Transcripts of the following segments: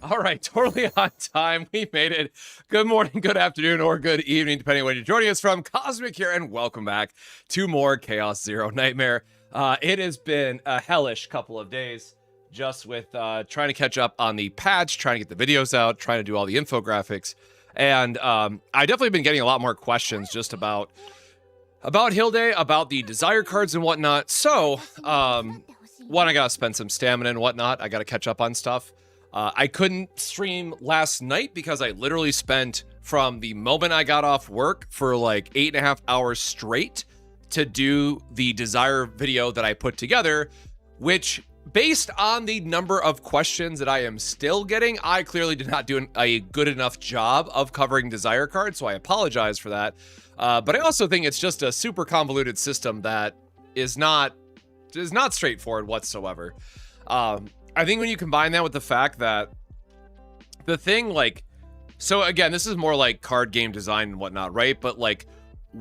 All right, totally on time. We made it. Good morning, good afternoon, or good evening, depending on where you're joining us from. Cosmic here, and welcome back to more Chaos Zero Nightmare. It has been a hellish couple of days, just with trying to catch up on the patch, trying to get the videos out, trying to do all the infographics. And I definitely been getting a lot more questions just about Hilde, about the desire cards and whatnot. So, one, I gotta spend some stamina and whatnot. I gotta catch up on stuff. I couldn't stream last night because I literally spent from the moment I got off work for like 8.5 hours straight to do the desire video that I put together, which, based on the number of questions that I am still getting, I clearly did not do a good enough job of covering desire cards, so I apologize for that. But I also think it's just a super convoluted system that is not straightforward whatsoever. I think when you combine that with the fact that the thing, like, so again, this is more like card game design and whatnot, right? But like,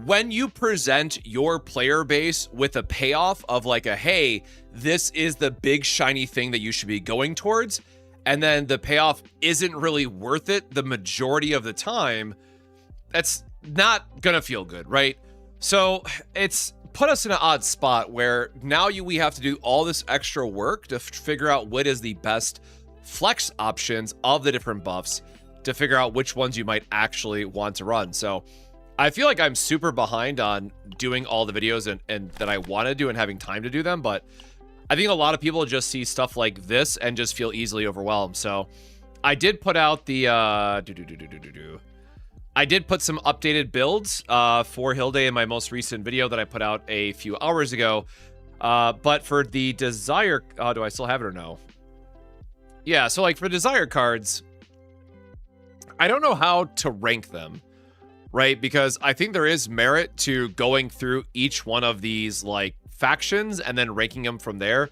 when you present your player base with a payoff of like hey, this is the big shiny thing that you should be going towards, and then the payoff isn't really worth it the majority of the time, that's not gonna feel good, right? So it's put us in an odd spot where now we have to do all this extra work to figure out what is the best flex options of the different buffs to figure out which ones you might actually want to run. So I feel like I'm super behind on doing all the videos and that I want to do and having time to do them, but I think a lot of people just see stuff like this and just feel easily overwhelmed. So I did put out the I did put some updated builds for Hilde in my most recent video that I put out a few hours ago. But for the desire, do I still have it or no? Yeah, so like for desire cards, I don't know how to rank them, right? Because I think there is merit to going through each one of these like factions and then ranking them from there.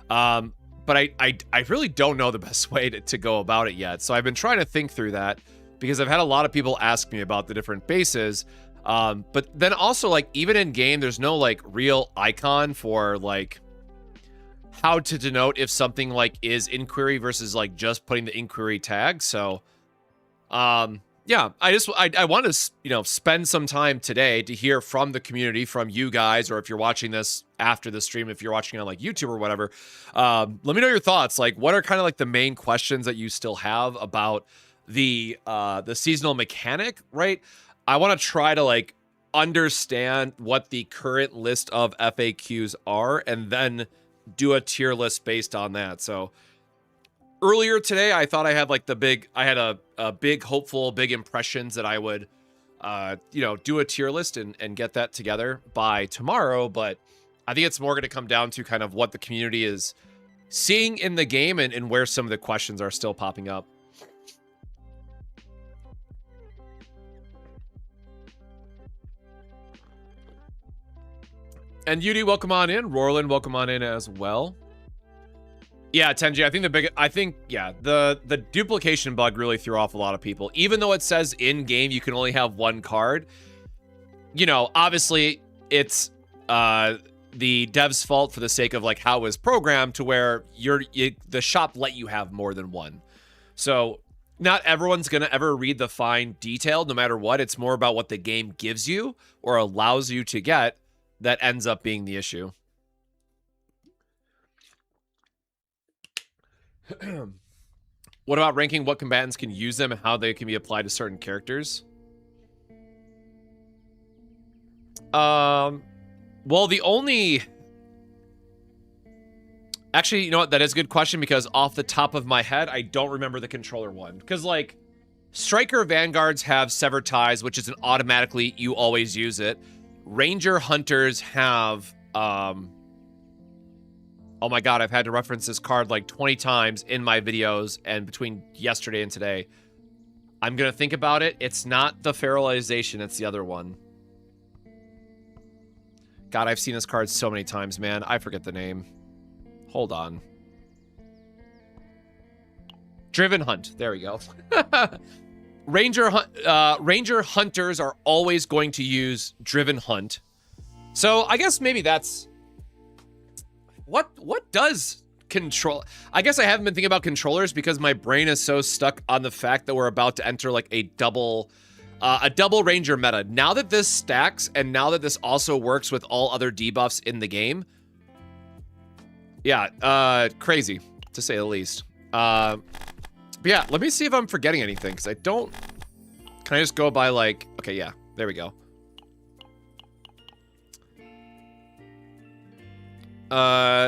But I really don't know the best way to go about it yet. So I've been trying to think through that, because I've had a lot of people ask me about the different bases. But then also, like, even in game, there's no like real icon for like how to denote if something like is inquiry versus like just putting the inquiry tag. So yeah, I want to, you know, spend some time today to hear from the community, from you guys, or if you're watching this after the stream, if you're watching on like YouTube or whatever, let me know your thoughts. Like, what are kind of like the main questions that you still have about the seasonal mechanic, right? I want to try to like understand what the current list of FAQs are and then do a tier list based on that. So earlier today, I thought I had like I had a big hopeful, big impressions that I would, you know, do a tier list and get that together by tomorrow. But I think it's more going to come down to kind of what the community is seeing in the game and where some of the questions are still popping up. And Yudi, welcome on in. Roland, welcome on in as well. Yeah, Tenji, I think yeah, the duplication bug really threw off a lot of people. Even though it says in game you can only have one card, you know, obviously it's the dev's fault for the sake of like how it was programmed to where the shop let you have more than one. So not everyone's going to ever read the fine detail no matter what. It's more about what the game gives you or allows you to get that ends up being the issue. What about ranking what combatants can use them and how they can be applied to certain characters? Well, the only... Actually, you know what? That is a good question because off the top of my head, I don't remember the controller one. Because, like, Striker Vanguards have Severed Ties, which is an automatically you always use it. Ranger Hunters have... oh my god, I've had to reference this card like 20 times in my videos and between yesterday and today. I'm going to think about it. It's not the Feralization, it's the other one. God, I've seen this card so many times, man. I forget the name. Hold on. Driven Hunt. There we go. Ranger Hunters are always going to use Driven Hunt. So I guess maybe that's... What does control... I guess I haven't been thinking about controllers because my brain is so stuck on the fact that we're about to enter like a double Ranger meta. Now that this stacks and now that this also works with all other debuffs in the game... Yeah, crazy, to say the least. But yeah, let me see if I'm forgetting anything, because I don't... Can I just go by, like... Okay, yeah, there we go.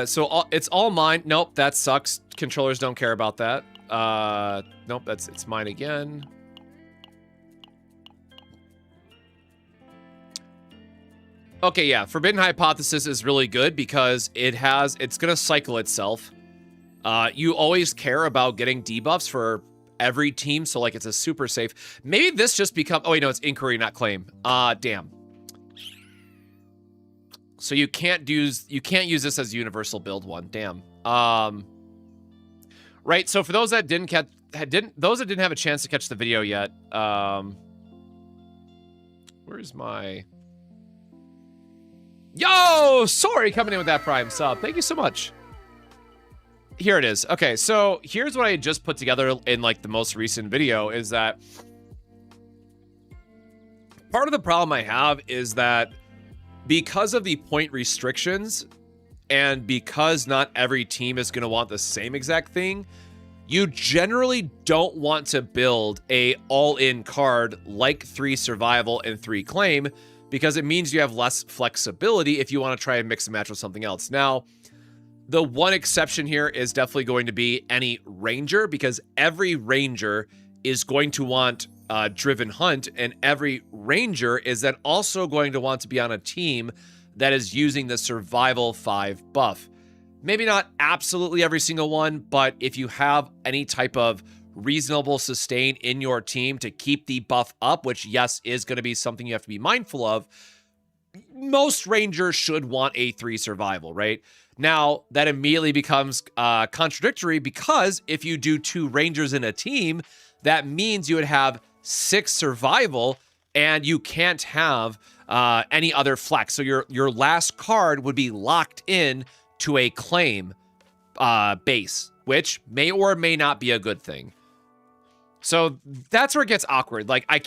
So it's all mine. Nope, that sucks. Controllers don't care about that. Nope, it's mine again. Okay, yeah, Forbidden Hypothesis is really good because it's gonna cycle itself. You always care about getting debuffs for every team, so like it's a super safe. Maybe this just become, oh wait, no, it's Inquiry, not Claim. Damn. So you can't use this as universal build one. Damn. Right, so for those that didn't have a chance to catch the video yet, where's my... Yo, sorry, coming in with that Prime sub. Thank you so much. Here it is. Okay, so here's what I just put together in like the most recent video is that part of the problem I have is that because of the point restrictions and because not every team is going to want the same exact thing, you generally don't want to build a all-in card like 3 Survival and 3 Claim because it means you have less flexibility if you want to try and mix and match with something else. Now, the one exception here is definitely going to be any Ranger, because every Ranger is going to want Driven Hunt, and every Ranger is then also going to want to be on a team that is using the Survival 5 buff. Maybe not absolutely every single one, but if you have any type of reasonable sustain in your team to keep the buff up, which yes is going to be something you have to be mindful of, most Rangers should want a 3 Survival, right? Now that immediately becomes contradictory because if you do 2 Rangers in a team, that means you would have 6 Survival and you can't have any other flex. So your last card would be locked in to a Claim base, which may or may not be a good thing. So that's where it gets awkward. Like, I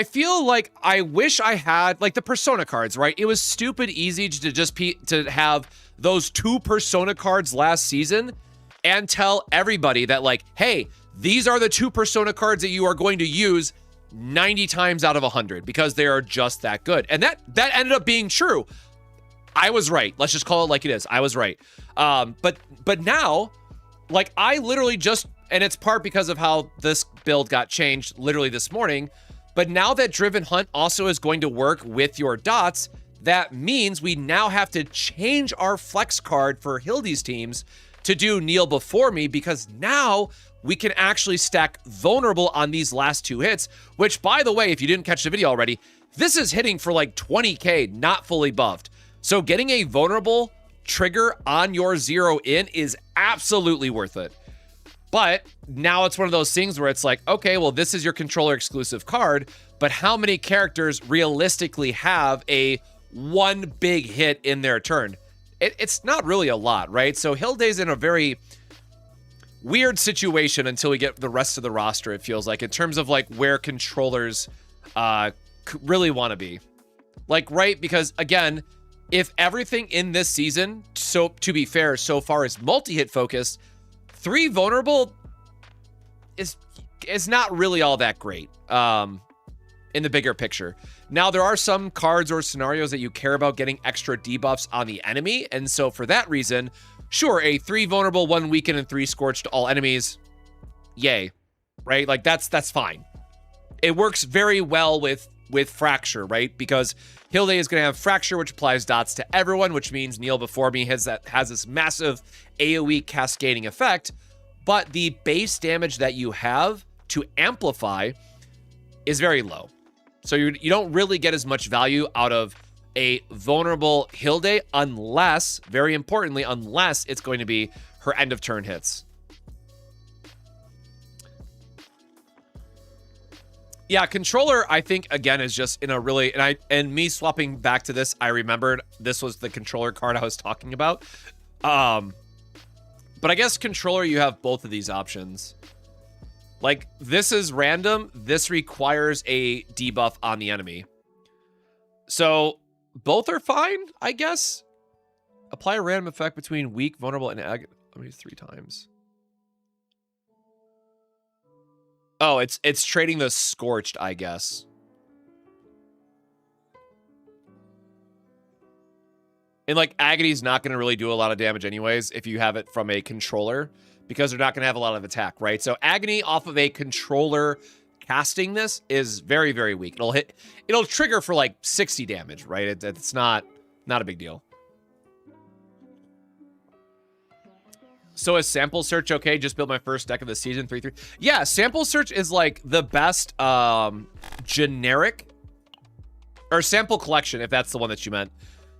feel like I wish I had, like, the Persona cards, right? It was stupid easy to just to have those 2 Persona cards last season and tell everybody that, like, hey, these are the 2 Persona cards that you are going to use 90 times out of 100 because they are just that good. And that ended up being true. I was right. Let's just call it like it is. I was right. But now, like, I literally just... And it's part because of how this build got changed literally this morning. But now that Driven Hunt also is going to work with your dots, that means we now have to change our flex card for Hilde's teams to do Kneel Before Me, because now we can actually stack Vulnerable on these last 2 hits, which, by the way, if you didn't catch the video already, this is hitting for like 20k, not fully buffed. So getting a Vulnerable trigger on your 0 in is absolutely worth it. But now it's one of those things where it's like, okay, well, this is your controller exclusive card, but how many characters realistically have a 1 big hit in their turn? It's not really a lot, right? So Hilde's in a very weird situation until we get the rest of the roster, it feels like, in terms of like where controllers really want to be. Like, right? Because again, if everything in this season, so to be fair, so far is multi-hit focused, 3 vulnerable is not really all that great in the bigger picture. Now, there are some cards or scenarios that you care about getting extra debuffs on the enemy, and so for that reason, sure, a 3 vulnerable, 1 weaken, and 3 scorched to all enemies, yay, right? Like, that's fine. It works very well with Fracture, right? Because Hilde is going to have Fracture, which applies dots to everyone, which means Neil before me has this massive AoE cascading effect, but the base damage that you have to amplify is very low. So you don't really get as much value out of a vulnerable Hilde unless, very importantly, unless it's going to be her end of turn hits. Yeah, controller, I think, again, is just in a really, and me swapping back to this, I remembered this was the controller card I was talking about. But I guess controller, you have both of these options. Like, this is random. This requires a debuff on the enemy. So, both are fine, I guess. Apply a random effect between weak, vulnerable, and ag. Let me 3 times. Oh, it's trading the scorched, I guess. And, like, Agony's not going to really do a lot of damage anyways if you have it from a controller, because they're not going to have a lot of attack, right? So Agony off of a controller casting this is very, very weak. It'll trigger for like 60 damage, right? It's not a big deal. So is Sample Search okay? Just built my first deck of the season, 3-3. Yeah, Sample Search is like the best generic, or Sample Collection, if that's the one that you meant.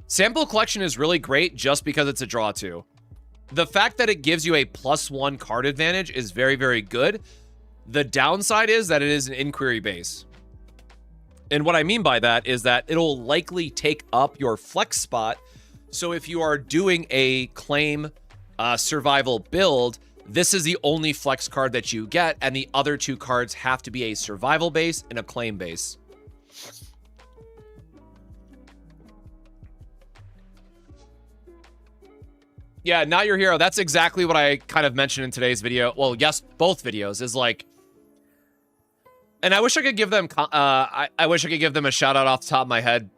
Sample Collection is really great just because it's a draw 2. The fact that it gives you a +1 card advantage is very, very good. The downside is that it is an inquiry base. And what I mean by that is that it'll likely take up your flex spot. So if you are doing a claim survival build, this is the only flex card that you get, and the other 2 cards have to be a survival base and a claim base. Yeah, Not Your Hero. That's exactly what I kind of mentioned in today's video. Well, yes, both videos is like, and I wish I could give them, I wish I could give them a shout out off the top of my head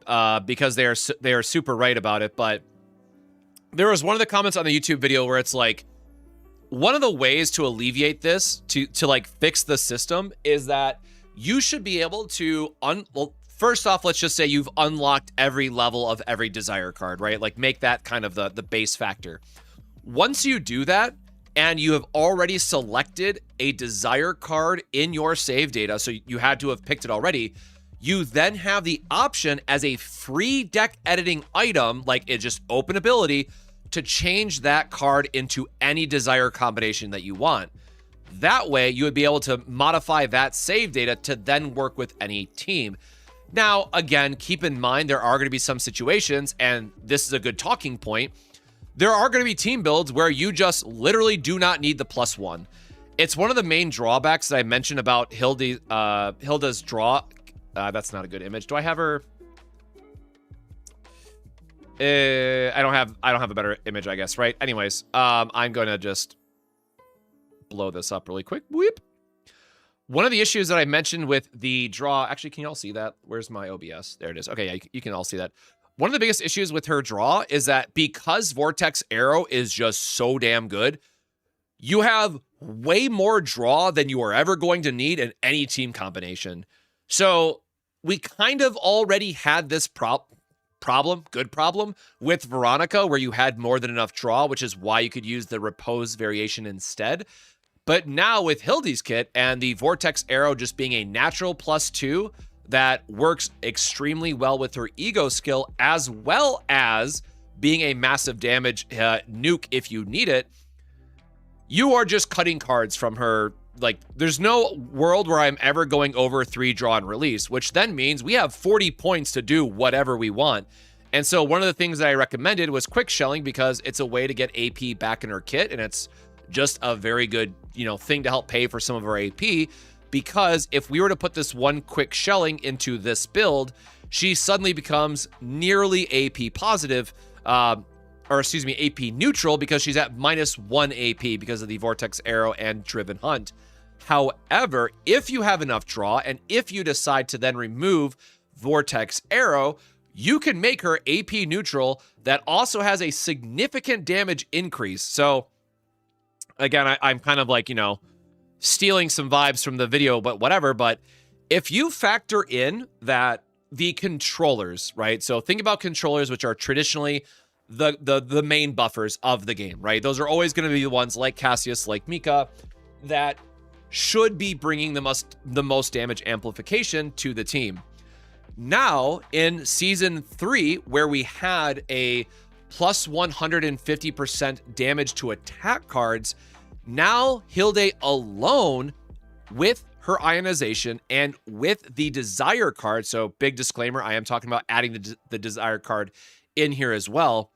because they are super right about it. But there was one of the comments on the YouTube video where it's like, one of the ways to alleviate this, to like fix the system, is that you should be able to well, first off, let's just say you've unlocked every level of every desire card, right? Like, make that kind of the base factor. Once you do that, and you have already selected a desire card in your save data, so you had to have picked it already, you then have the option as a free deck editing item, like it's just open ability, to change that card into any desire combination that you want. That way, you would be able to modify that save data to then work with any team. Now, again, keep in mind there are going to be some situations, and this is a good talking point, there are going to be team builds where you just literally do not need the +1. It's one of the main drawbacks that I mentioned about Hilda's draw. That's not a good image. Do I have her? I don't have a better image, I guess, right? Anyways, I'm going to just blow this up really quick. Whoop. One of the issues that I mentioned with the draw, actually, can you all see that? Where's my OBS? There it is. Okay, yeah, you can all see that. One of the biggest issues with her draw is that because Vortex Arrow is just so damn good, you have way more draw than you are ever going to need in any team combination. So we kind of already had this good problem with Veronica, where you had more than enough draw, which is why you could use the Repose variation instead. But now with Hilde's kit and the Vortex Arrow just being a natural +2 that works extremely well with her ego skill, as well as being a massive damage nuke if you need it, you are just cutting cards from her. Like, there's no world where I'm ever going over 3 draw and release, which then means we have 40 points to do whatever we want. And so one of the things that I recommended was quick shelling, because it's a way to get AP back in her kit, and it's just a very good, thing to help pay for some of our AP, because if we were to put this one quick shelling into this build, she suddenly becomes nearly AP positive, AP neutral, because she's at -1 AP because of the Vortex Arrow and Driven Hunt. However, if you have enough draw, and if you decide to then remove Vortex Arrow, you can make her AP neutral. That also has a significant damage increase. So, again, I'm kind of like, stealing some vibes from the video, but whatever. But if you factor in that the controllers, right? So think about controllers, which are traditionally the main buffers of the game, right? Those are always going to be the ones like Cassius, like Mika, that should be bringing the most damage amplification to the team. Now, in Season 3, where we had a plus 150% damage to attack cards, now Hilde alone, with her ionization and with the desire card, so big disclaimer, I am talking about adding the desire card in here as well,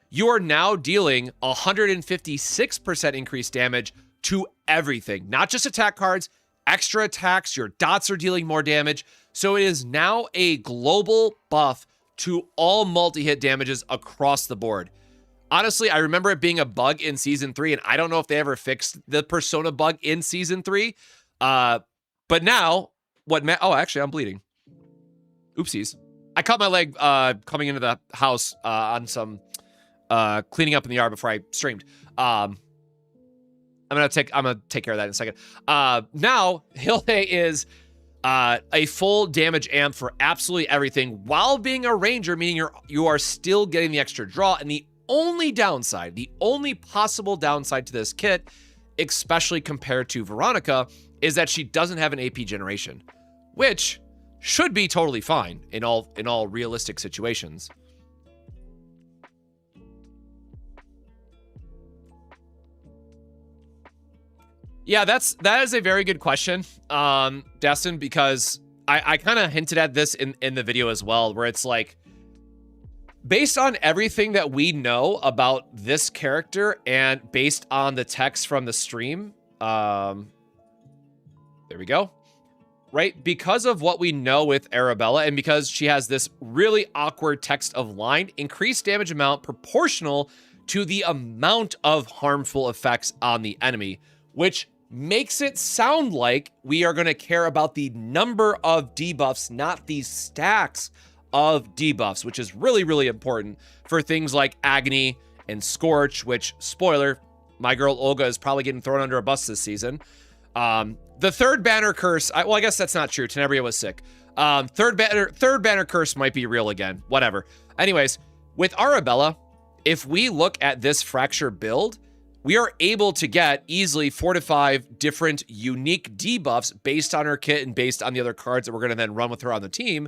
you are now dealing 156% increased damage to everything, not just attack cards, extra attacks, your dots are dealing more damage. So it is now a global buff to all multi-hit damages across the board. Honestly, I remember it being a bug in Season 3, and I don't know if they ever fixed the Persona bug in Season 3. But now, oh, actually, I'm bleeding. Oopsies. I caught my leg coming into the house on some cleaning up in the yard before I streamed. I'm gonna take care of that in a second. Now Hilde is a full damage amp for absolutely everything while being a ranger, meaning you are still getting the extra draw. And the only possible downside to this kit, especially compared to Veronica, is that she doesn't have an AP generation, which should be totally fine in all realistic situations. Yeah, that is a very good question, Destin, because I kind of hinted at this in the video as well, where it's like, based on everything that we know about this character and based on the text from the stream, there we go, right? Because of what we know with Arabella, and because she has this really awkward text of line, increased damage amount proportional to the amount of harmful effects on the enemy, which makes it sound like we are going to care about the number of debuffs, not the stacks of debuffs, which is really, really important for things like Agony and Scorch, which, spoiler, my girl Olga is probably getting thrown under a bus this season. The third banner curse, I guess that's not true. Tenebria was sick. Third banner curse might be real again. Whatever. Anyways, with Arabella, if we look at this Fracture build, we are able to get easily 4 to 5 different unique debuffs based on her kit and based on the other cards that we're going to then run with her on the team.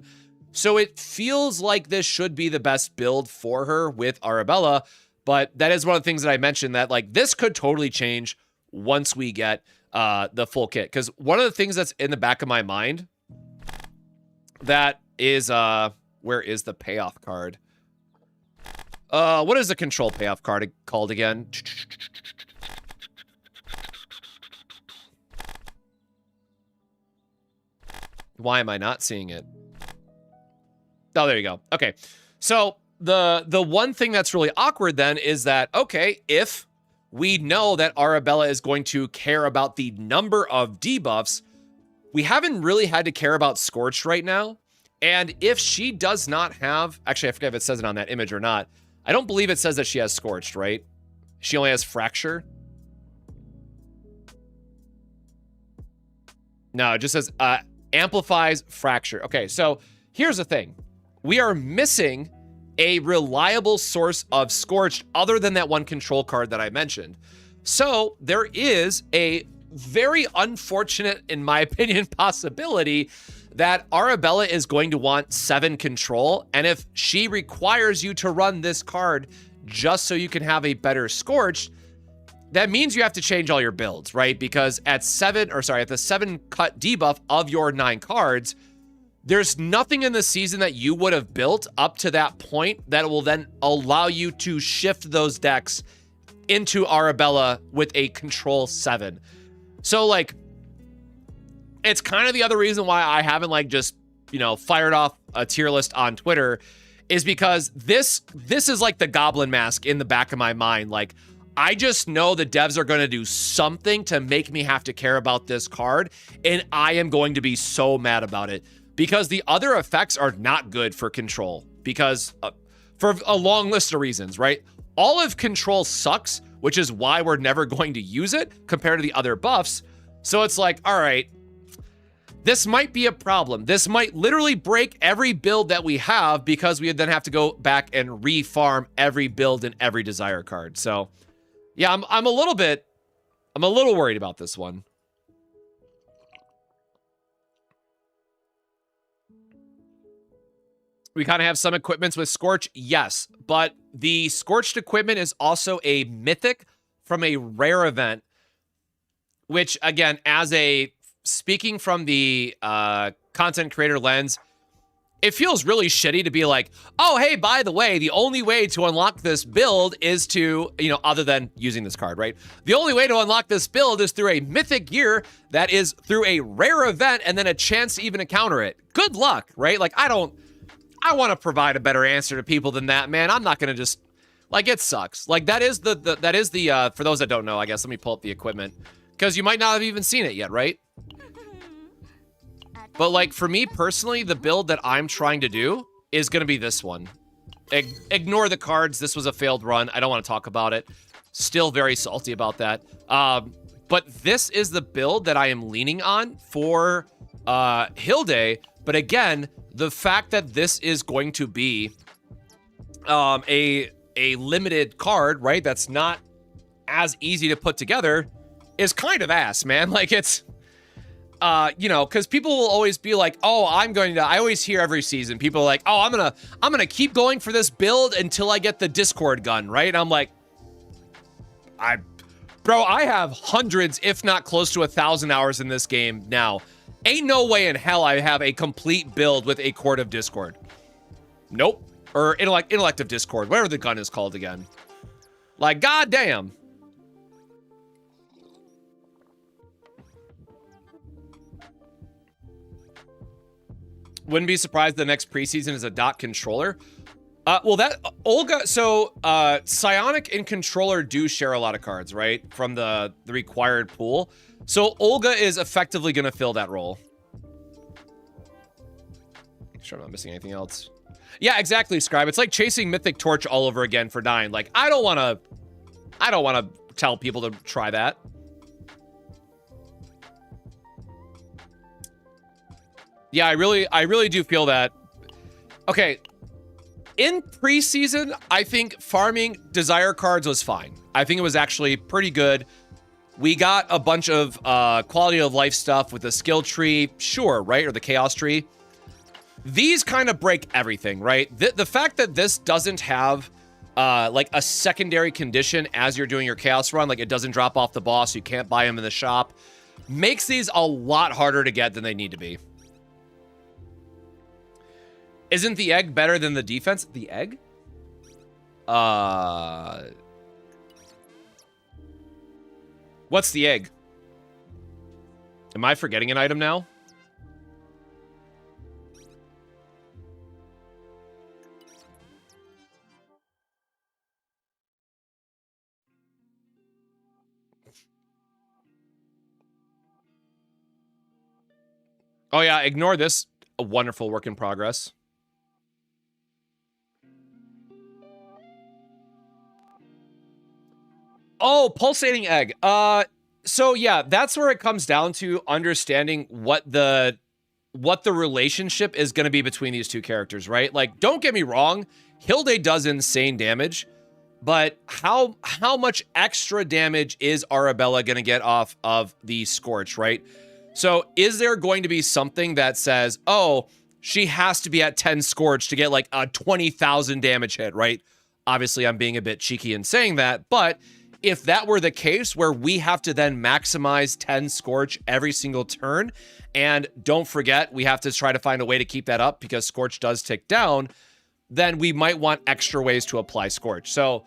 So it feels like this should be the best build for her with Arabella, but that is one of the things that I mentioned, that like this could totally change once we get the full kit. Because one of the things that's in the back of my mind that is, where is the payoff card? What is the control payoff card called again? Why am I not seeing it? Oh, there you go. Okay. So the one thing that's really awkward then is that, okay, if we know that Arabella is going to care about the number of debuffs, we haven't really had to care about Scorched right now. And if she does not have, actually, I forget if it says it on that image or not. I don't believe it says that she has Scorched, right? She only has Fracture. No, it just says amplifies Fracture. Okay, so here's the thing. We are missing a reliable source of Scorched other than that one control card that I mentioned. So there is a very unfortunate, in my opinion, possibility that Arabella is going to want 7 control. And if she requires you to run this card just so you can have a better Scorched, that means you have to change all your builds, right? Because at the 7 cut debuff of your 9 cards, there's nothing in the season that you would have built up to that point that will then allow you to shift those decks into Arabella with a control 7. So like, it's kind of the other reason why I haven't like just, you know, fired off a tier list on Twitter, is because this is like the goblin mask in the back of my mind. Like, I just know the devs are going to do something to make me have to care about this card, and I am going to be so mad about it, because the other effects are not good for control, because for a long list of reasons, right? All of control sucks, which is why we're never going to use it compared to the other buffs. So it's like, all right, this might be a problem. This might literally break every build that we have, because we would then have to go back and refarm every build and every desire card. So yeah, I'm a little worried about this one. We kind of have some equipments with Scorch, yes, but the Scorched equipment is also a mythic from a rare event, which again, speaking from the content creator lens, it feels really shitty to be like, oh, hey, by the way, the only way to unlock this build is to, you know, other than using this card, right? The only way to unlock this build is through a mythic gear that is through a rare event and then a chance to even encounter it. Good luck, right? Like, I want to provide a better answer to people than that, man. I'm not going to just, like, it sucks. Like, that is the for those that don't know, I guess, let me pull up the equipment, because you might not have even seen it yet, right? But like, for me personally, the build that I'm trying to do is going to be this one. Ignore the cards. This was a failed run. I don't want to talk about it. Still very salty about that. But this is the build that I am leaning on for Hilde. But again, the fact that this is going to be a limited card, right? That's not as easy to put together is kind of ass, man. Like, it's... you know, because people will always be like, oh, I always hear every season, people are like, oh, I'm gonna keep going for this build until I get the Discord gun, right? And I'm like, bro, I have hundreds, if not close to 1,000 hours in this game now. Ain't no way in hell I have a complete build with a Court of Discord. Nope. Or Intellect of Discord, whatever the gun is called again. Like, goddamn. Wouldn't be surprised the next preseason is a dot controller. Well, that Olga, so Psionic and controller do share a lot of cards, right? From the required pool. So Olga is effectively going to fill that role. Make sure I'm not missing anything else. Yeah, exactly, Scribe. It's like chasing Mythic Torch all over again for 9. Like, I don't want to tell people to try that. Yeah, I really do feel that. Okay, in preseason, I think farming desire cards was fine. I think it was actually pretty good. We got a bunch of quality of life stuff with the skill tree, sure, right? Or the chaos tree. These kind of break everything, right? The fact that this doesn't have like a secondary condition as you're doing your chaos run, like it doesn't drop off the boss, you can't buy them in the shop, makes these a lot harder to get than they need to be. Isn't the egg better than the defense? The egg? What's the egg? Am I forgetting an item now? Oh yeah, ignore this. A wonderful work in progress. Oh, pulsating egg. So yeah, that's where it comes down to understanding what the relationship is going to be between these two characters, right? Like, don't get me wrong, Hilde does insane damage, but how much extra damage is Arabella going to get off of the Scorch, right? So is there going to be something that says, oh, she has to be at 10 Scorch to get like a 20,000 damage hit, right? Obviously, I'm being a bit cheeky in saying that, but if that were the case where we have to then maximize 10 Scorch every single turn, and don't forget, we have to try to find a way to keep that up because Scorch does tick down, then we might want extra ways to apply Scorch. So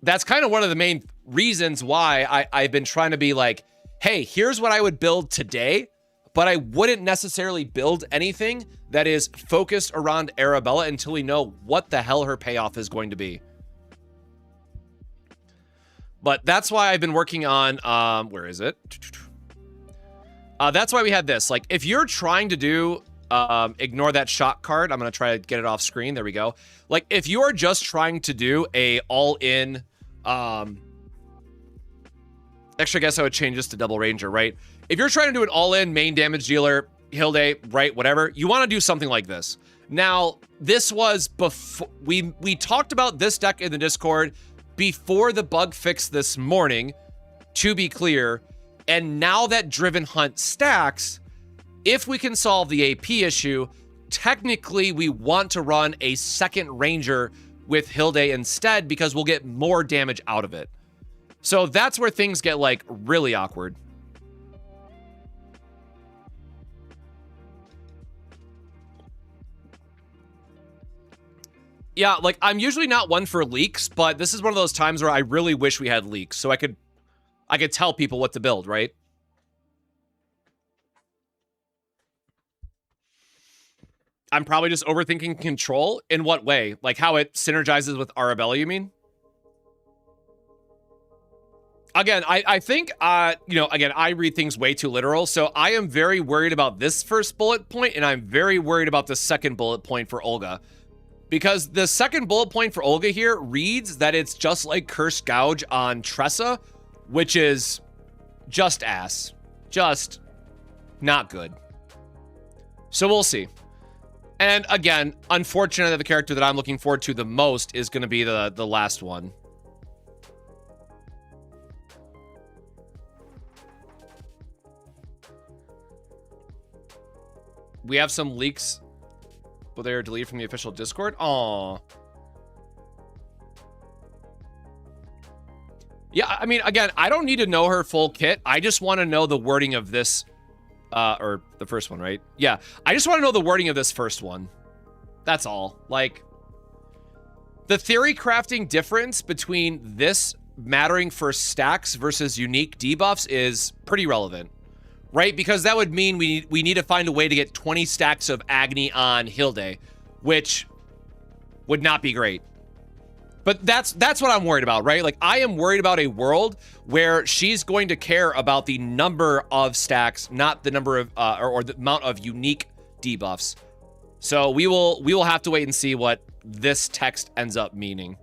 that's kind of one of the main reasons why I've been trying to be like, hey, here's what I would build today, but I wouldn't necessarily build anything that is focused around Arabella until we know what the hell her payoff is going to be. But that's why I've been working on, where is it? That's why we had this. Like, if you're trying to do, ignore that shot card. I'm going to try to get it off screen. There we go. Like, if you're just trying to do a all-in, actually, I guess I would change this to double ranger, right? If you're trying to do an all-in main damage dealer, Hilde, right, whatever, you want to do something like this. Now, this was before, we talked about this deck in the Discord before the bug fix this morning, to be clear, and now that Driven Hunt stacks, if we can solve the AP issue, technically we want to run a second ranger with Hilde instead because we'll get more damage out of it. So that's where things get like really awkward. Yeah, like I'm usually not one for leaks, but this is one of those times where I really wish we had leaks so I could tell people what to build, right? I'm probably just overthinking control. In what way? Like how it synergizes with Arabella, you mean? Again, I think, you know, again, I read things way too literal. So I am very worried about this first bullet point, and I'm very worried about the second bullet point for Olga. Because the second bullet point for Olga here reads that it's just like Cursed Gouge on Tressa, which is just ass. Just not good. So we'll see. And again, unfortunately, the character that I'm looking forward to the most is going to be the last one. We have some leaks, but they are deleted from the official Discord. Aww. Yeah, I mean, again, I don't need to know her full kit. I just want to know the wording of this, or the first one, right? Yeah, I just want to know the wording of this first one. That's all. Like, the theory crafting difference between this mattering for stacks versus unique debuffs is pretty relevant, right? Because that would mean we need to find a way to get 20 stacks of Agni on Hilde, which would not be great. But that's what I'm worried about, right? Like, I am worried about a world where she's going to care about the number of stacks, not the number of, or the amount of unique debuffs. So we will have to wait and see what this text ends up meaning.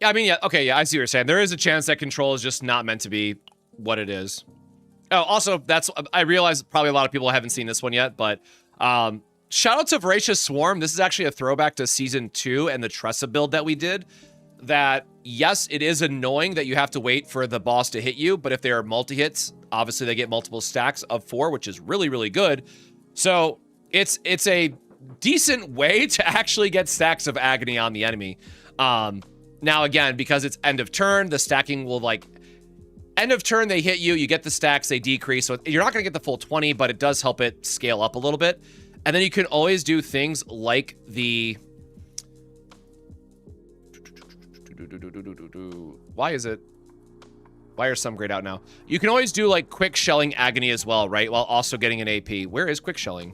Yeah, I mean, yeah, okay, yeah, I see what you're saying. There is a chance that control is just not meant to be what it is. Oh, also, I realize probably a lot of people haven't seen this one yet, but shout out to Voracious Swarm. This is actually a throwback to Season 2 and the Tressa build that we did. That, yes, it is annoying that you have to wait for the boss to hit you, but if they are multi-hits, obviously they get multiple stacks of 4, which is really, really good. So it's a decent way to actually get stacks of Agony on the enemy. Now, again, because it's end of turn, the stacking will, like, end of turn, they hit you, you get the stacks, they decrease. So you're not going to get the full 20, but it does help it scale up a little bit. And then you can always do things like the... Why are some grayed out now? You can always do, like, quick shelling Agony as well, right? While also getting an AP. Where is quick shelling?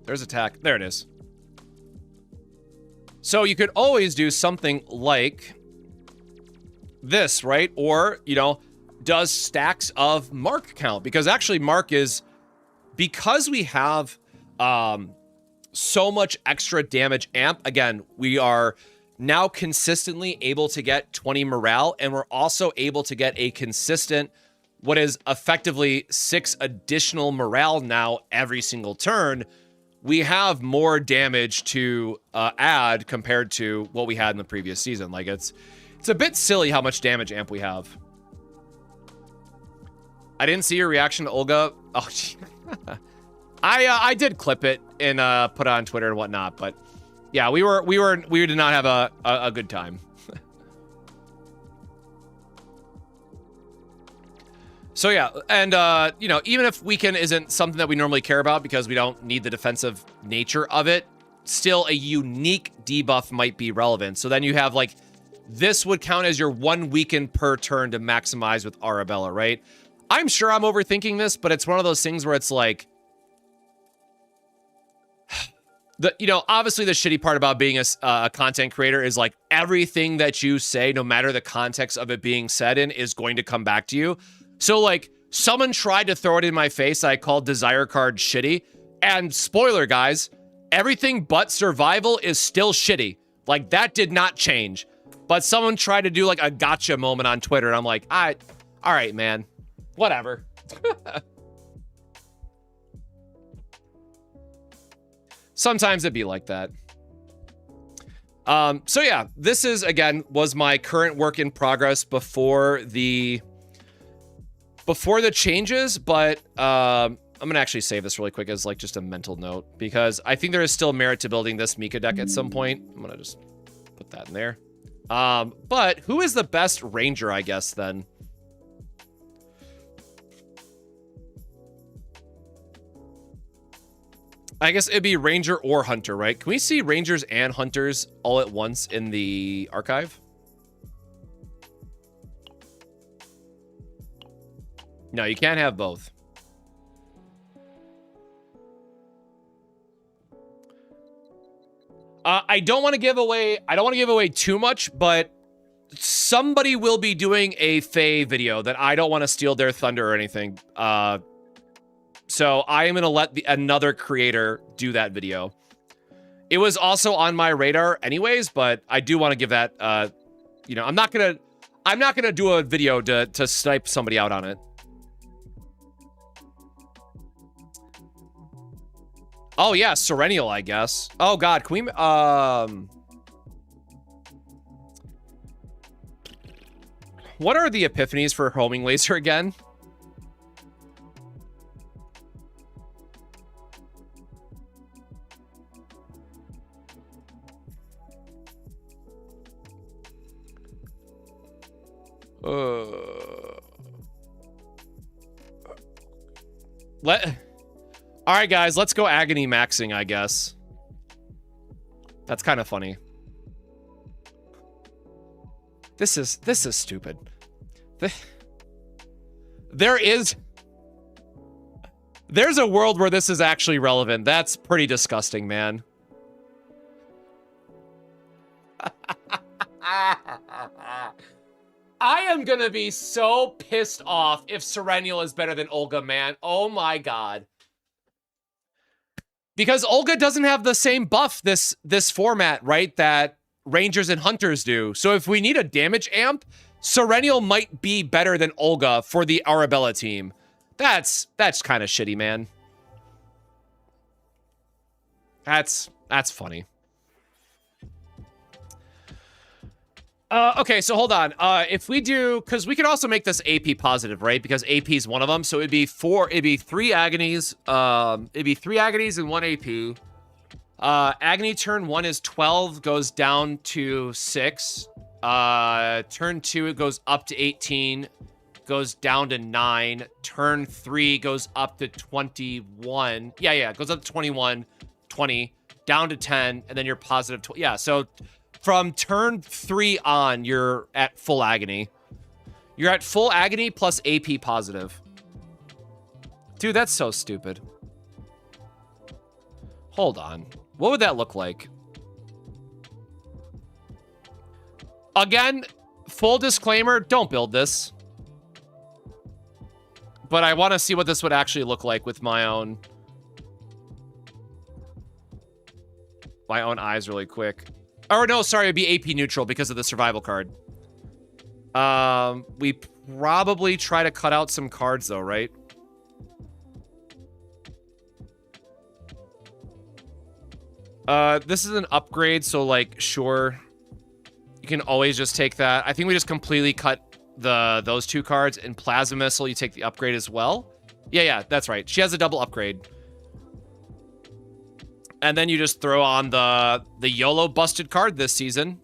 There's attack. There it is. So you could always do something like this, right? Or, you know, does stacks of Mark count? Because actually Mark is, because we have so much extra damage amp, again, we are now consistently able to get 20 morale, and we're also able to get a consistent, what is effectively 6 additional morale now every single turn. We have more damage to add compared to what we had in the previous season. Like, it's a bit silly how much damage amp we have. I didn't see your reaction to Olga. Oh, gee. I did clip it and put it on Twitter and whatnot, but Yeah, we did not have a good time. So yeah, and you know, even if weaken isn't something that we normally care about because we don't need the defensive nature of it, still a unique debuff might be relevant. So then you have like, this would count as your 1 weaken per turn to maximize with Arabella, right? I'm sure I'm overthinking this, but it's one of those things where it's like, you know, obviously the shitty part about being a content creator is like everything that you say, no matter the context of it being said in, is going to come back to you. So like someone tried to throw it in my face. I called Desire Card shitty, and spoiler guys, everything but survival is still shitty. Like that did not change, but someone tried to do like a gotcha moment on Twitter. And I'm like, all right, man, whatever. Sometimes it'd be like that. So yeah, this is, again, was my current work in progress before the changes, but I'm gonna actually save this really quick as like just a mental note, because I think there is still merit to building this Mika deck at some point. I'm gonna just put that in there. But who is the best ranger, I guess, then? I guess it'd be ranger or hunter, right? Can we see rangers and hunters all at once in the archive? No, you can't have both. I don't want to give away too much, but somebody will be doing a Fae video that I don't want to steal their thunder or anything. So I am going to let another creator do that video. It was also on my radar anyways, but I do want to give that, you know, I'm not going to do a video to snipe somebody out on it. Oh yeah, Serenial, I guess. Oh god, can we, what are the epiphanies for homing laser again? All right, guys, let's go agony maxing, I guess. That's kind of funny. This is stupid. There's a world where this is actually relevant. That's pretty disgusting, man. I am gonna be so pissed off if Serenial is better than Olga, man. Oh my god. Because Olga doesn't have the same buff this format, right, that Rangers and Hunters do. So if we need a damage amp, Serenial might be better than Olga for the Arabella team. That's kind of shitty, man. That's funny. Okay, so hold on. If we do, because we could also make this AP positive, right? Because AP is one of them, so it'd be 3 agonies. It'd be 3 agonies and 1 AP. Agony turn 1 is 12, goes down to 6. Turn 2, it goes up to 18, goes down to 9. Turn 3 goes up to 21. Yeah, it goes up to 21, 20, down to 10, and then you're positive. Yeah, so from turn 3 on, you're at full agony. You're at full agony plus AP positive. Dude, that's so stupid. Hold on. What would that look like? Again, full disclaimer, don't build this. But I want to see what this would actually look like with my own eyes really quick. Or no, sorry, it'd be AP neutral because of the survival card. We probably try to cut out some cards though, right? This is an upgrade, so like, sure. You can always just take that. I think we just completely cut those 2 cards. And Plasma Missile, you take the upgrade as well. Yeah, that's right. She has a double upgrade. And then you just throw on the YOLO busted card this season.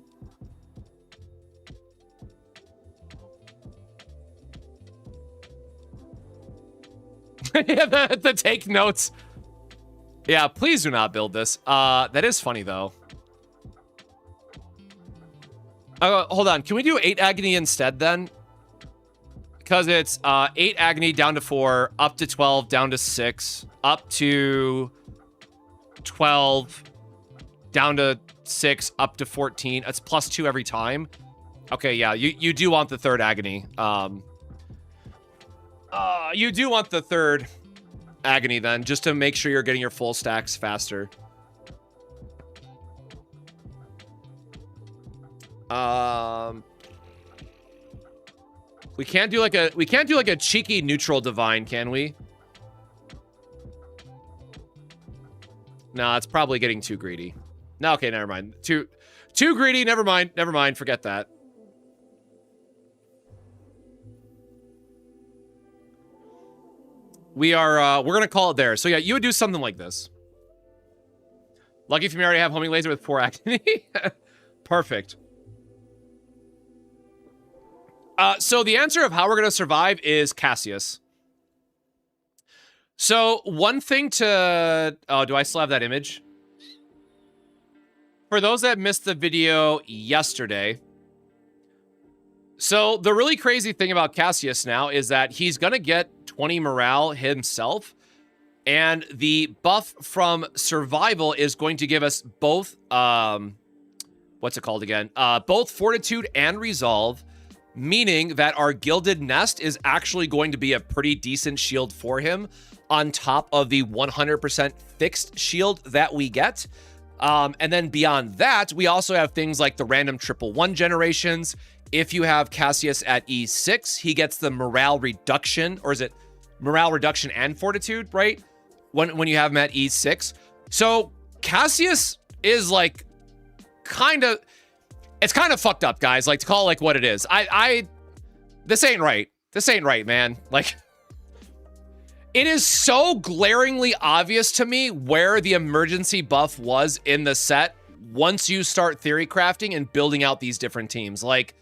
Yeah, the take notes. Yeah, please do not build this. That is funny, though. Hold on. Can we do 8 Agony instead, then? Because it's 8 Agony down to 4, up to 12, down to 6, up to 12, down to 6, up to 14. It's +2 every time. Okay, yeah, you do want the 3rd Agony. You do want the 3rd Agony, then, just to make sure you're getting your full stacks faster. We can't do like a cheeky neutral divine, can we? Nah, it's probably getting too greedy. No, okay, never mind. Too greedy, never mind, forget that. We're gonna call it there. So yeah, you would do something like this. Lucky if you already have homing laser with 4 Agony. Perfect. So the answer of how we're going to survive is Cassius. So one thing to... Oh, do I still have that image? For those that missed the video yesterday. So the really crazy thing about Cassius now is that he's going to get 20 morale himself. And the buff from survival is going to give us both... what's it called again? Both fortitude and resolve. Meaning that our Gilded Nest is actually going to be a pretty decent shield for him on top of the 100% fixed shield that we get. And then beyond that, we also have things like the random 111 generations. If you have Cassius at E6, he gets the morale reduction, or is it morale reduction and fortitude, right? When you have him at E6. So Cassius is like it's kind of fucked up, guys. Like, to call it like what it is. This ain't right. This ain't right, man. Like, it is so glaringly obvious to me where the emergency buff was in the set once you start theory crafting and building out these different teams. Like,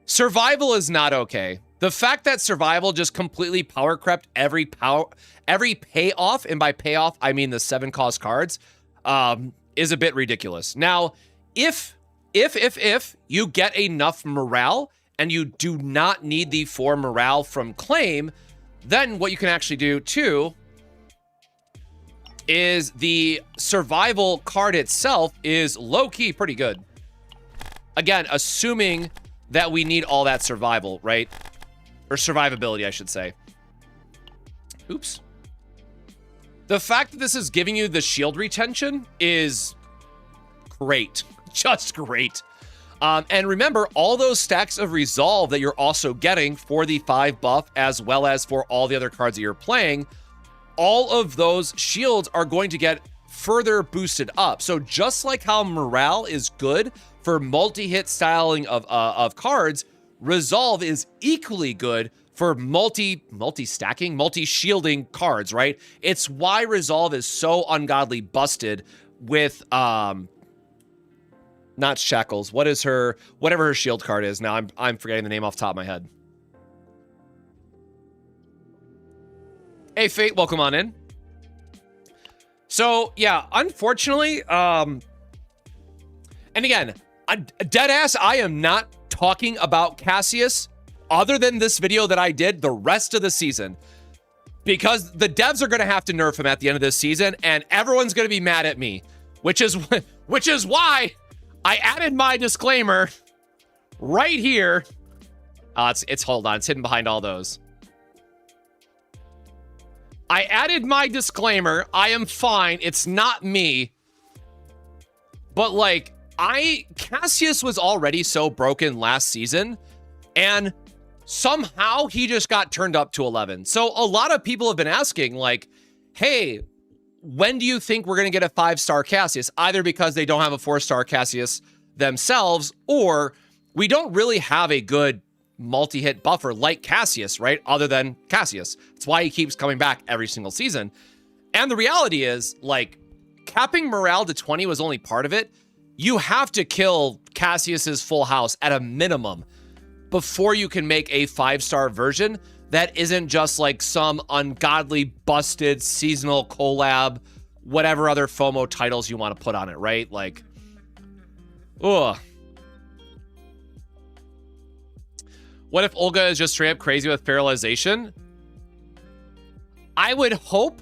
survival is not okay. The fact that survival just completely power crept every payoff, and by payoff, I mean the 7 cost cards, is a bit ridiculous. Now, if you get enough morale and you do not need the 4 morale from claim, then what you can actually do too is the survival card itself is low-key pretty good. Again, assuming that we need all that survival, right? Or survivability, I should say. Oops. The fact that this is giving you the shield retention is great. Just great. And remember, all those stacks of resolve that you're also getting for the 5 buff, as well as for all the other cards that you're playing, all of those shields are going to get further boosted up. So just like how morale is good for multi-hit styling of cards, resolve is equally good for multi-stacking, multi-shielding cards, right? It's why resolve is so ungodly busted with not Shackles. What is her, whatever her shield card is now? I'm forgetting the name off the top of my head. Hey, Fate, welcome on in. So, yeah, unfortunately, and again, deadass, I am not talking about Cassius other than this video that I did the rest of the season. Because the devs are going to have to nerf him at the end of this season, and everyone's going to be mad at me. Which is why I added my disclaimer right here. Hold on, it's hidden behind all those. I added my disclaimer. I am fine. It's not me. But like, Cassius was already so broken last season, and somehow he just got turned up to 11. So a lot of people have been asking like, hey, when do you think we're going to get a 5-star Cassius? Either because they don't have a 4-star Cassius themselves, or we don't really have a good multi-hit buffer like Cassius, right? Other than Cassius. That's why he keeps coming back every single season. And the reality is, like, capping morale to 20 was only part of it. You have to kill Cassius's full house at a minimum before you can make a 5-star version that isn't just like some ungodly busted seasonal collab, whatever other FOMO titles you want to put on it, right? Like, ugh. What if Olga is just straight up crazy with feralization? I would hope,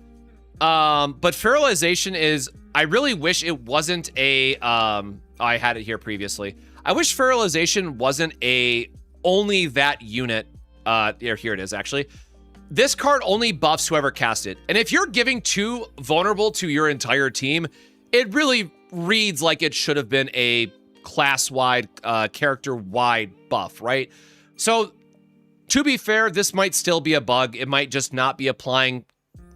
but feralization is, I really wish it wasn't a, I had it here previously. I wish feralization wasn't a only that unit. Here it is, actually. This card only buffs whoever cast it. And if you're giving 2 vulnerable to your entire team, it really reads like it should have been a class-wide, character-wide buff, right? So, to be fair, this might still be a bug. It might just not be applying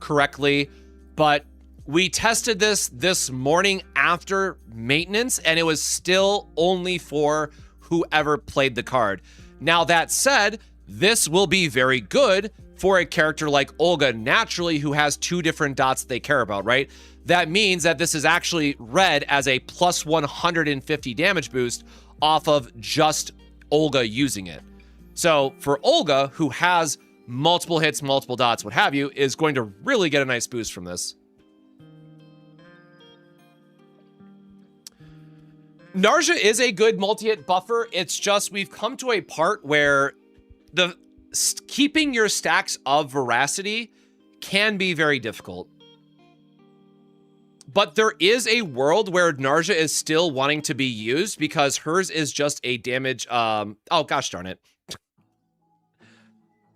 correctly. But we tested this morning after maintenance, and it was still only for whoever played the card. Now, that said, this will be very good for a character like Olga, naturally, who has 2 different dots they care about, right? That means that this is actually read as a plus 150 damage boost off of just Olga using it. So for Olga, who has multiple hits, multiple dots, what have you, is going to really get a nice boost from this. Narja is a good multi-hit buffer. It's just we've come to a part where keeping your stacks of veracity can be very difficult. But there is a world where Narja is still wanting to be used because hers is just a damage, oh gosh darn it.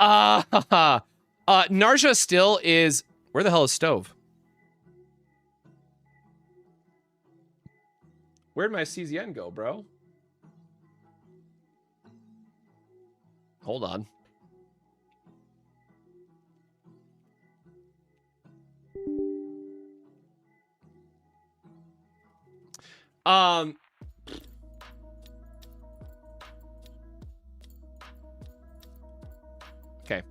Narja still is, where the hell is Stove? Where'd my CZN go, bro? Hold on. Okay.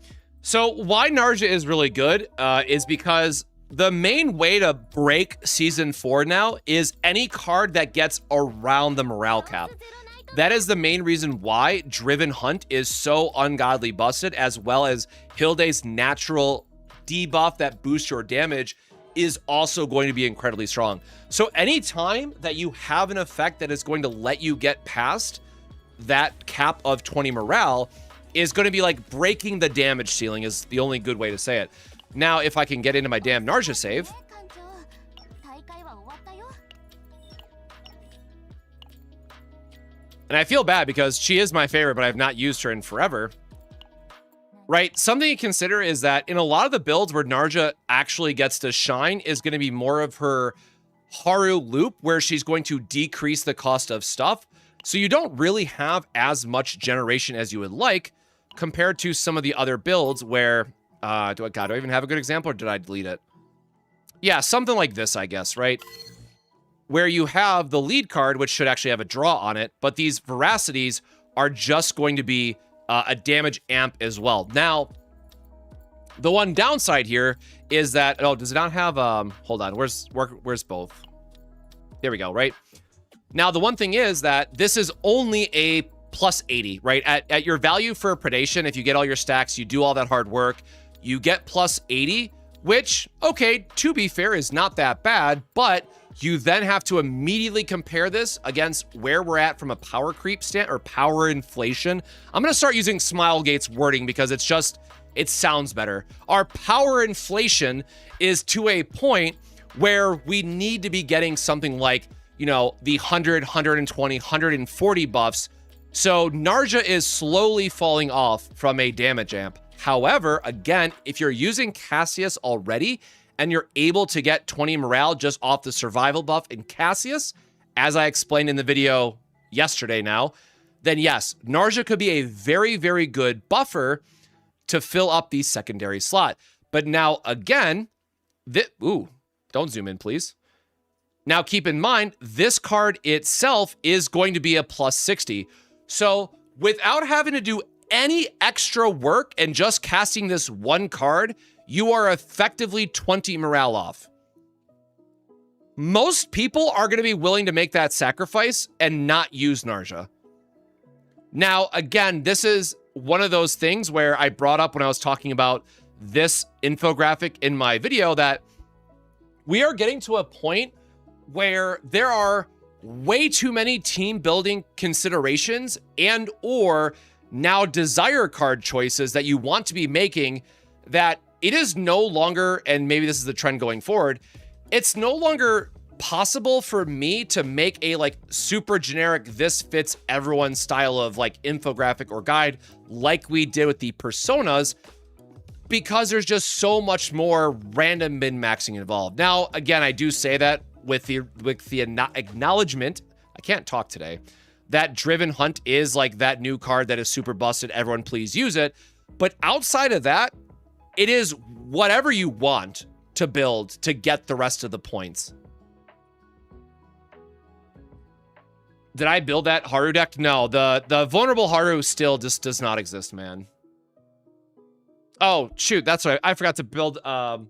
So why Narja is really good is because the main way to break Season 4 now is any card that gets around the morale cap. That is the main reason why Driven Hunt is so ungodly busted, as well as Hilde's natural debuff that boosts your damage is also going to be incredibly strong. So anytime that you have an effect that is going to let you get past that cap of 20 morale is going to be like breaking the damage ceiling is the only good way to say it. Now, if I can get into my damn Narja save. And I feel bad because she is my favorite, but I've not used her in forever. Right? Something to consider is that in a lot of the builds where Narja actually gets to shine is going to be more of her Haru loop, where she's going to decrease the cost of stuff. So you don't really have as much generation as you would like compared to some of the other builds where, do I even have a good example, or did I delete it? Yeah, something like this, I guess, right? Where you have the lead card, which should actually have a draw on it, but these veracities are just going to be a damage amp as well. Now, the one downside here is that, oh, does it not have, hold on, where's both? There we go, right? Now, the one thing is that this is only a plus 80, right? At your value for predation, if you get all your stacks, you do all that hard work, you get plus 80, which, okay, to be fair, is not that bad, but you then have to immediately compare this against where we're at from a power creep stand or power inflation. I'm going to start using Smilegate's wording because it's just, it sounds better. Our power inflation is to a point where we need to be getting something like, you know, the 100, 120, 140 buffs. So Narja is slowly falling off from a damage amp. However, again, if you're using Cassius already and you're able to get 20 morale just off the survival buff in Cassius, as I explained in the video yesterday now, then yes, Narja could be a very, very good buffer to fill up the secondary slot. But now again, ooh, don't zoom in, please. Now keep in mind, this card itself is going to be a plus 60. So without having to do any extra work and just casting this one card, you are effectively 20 morale off. most people are going to be willing to make that sacrifice and not use Narja. Now, again, this is one of those things where I brought up when I was talking about this infographic in my video that we are getting to a point where there are way too many team building considerations and or now desire card choices that you want to be making that it is no longer, and maybe this is the trend going forward, it's no longer possible for me to make a like super generic, this fits everyone style of like infographic or guide like we did with the personas, because there's just so much more random min-maxing involved. Now, again, I do say that with the acknowledgement, I can't talk today, that Driven Hunt is like that new card that is super busted, everyone please use it. But outside of that, it is whatever you want to build to get the rest of the points. Did I build that Haru deck? No, the vulnerable Haru still just does not exist, man. Oh, shoot, that's right. I forgot to build, oh,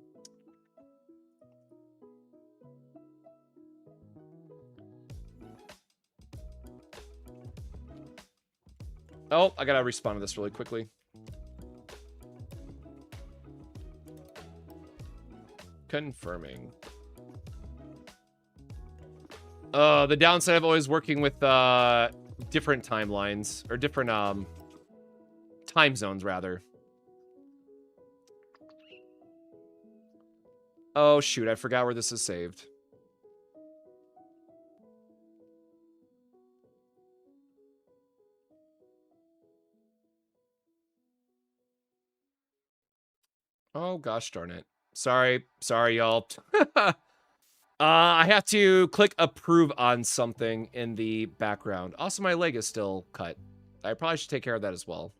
I gotta respond to this really quickly. Confirming. The downside of always working with different timelines, or different time zones, rather. Oh, shoot, I forgot where this is saved. Oh, gosh darn it. Sorry, y'all. I have to click approve on something in the background. Also, my leg is still cut. I probably should take care of that as well.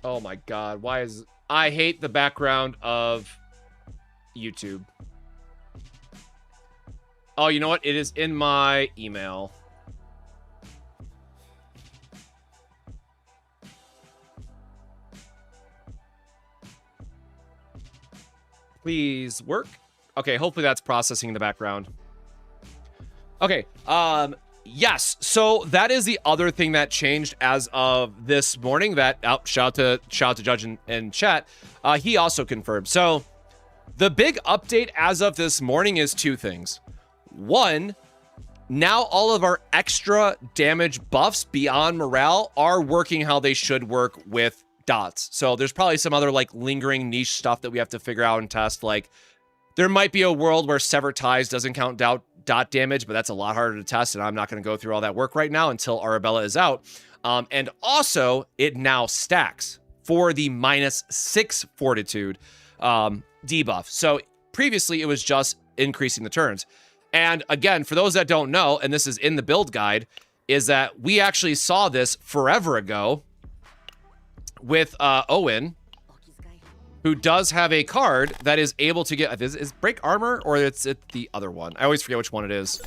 Oh my god, why is... I hate the background of YouTube. Oh, you know what? It is in my email. Please work. Okay, hopefully that's processing in the background. Okay, yes, so that is the other thing that changed as of this morning. That shout out to Judge in chat. He also confirmed. So the big update as of this morning is two things. One, now all of our extra damage buffs beyond morale are working how they should work with dots. So there's probably some other like lingering niche stuff that we have to figure out and test. Like there might be a world where Sever Ties doesn't count dot damage, but that's a lot harder to test, and I'm not going to go through all that work right now until Arabella is out. And also, it now stacks for the -6 fortitude debuff. So previously, it was just increasing the turns. And again, for those that don't know, and this is in the build guide, is that we actually saw this forever ago with Owen, who does have a card that is able to get... Is break armor, or it's the other one? I always forget which one it is.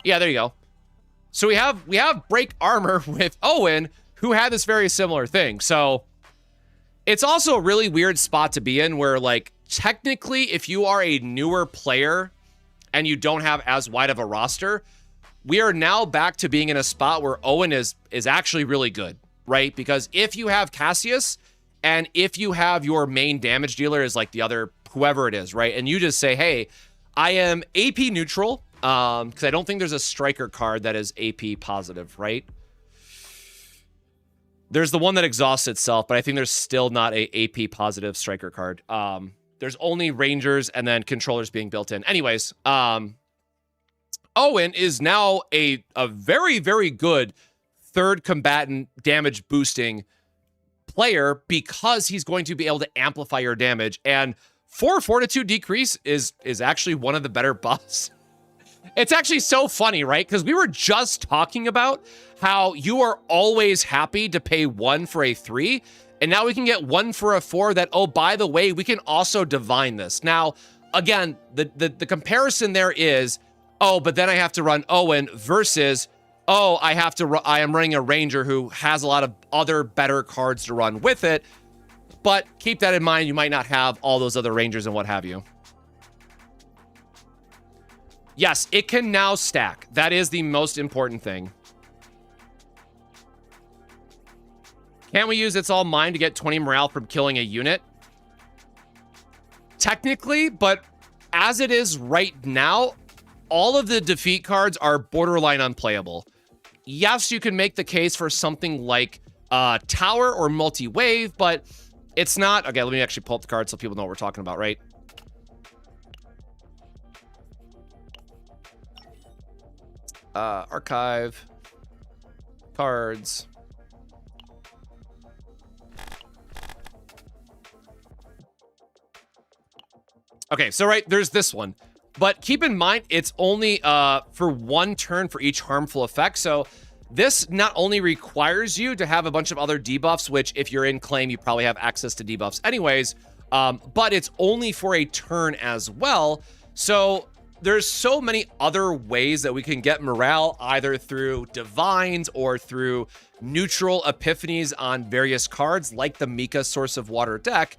Yeah, there you go. So we have break armor with Owen, who had this very similar thing. So it's also a really weird spot to be in where, like, technically, if you are a newer player and you don't have as wide of a roster, we are now back to being in a spot where Owen is actually really good, right? Because if you have Cassius... And if you have your main damage dealer is like the other, whoever it is, right? And you just say, hey, I am AP neutral, because I don't think there's a striker card that is AP positive, right? There's the one that exhausts itself, but I think there's still not a AP positive striker card. There's only Rangers and then controllers being built in. Anyways, Owen is now a very, very good third combatant damage boosting player because he's going to be able to amplify your damage, and 4 fortitude decrease is actually one of the better buffs. It's actually so funny, right? Because we were just talking about how you are always happy to pay 1 for a 3, And now we can get 1 for a 4 that, oh, by the way, we can also divine this. Now, again, the comparison there is, oh, but then I have to run Owen versus, oh, I am running a Ranger who has a lot of other better cards to run with it. But keep that in mind, you might not have all those other Rangers and what have you. Yes, it can now stack. That is the most important thing. Can't we use It's All Mine to get 20 morale from killing a unit? Technically, but as it is right now, all of the defeat cards are borderline unplayable. Yes, you can make the case for something like Tower or Multi-Wave, but it's not. Okay, let me actually pull up the card so people know what we're talking about, right? Archive. Cards. Okay, so right, there's this one. But keep in mind, it's only for 1 turn for each harmful effect. So this not only requires you to have a bunch of other debuffs, which if you're in claim, you probably have access to debuffs anyways, but it's only for a turn as well. So there's so many other ways that we can get morale, either through divines or through neutral epiphanies on various cards, like the Mika Source of Water deck,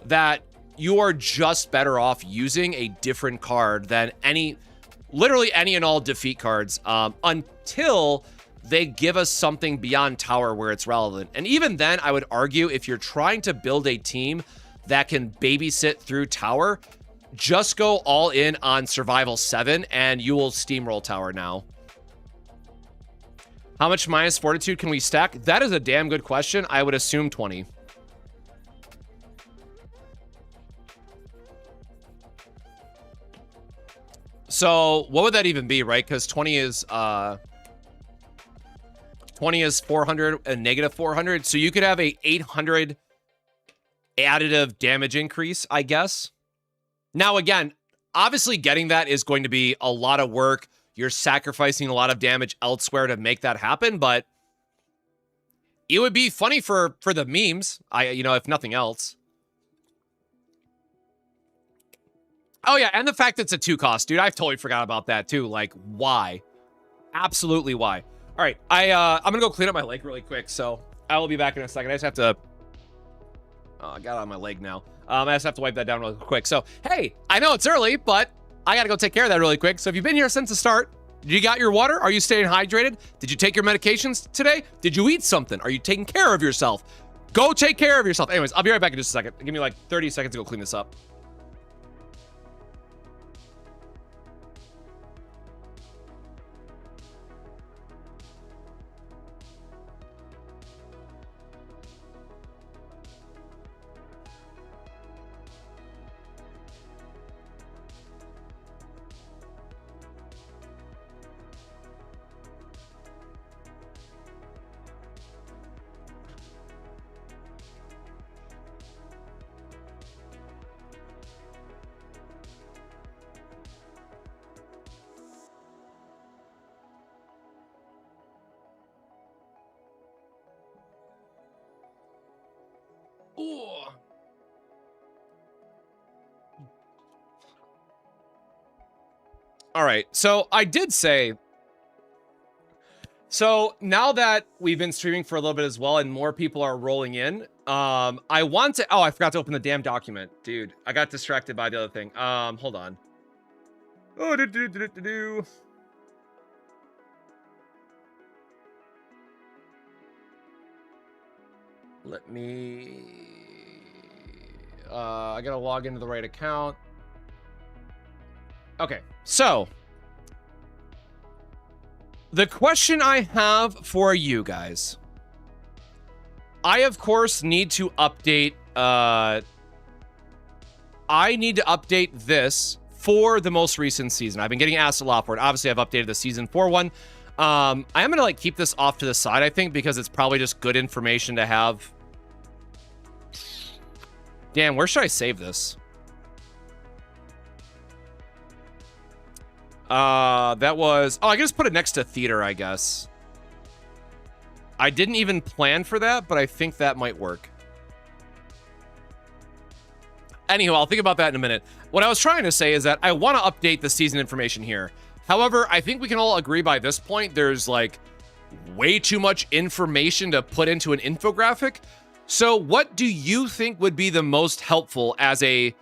that you are just better off using a different card than literally any and all defeat cards until they give us something beyond Tower where it's relevant. And even then, I would argue if you're trying to build a team that can babysit through Tower, just go all in on Survival 7 and you will steamroll Tower now. How much minus Fortitude can we stack? That is a damn good question. I would assume 20. So what would that even be, right? Because 20 is 400 and negative 400. So you could have a 800 additive damage increase, I guess. Now, again, obviously getting that is going to be a lot of work. You're sacrificing a lot of damage elsewhere to make that happen, but it would be funny for the memes, if nothing else. Oh, yeah, and the fact that it's a 2 cost, dude. I totally forgot about that, too. Like, why? Absolutely why. All right, I'm going to go clean up my leg really quick, so I will be back in a second. I just have to... Oh, I got it on my leg now. I just have to wipe that down really quick. So, hey, I know it's early, but I got to go take care of that really quick. So if you've been here since the start, you got your water? Are you staying hydrated? Did you take your medications today? Did you eat something? Are you taking care of yourself? Go take care of yourself. Anyways, I'll be right back in just a second. Give me like 30 seconds to go clean this up. Ooh. All right, so I did say, so now that we've been streaming for a little bit as well and more people are rolling in, I want to, oh, I forgot to open the damn document. Dude, I got distracted by the other thing. Hold on. Oh, Let me, I gotta log into the right account. Okay, so the question I have for you guys, I of course need to update, I need to update this for the most recent season. I've been getting asked a lot for it. Obviously, I've updated the season 4 one. I am gonna like keep this off to the side, I think, because it's probably just good information to have. Damn, where should I save this? That was, oh, I can just put it next to theater, I guess. I didn't even plan for that, but I think that might work. Anywho, I'll think about that in a minute. What I was trying to say is that I want to update the season information here. However, I think we can all agree by this point there's like way too much information to put into an infographic. So what do you think would be the most helpful as a,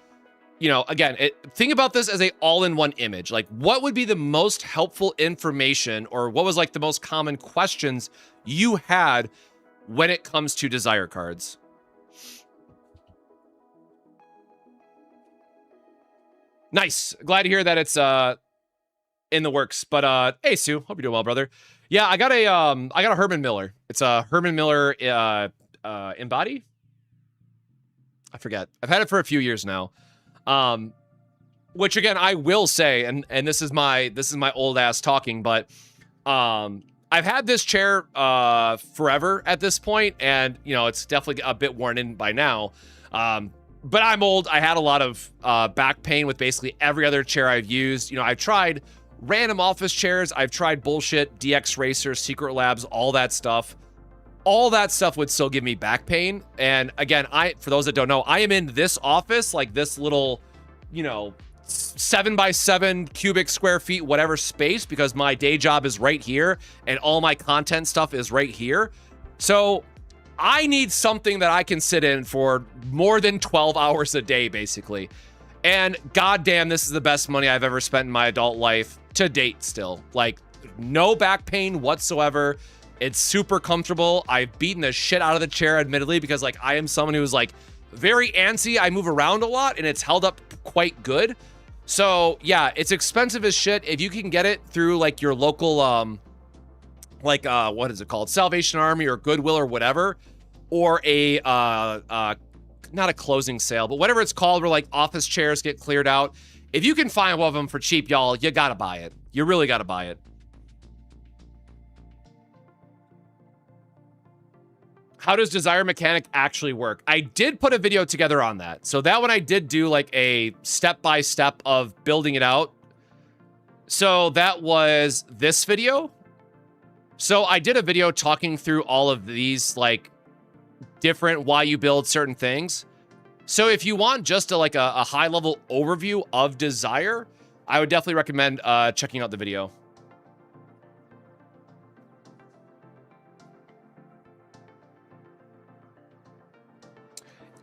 you know, again, think about this as a all-in-one image. Like, what would be the most helpful information, or what was like the most common questions you had when it comes to desire cards? Nice. Glad to hear that it's in the works. But hey Sue, hope you're doing well, brother. Yeah, I got a Herman Miller. It's a Herman Miller Embody. I forget. I've had it for a few years now. Which again, I will say, and this is my old ass talking, but I've had this chair forever at this point, and you know, it's definitely a bit worn in by now. But I'm old. I had a lot of back pain with basically every other chair I've used. You know, I've tried random office chairs. I've tried bullshit, DX Racer, Secret Labs, all that stuff. All that stuff would still give me back pain. And again, for those that don't know, I am in this office, like this little, you know, 7x7 cubic square feet, whatever space, because my day job is right here and all my content stuff is right here. So I need something that I can sit in for more than 12 hours a day, basically. And goddamn, this is the best money I've ever spent in my adult life to date still. Like, no back pain whatsoever. It's super comfortable. I've beaten the shit out of the chair, admittedly, because like I am someone who's like very antsy. I move around a lot and it's held up quite good. So yeah, it's expensive as shit. If you can get it through like your local, what is it called? Salvation Army or Goodwill or whatever, or a, not a closing sale, but whatever it's called, where like office chairs get cleared out. If you can find one of them for cheap, y'all, you gotta buy it. You really gotta buy it. How does Desire Mechanic actually work? I did put a video together on that. So that one I did do like a step-by-step of building it out. So that was this video. So I did a video talking through all of these like different why you build certain things. So if you want just a high-level overview of Desire, I would definitely recommend checking out the video.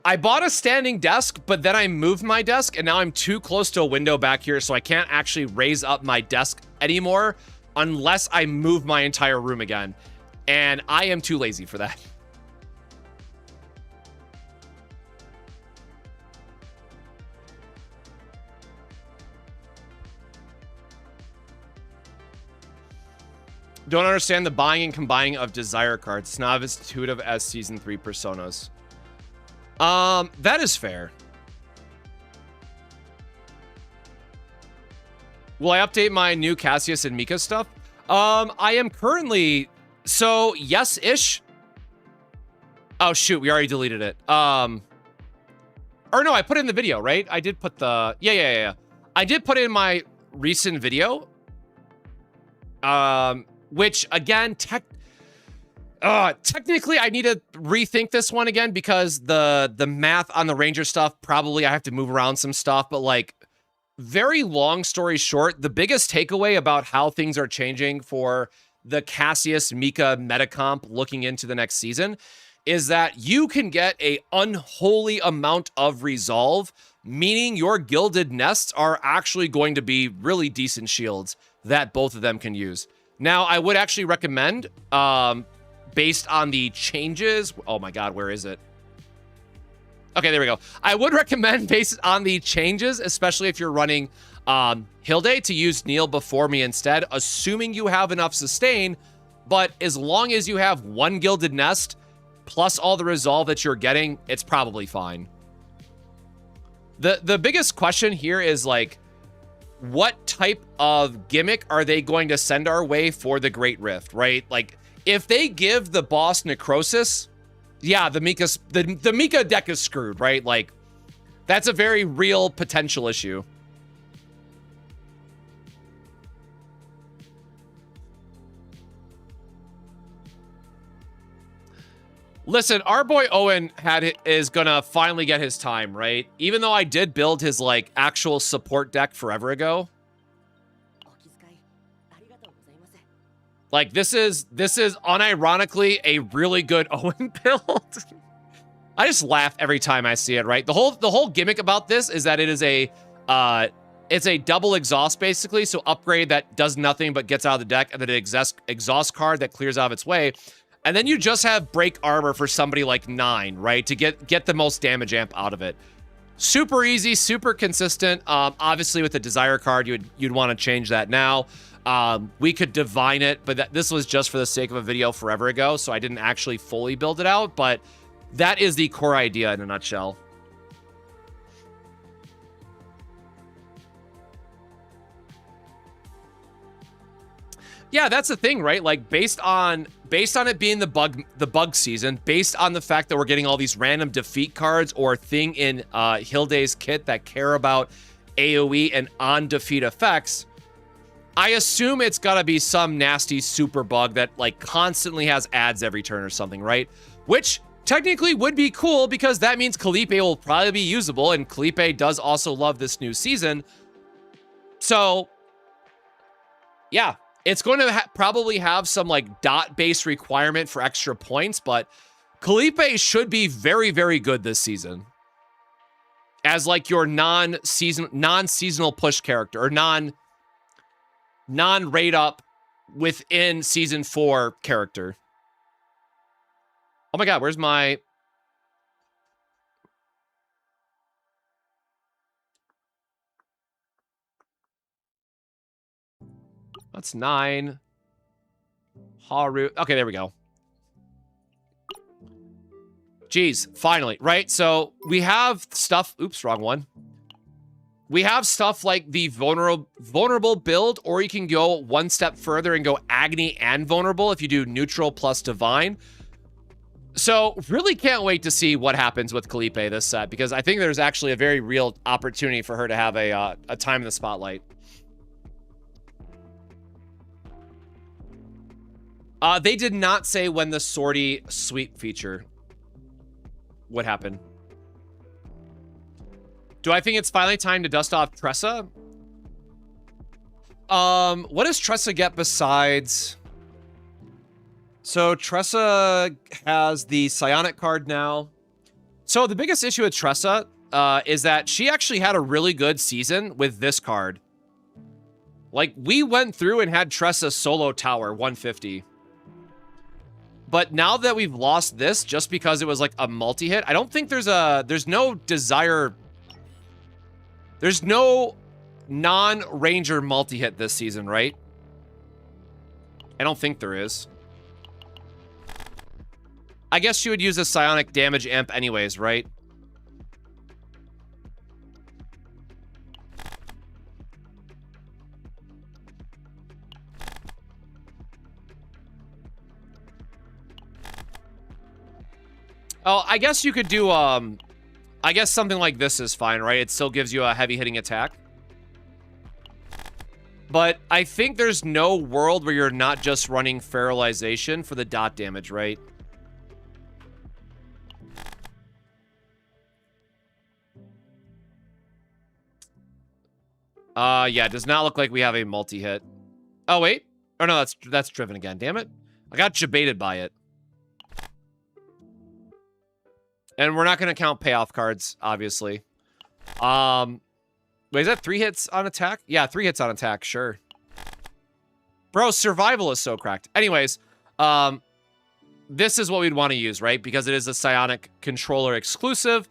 I bought a standing desk, but then I moved my desk, and now I'm too close to a window back here, so I can't actually raise up my desk anymore unless I move my entire room again. And I am too lazy for that. Don't understand the buying and combining of Desire cards. It's not as intuitive as Season 3 Personas. That is fair. Will I update my new Cassius and Mika stuff? I am currently... So, yes-ish. Oh, shoot. We already deleted it. Or no, I put it in the video, right? I did put the... Yeah. I did put it in my recent video. Which, again, technically, I need to rethink this one again because the math on the Ranger stuff, probably I have to move around some stuff. But, like, very long story short, the biggest takeaway about how things are changing for the Cassius Mika metacomp looking into the next season is that you can get a unholy amount of resolve, meaning your gilded nests are actually going to be really decent shields that both of them can use. Now, I would actually recommend, based on the changes... Oh my god, where is it? Okay, there we go. I would recommend, based on the changes, especially if you're running Hilde, to use Neil before me instead, assuming you have enough sustain. But as long as you have one gilded nest, plus all the resolve that you're getting, it's probably fine. The biggest question here is, like, what type of gimmick are they going to send our way for the Great Rift, right? Like, if they give the boss Necrosis, yeah, the Mika deck is screwed, right? Like, that's a very real potential issue. Listen, our boy Owen is gonna finally get his time, right? Even though I did build his, like, actual support deck forever ago. Like, this is unironically a really good Owen build. I just laugh every time I see it, right? The whole gimmick about this is that it is it's a double exhaust, basically. So upgrade that does nothing but gets out of the deck, and then an exhaust card that clears out of its way. And then you just have break armor for somebody like 9, right? To get the most damage amp out of it. Super easy, super consistent. Obviously, with the Desire card, you'd want to change that now. We could divine it, but this was just for the sake of a video forever ago, so I didn't actually fully build it out, but that is the core idea in a nutshell. Yeah, that's the thing, right? Like, based on it being the bug season, based on the fact that we're getting all these random defeat cards or thing in Hilde's kit that care about AoE and on defeat effects, I assume it's gotta be some nasty super bug that, like, constantly has ads every turn or something, right? Which technically would be cool, because that means Kalipe will probably be usable, and Kalipe does also love this new season. So, yeah. It's going to probably have some, like, dot-based requirement for extra points, but Kalipe should be very, very good this season. As, like, your non-seasonal push character, or non-rate up within Season 4 character. Oh my god, where's my... That's 9. Haru. Okay, there we go. Jeez, finally, right? So we have stuff... Oops, wrong one. We have stuff like the vulnerable build, or you can go one step further and go Agony and Vulnerable if you do Neutral plus Divine. So really can't wait to see what happens with Kalipe this set, because I think there's actually a very real opportunity for her to have a time in the spotlight. They did not say when the sortie sweep feature would happen. Do I think it's finally time to dust off Tressa? What does Tressa get besides... So Tressa has the Psionic card now. So the biggest issue with Tressa is that she actually had a really good season with this card. Like, we went through and had Tressa solo tower 150. But now that we've lost this just because it was like a multi-hit, I don't think there's no Desire... There's no non-Ranger multi-hit this season, right? I don't think there is. I guess she would use a Psionic damage amp anyways, right? Oh, I guess you could do, I guess something like this is fine, right? It still gives you a heavy hitting attack. But I think there's no world where you're not just running Feralization for the dot damage, right? Yeah, it does not look like we have a multi-hit. Oh, wait. Oh, no, that's driven again. Damn it. I got jebaited by it. And we're not going to count payoff cards, obviously. Wait, is that 3 hits on attack? Yeah, 3 hits on attack, sure. Bro, survival is so cracked. Anyways, this is what we'd want to use, right? Because it is a Psionic controller exclusive.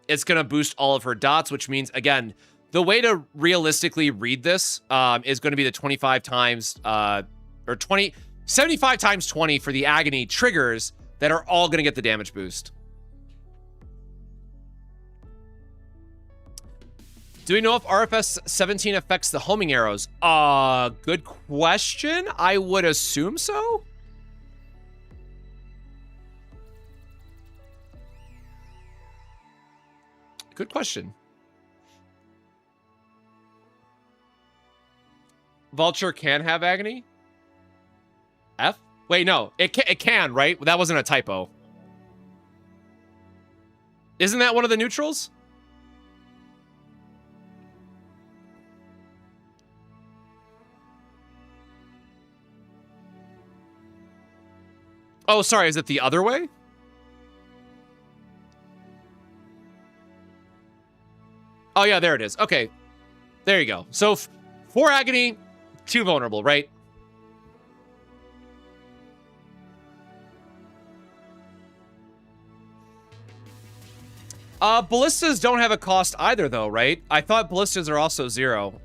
It's going to boost all of her dots, which means, again, the way to realistically read this is going to be the 25 times, or 75 times 20 for the Agony triggers that are all going to get the damage boost. Do we know if RFS 17 affects the homing arrows? Good question. I would assume so. Good question. Vulture can have Agony? F? Wait, no. It can, right? That wasn't a typo. Isn't that one of the neutrals? Oh, sorry, is it the other way? Oh, yeah, there it is. Okay, there you go. So 4 agony, 2 vulnerable, right? Ballistas don't have a cost either, though, right? I thought ballistas are also 0.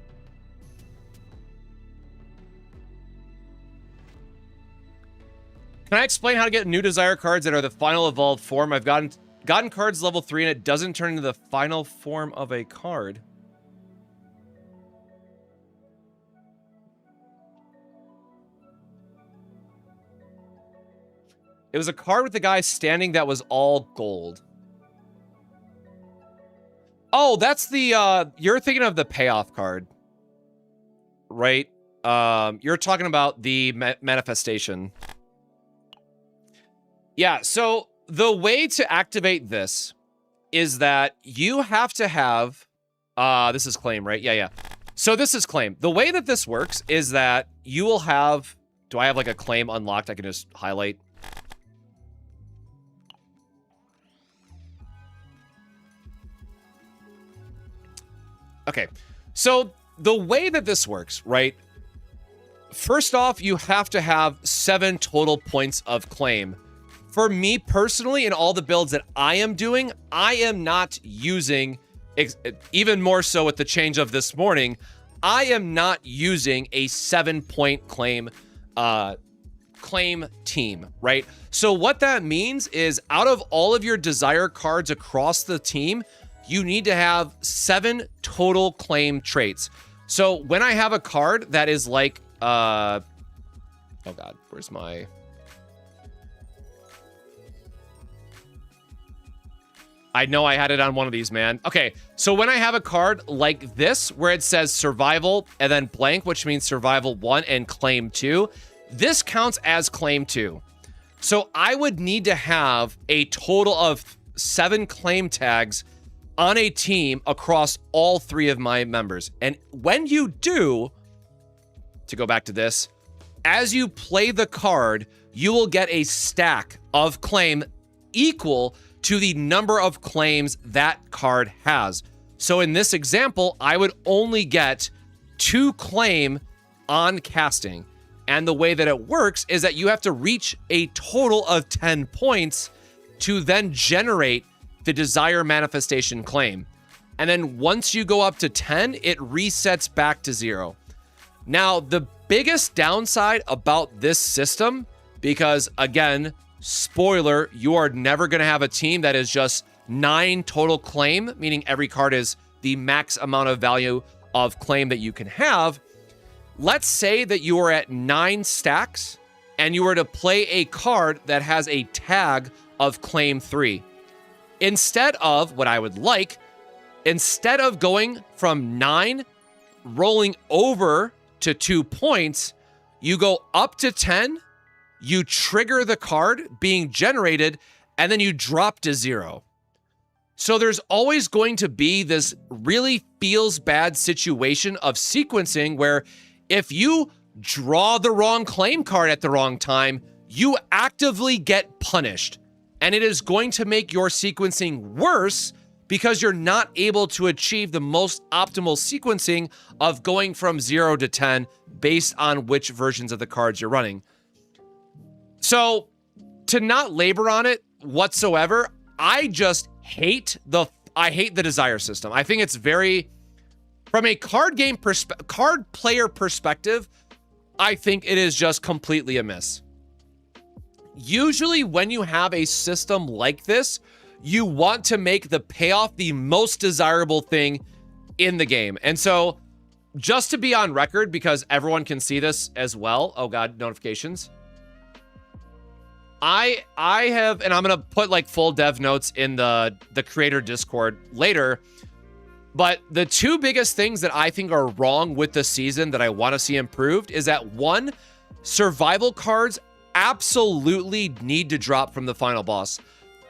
Can I explain how to get new desire cards that are the final evolved form? I've gotten cards level 3 and it doesn't turn into the final form of a card. It was a card with the guy standing that was all gold. Oh, that's the, you're thinking of the payoff card, right? You're talking about the manifestation. Yeah, so the way to activate this is that you have to have, this is claim, right? Yeah. So this is claim. The way that this works is that you will have, do I have like a claim unlocked? I can just highlight. Okay, so the way that this works, right? First off, you have to have 7 total points of claim. For me personally, in all the builds that I am doing, I am not using, even more so with the change of this morning, I am not using a 7-point claim team, right? So what that means is out of all of your desire cards across the team, you need to have 7 total claim traits. So when I have a card that is like, oh God, where's my... I know I had it on one of these, man. Okay, so when I have a card like this, where it says survival and then blank, which means survival 1 and claim 2, this counts as claim 2. So I would need to have a total of 7 claim tags on a team across all 3 of my members. And when you do, to go back to this, as you play the card, you will get a stack of claim equal to the number of claims that card has. So in this example, I would only get 2 claim on casting. And the way that it works is that you have to reach a total of 10 points to then generate the desire manifestation claim. And then once you go up to 10, it resets back to 0. Now, the biggest downside about this system, because again, spoiler, you are never going to have a team that is just 9 total claim, meaning every card is the max amount of value of claim that you can have. Let's say that you are at 9 stacks and you were to play a card that has a tag of claim 3. Instead of what I would like, instead of going from 9, rolling over to 2 points, you go up to 10, you trigger the card being generated, and then you drop to 0. So there's always going to be this really feels bad situation of sequencing where if you draw the wrong claim card at the wrong time, you actively get punished. And it is going to make your sequencing worse because you're not able to achieve the most optimal sequencing of going from 0 to 10 based on which versions of the cards you're running. So to not labor on it whatsoever, I just hate the desire system. I think it's very, from a card player perspective, I think it is just completely a miss. Usually when you have a system like this, you want to make the payoff the most desirable thing in the game. And so just to be on record, because everyone can see this as well. Oh God, notifications. I have, and I'm going to put like full dev notes in the creator Discord later, but the 2 biggest things that I think are wrong with the season that I want to see improved is that 1, survival cards absolutely need to drop from the final boss.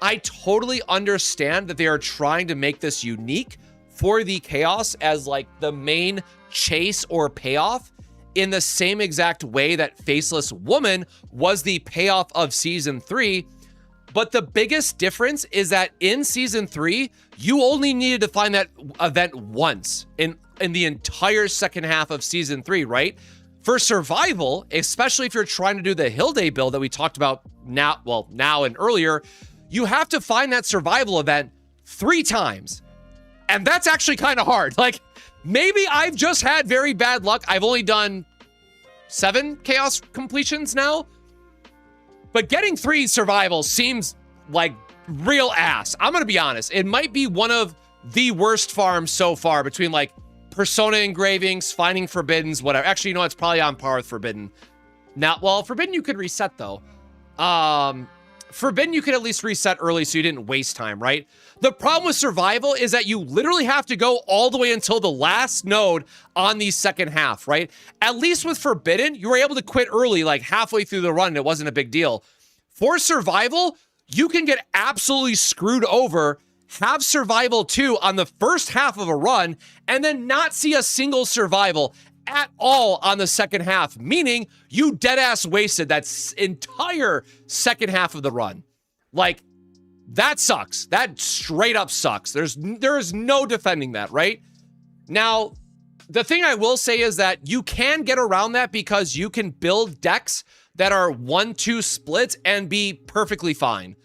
I totally understand that they are trying to make this unique for the Chaos as like the main chase or payoff in the same exact way that Faceless Woman was the payoff of Season 3. But the biggest difference is that in Season 3, you only needed to find that event once in the entire second half of Season 3, right? For survival, especially if you're trying to do the Hilde build that we talked about now and earlier, you have to find that survival event 3 times. And that's actually kind of hard. Like, maybe I've just had very bad luck. I've only done 7 Chaos completions now. But getting 3 survivals seems like real ass. I'm going to be honest. It might be one of the worst farms so far between like Persona engravings, finding Forbiddens, whatever. Actually, you know, it's probably on par with Forbidden. Now, well, Forbidden you could reset though. Forbidden you could at least reset early so you didn't waste time, right? The problem with survival is that you literally have to go all the way until the last node on the second half, right? At least with Forbidden, you were able to quit early, like halfway through the run, and it wasn't a big deal. For survival, you can get absolutely screwed over, have survival 2 on the first half of a run, and then not see a single survival at all on the second half, meaning you dead-ass wasted that entire second half of the run. Like, that sucks. That straight up sucks. There is no defending that, right? Now, the thing I will say is that you can get around that because you can build decks that are 1-2 splits and be perfectly fine.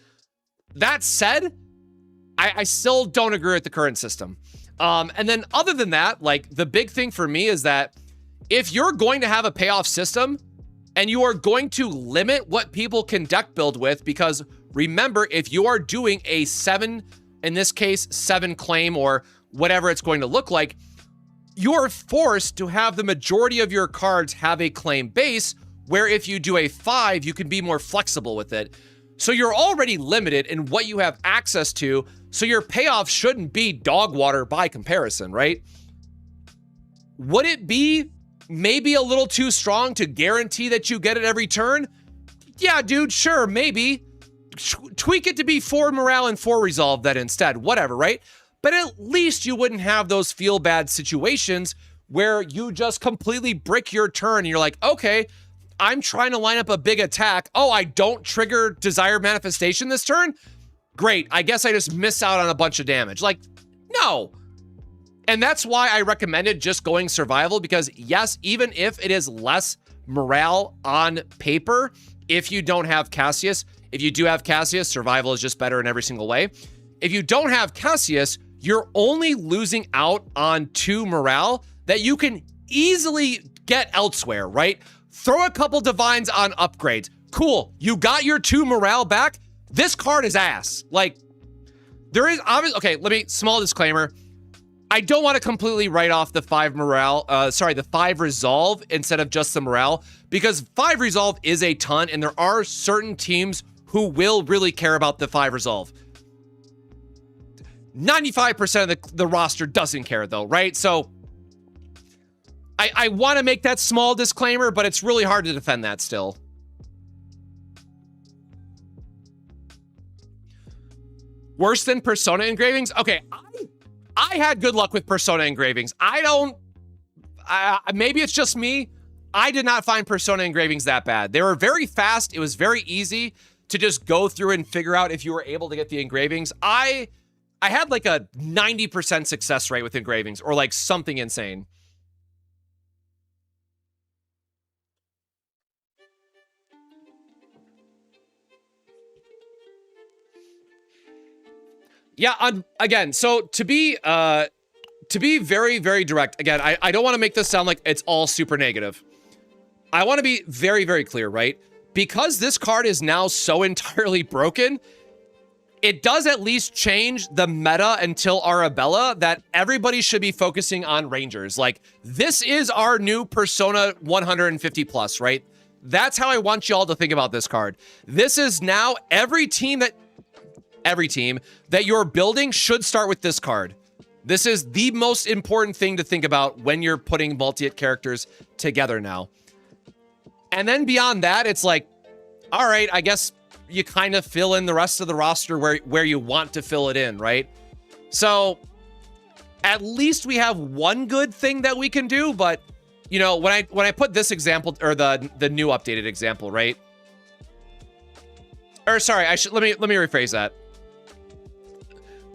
That said, I still don't agree with the current system. And then other than that, like, the big thing for me is that if you're going to have a payoff system and you are going to limit what people can deck build with, because remember, if you are doing a 7, in this case, 7 claim or whatever it's going to look like, you're forced to have the majority of your cards have a claim base, where if you do a 5, you can be more flexible with it. So you're already limited in what you have access to, so your payoff shouldn't be dog water by comparison, right? Would it be maybe a little too strong to guarantee that you get it every turn? Yeah, dude, sure, maybe. Tweak it to be 4 morale and 4 resolve then instead, whatever, right? But at least you wouldn't have those feel bad situations where you just completely brick your turn and you're like, okay, I'm trying to line up a big attack. Oh, I don't trigger Desired Manifestation this turn? Great, I guess I just miss out on a bunch of damage. Like, no. And that's why I recommended just going survival, because yes, even if it is less morale on paper, if you don't have Cassius, if you do have Cassius, survival is just better in every single way. If you don't have Cassius, you're only losing out on 2 morale that you can easily get elsewhere, right? Throw a couple divines on upgrades. Cool, you got your 2 morale back. This card is ass. Like, there is obviously, okay, let me, small disclaimer. I don't want to completely write off the 5 morale, the 5 resolve instead of just the morale, because 5 resolve is a ton, and there are certain teams who will really care about the 5 resolve. 95% of the roster doesn't care though, right? So I want to make that small disclaimer, but it's really hard to defend that still. Worse than Persona engravings? Okay, I had good luck with Persona engravings. Maybe it's just me. I did not find Persona engravings that bad. They were very fast. It was very easy to just go through and figure out if you were able to get the engravings. I had like a 90% success rate with engravings, or like something insane. Yeah, again, so to be very, very direct, again, I don't want to make this sound like it's all super negative. I want to be very, very clear, right? Because this card is now so entirely broken, it does at least change the meta until Arabella that everybody should be focusing on Rangers. Like, this is our new Persona 150 plus, right? That's how I want y'all to think about this card. This is now every team that you're building should start with this card. This is the most important thing to think about when you're putting multi-hit characters together now. And then beyond that, it's like, all right, I guess you kind of fill in the rest of the roster where you want to fill it in, right? So at least we have one good thing that we can do. But you know, when I put this example, or the new updated example, right? Or sorry, let me rephrase that.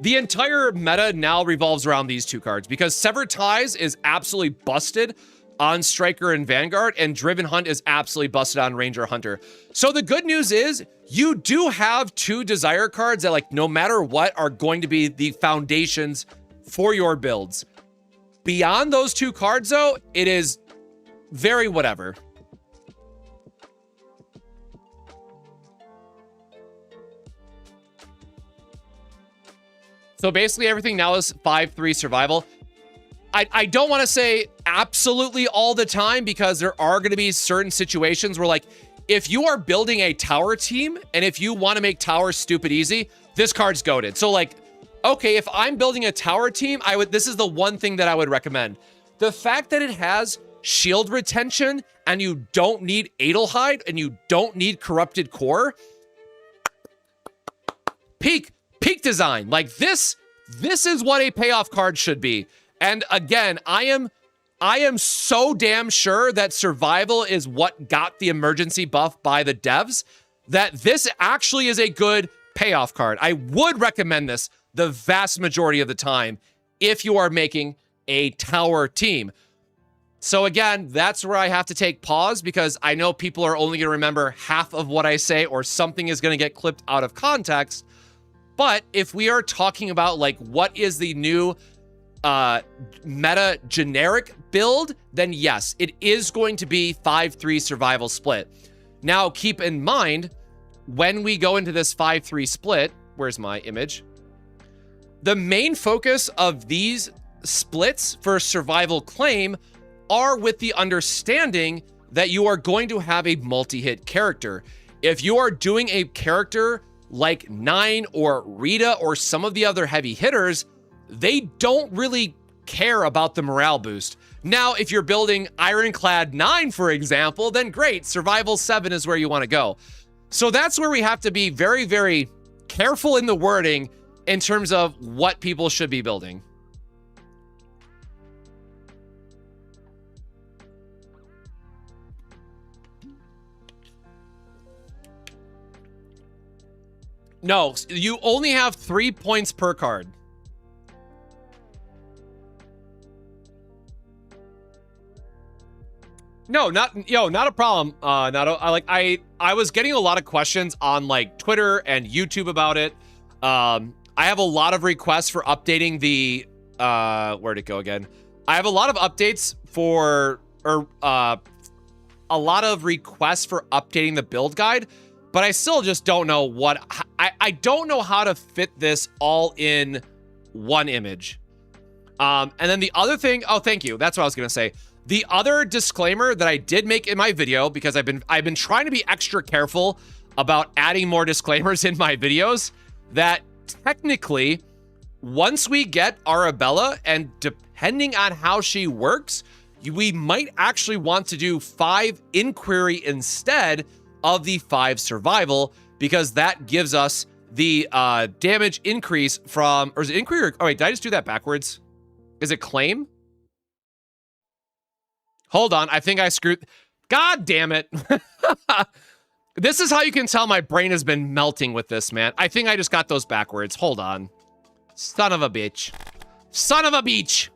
The entire meta now revolves around these two cards, because Severed Ties is absolutely busted on Striker and Vanguard, and Driven Hunt is absolutely busted on Ranger Hunter. So the good news is you do have two Desire cards that, like, no matter what, are going to be the foundations for your builds. Beyond those two cards, though, it is very whatever. So basically everything now is 5-3 survival. I don't want to say absolutely all the time, because there are going to be certain situations where, like, if you are building a tower team and if you want to make towers stupid easy, this card's goated. So, like, okay, if I'm building a tower team, this is the one thing that I would recommend. The fact that it has shield retention and you don't need Adelheid and you don't need Corrupted Core, peak design. Like, this is what a payoff card should be. And again, I am so damn sure that survival is what got the emergency buff by the devs, that this actually is a good payoff card. I would recommend this the vast majority of the time if you are making a tower team. So again, that's where I have to take pause, because I know people are only going to remember half of what I say, or something is going to get clipped out of context. But if we are talking about, like, what is the new meta generic build, then yes, it is going to be 5-3 survival split. Now, keep in mind, when we go into this 5-3 split, where's my image? The main focus of these splits for survival claim are with the understanding that you are going to have a multi-hit character. If you are doing a character like Nine or Rita or some of the other heavy hitters, they don't really care about the morale boost. Now, if you're building Ironclad 9, for example, then great, Survival 7 is where you want to go. So that's where we have to be very, very careful in the wording in terms of what people should be building. No, you only have 3 points per card. No, not a problem. I was getting a lot of questions on, like, Twitter and YouTube about it. I have a lot of requests for updating the where'd it go again? I have a lot of updates for, or a lot of requests for updating the build guide, but I still just don't know what I don't know how to fit this all in one image. And then the other thing, oh, thank you. That's what I was gonna say. The other disclaimer that I did make in my video, because I've been trying to be extra careful about adding more disclaimers in my videos, that technically, once we get Arabella, and depending on how she works, we might actually want to do 5 Inquiry instead of the 5 Survival, because that gives us the damage increase from, or is it Inquiry? Or, oh wait, did I just do that backwards? Is it Claim? Hold on, I think I screwed. God damn it. This is how you can tell my brain has been melting with this, man. I think I just got those backwards. Hold on. Son of a bitch. Son of a beach.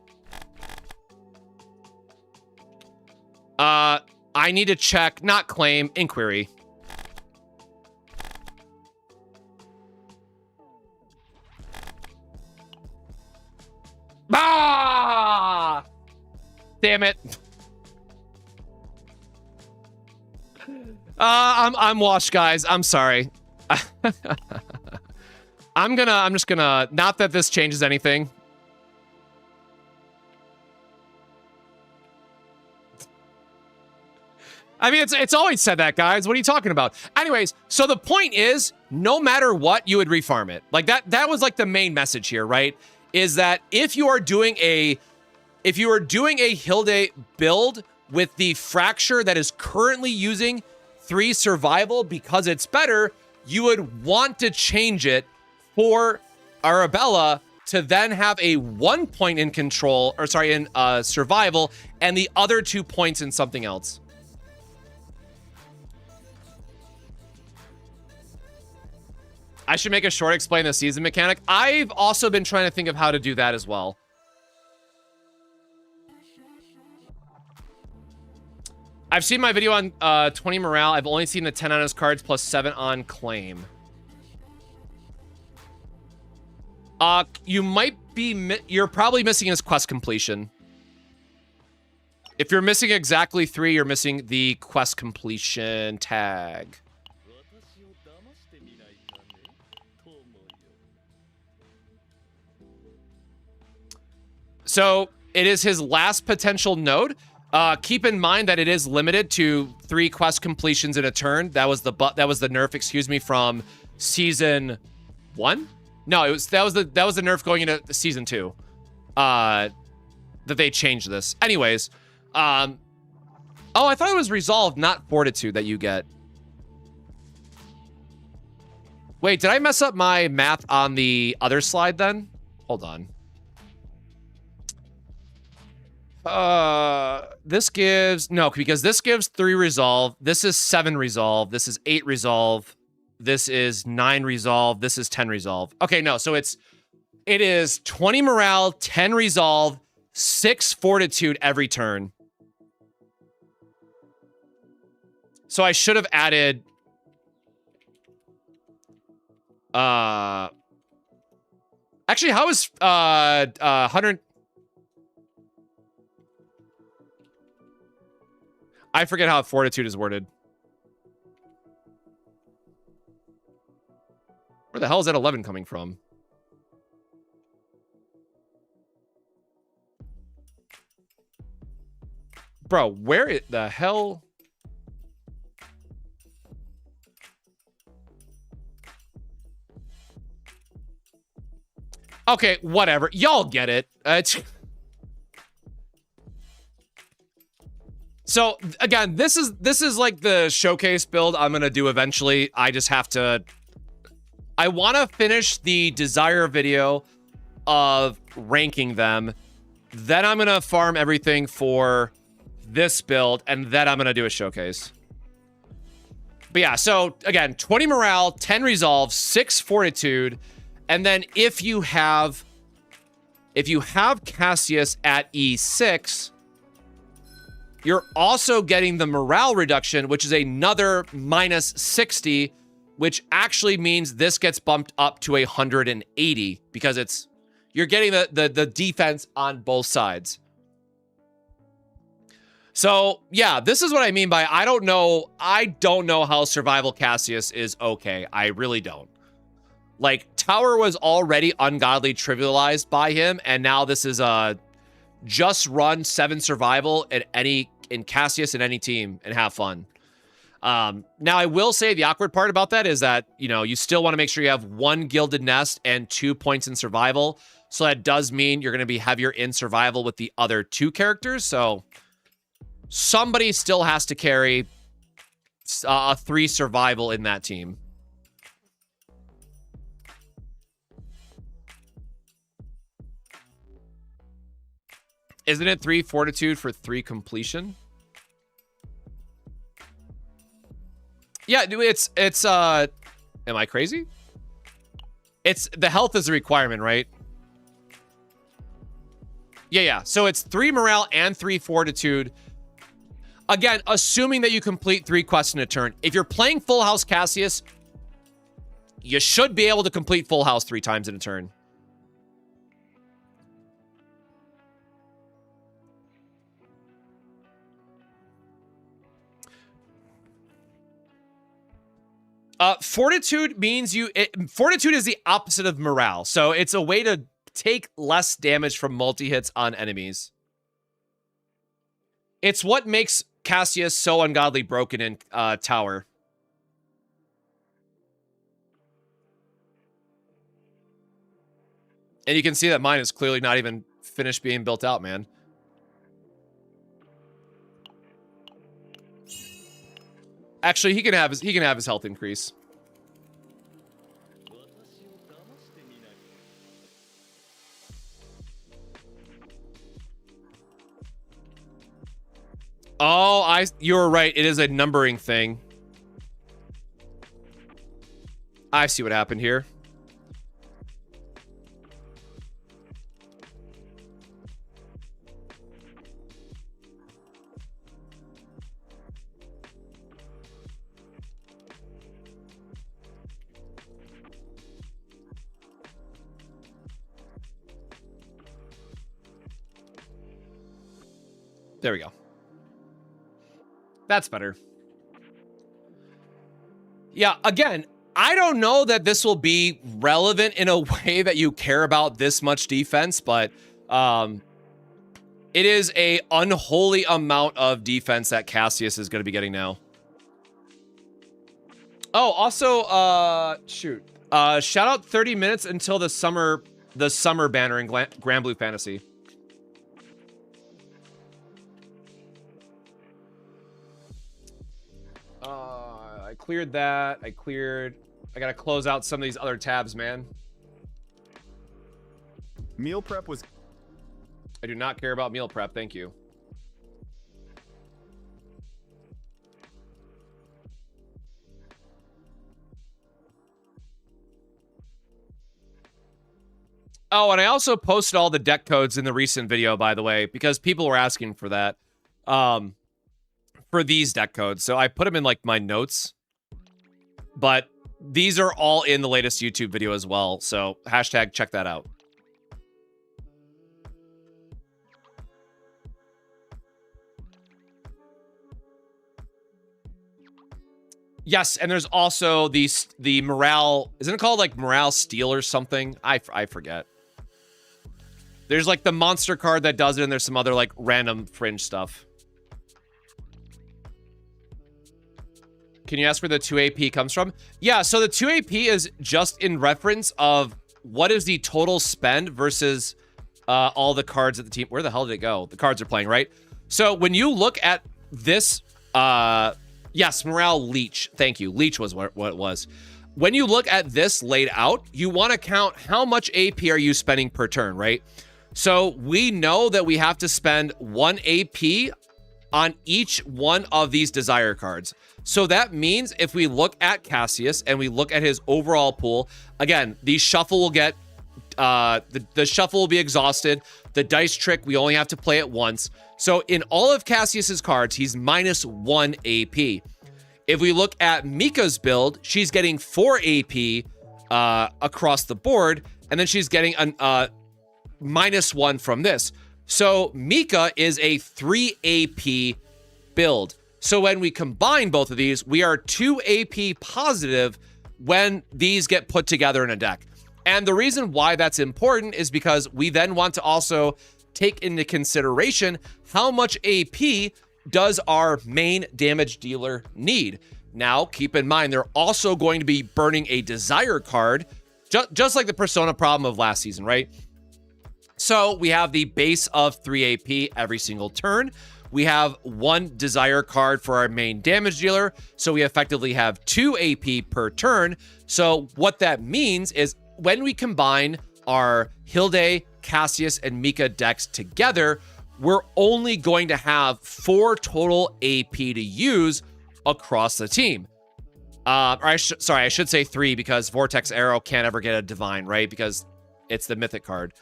I need to check, not Claim, Inquiry. Ah! Damn it. I'm washed, guys. I'm sorry. I'm just gonna, not that this changes anything. I mean, it's always said that, guys. What are you talking about? Anyways, so the point is, no matter what, you would refarm it. Like, that was like the main message here, right? Is that if you are doing a Hilde build with the Fracture that is currently using 3 survival because it's better, you would want to change it for Arabella to then have a 1 point in control, or sorry, in survival, and the other 2 points in something else. I should make a short explain the season mechanic. I've also been trying to think of how to do that as well. I've seen my video on 20 morale. I've only seen the 10 on his cards plus 7 on claim. You might be, you're probably missing his quest completion. If you're missing exactly 3, you're missing the quest completion tag. So it is his last potential node. Keep in mind that it is limited to 3 quest completions in a turn. That was the nerf, excuse me, from season 1. No, that was the nerf going into season 2. That they changed this. Anyways, oh, I thought it was resolved, not fortitude that you get. Wait, did I mess up my math on the other slide then? Hold on. This gives, no, because this gives 3 resolve. This is 7 resolve. This is 8 resolve. This is 9 resolve. This is 10 resolve. Okay, no, so it is 20 morale, 10 resolve, 6 fortitude every turn. So I should have added, actually, how is, 100, I forget how fortitude is worded. Where the hell is that 11 coming from? Bro, where the hell? Okay, whatever. Y'all get it. So again, this is like the showcase build I'm gonna do eventually. I just have to, I want to finish the desire video of ranking them. Then I'm gonna farm everything for this build, and then I'm gonna do a showcase. But yeah, so again, 20 morale, 10 resolve, 6 fortitude, and then if you have Cassius at E6, you're also getting the morale reduction, which is another minus 60, which actually means this gets bumped up to 180 because you're getting the defense on both sides. So yeah, this is what I mean by I don't know how survival Cassius is okay. I really don't. Like, Tower was already ungodly trivialized by him, and now this is just run 7 survival in Cassius in any team and have fun. Now I will say the awkward part about that is that, you know, you still want to make sure you have 1 gilded nest and 2 points in survival. So that does mean you're going to be heavier in survival with the other 2 characters. So somebody still has to carry 3 survival in that team. Isn't it 3 fortitude for 3 completion? Yeah, it's am I crazy? It's the health is a requirement, right? Yeah. So it's 3 morale and 3 fortitude. Again, assuming that you complete 3 quests in a turn. If you're playing Full House Cassius, you should be able to complete Full House 3 times in a turn. Fortitude means fortitude is the opposite of morale. So it's a way to take less damage from multi-hits on enemies. It's what makes Cassius so ungodly broken in Tower. And you can see that mine is clearly not even finished being built out, man. Actually, he can have his health increase. you're right. It is a numbering thing. I see what happened here. There we go. That's better. Yeah, again, I don't know that this will be relevant in a way that you care about this much defense, but it is a unholy amount of defense that Cassius is going to be getting now. Oh, also, shoot. Shout out 30 minutes until the summer banner in Grand Blue Fantasy. I cleared that. I gotta close out some of these other tabs, man. Meal prep was... I do not care about meal prep, thank you. Oh, and I also posted all the deck codes in the recent video, by the way, because people were asking for that. For these deck codes. So I put them in like my notes. But these are all in the latest YouTube video as well. So hashtag check that out. Yes, and there's also the morale. Isn't it called like morale steel or something? I forget. There's like the monster card that does it, and there's some other like random fringe stuff. Can you ask where the 2 AP comes from? Yeah, so the 2 AP is just in reference of what is the total spend versus all the cards at the team. Where the hell did it go? The cards are playing, right? So when you look at this, yes, morale leech. Thank you. Leech was what it was. When you look at this laid out, you want to count how much AP are you spending per turn, right? So we know that we have to spend 1 AP on each one of these desire cards. So that means if we look at Cassius and we look at his overall pool, again, the shuffle will get, the shuffle will be exhausted. The dice trick, we only have to play it once. So in all of Cassius's cards, he's minus 1 AP. If we look at Mika's build, she's getting 4 AP across the board, and then she's getting an minus 1 from this. So Mika is a 3 AP build. So when we combine both of these, we are 2 AP positive when these get put together in a deck. And the reason why that's important is because we then want to also take into consideration how much AP does our main damage dealer need. Now, keep in mind, they're also going to be burning a desire card, just like the Persona problem of last season, right? So we have the base of 3 AP every single turn. We have 1 desire card for our main damage dealer. So we effectively have 2 AP per turn. So what that means is when we combine our Hilde, Cassius, and Mika decks together, we're only going to have 4 total AP to use across the team. Sorry, I should say 3 because Vortex Arrow can't ever get a divine, right? Because it's the mythic card.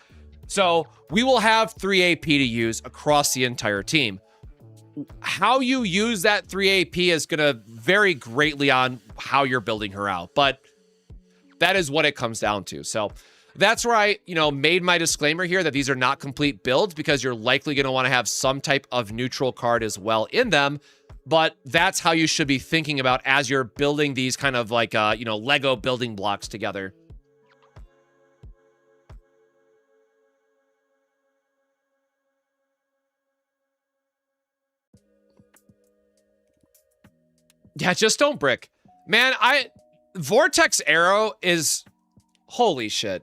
So we will have 3 AP to use across the entire team. How you use that 3 AP is going to vary greatly on how you're building her out, but that is what it comes down to. So that's where I, made my disclaimer here that these are not complete builds because you're likely going to want to have some type of neutral card as well in them. But that's how you should be thinking about as you're building these kind of like, Lego building blocks together. Yeah, just don't brick. Man, Vortex Arrow is... Holy shit.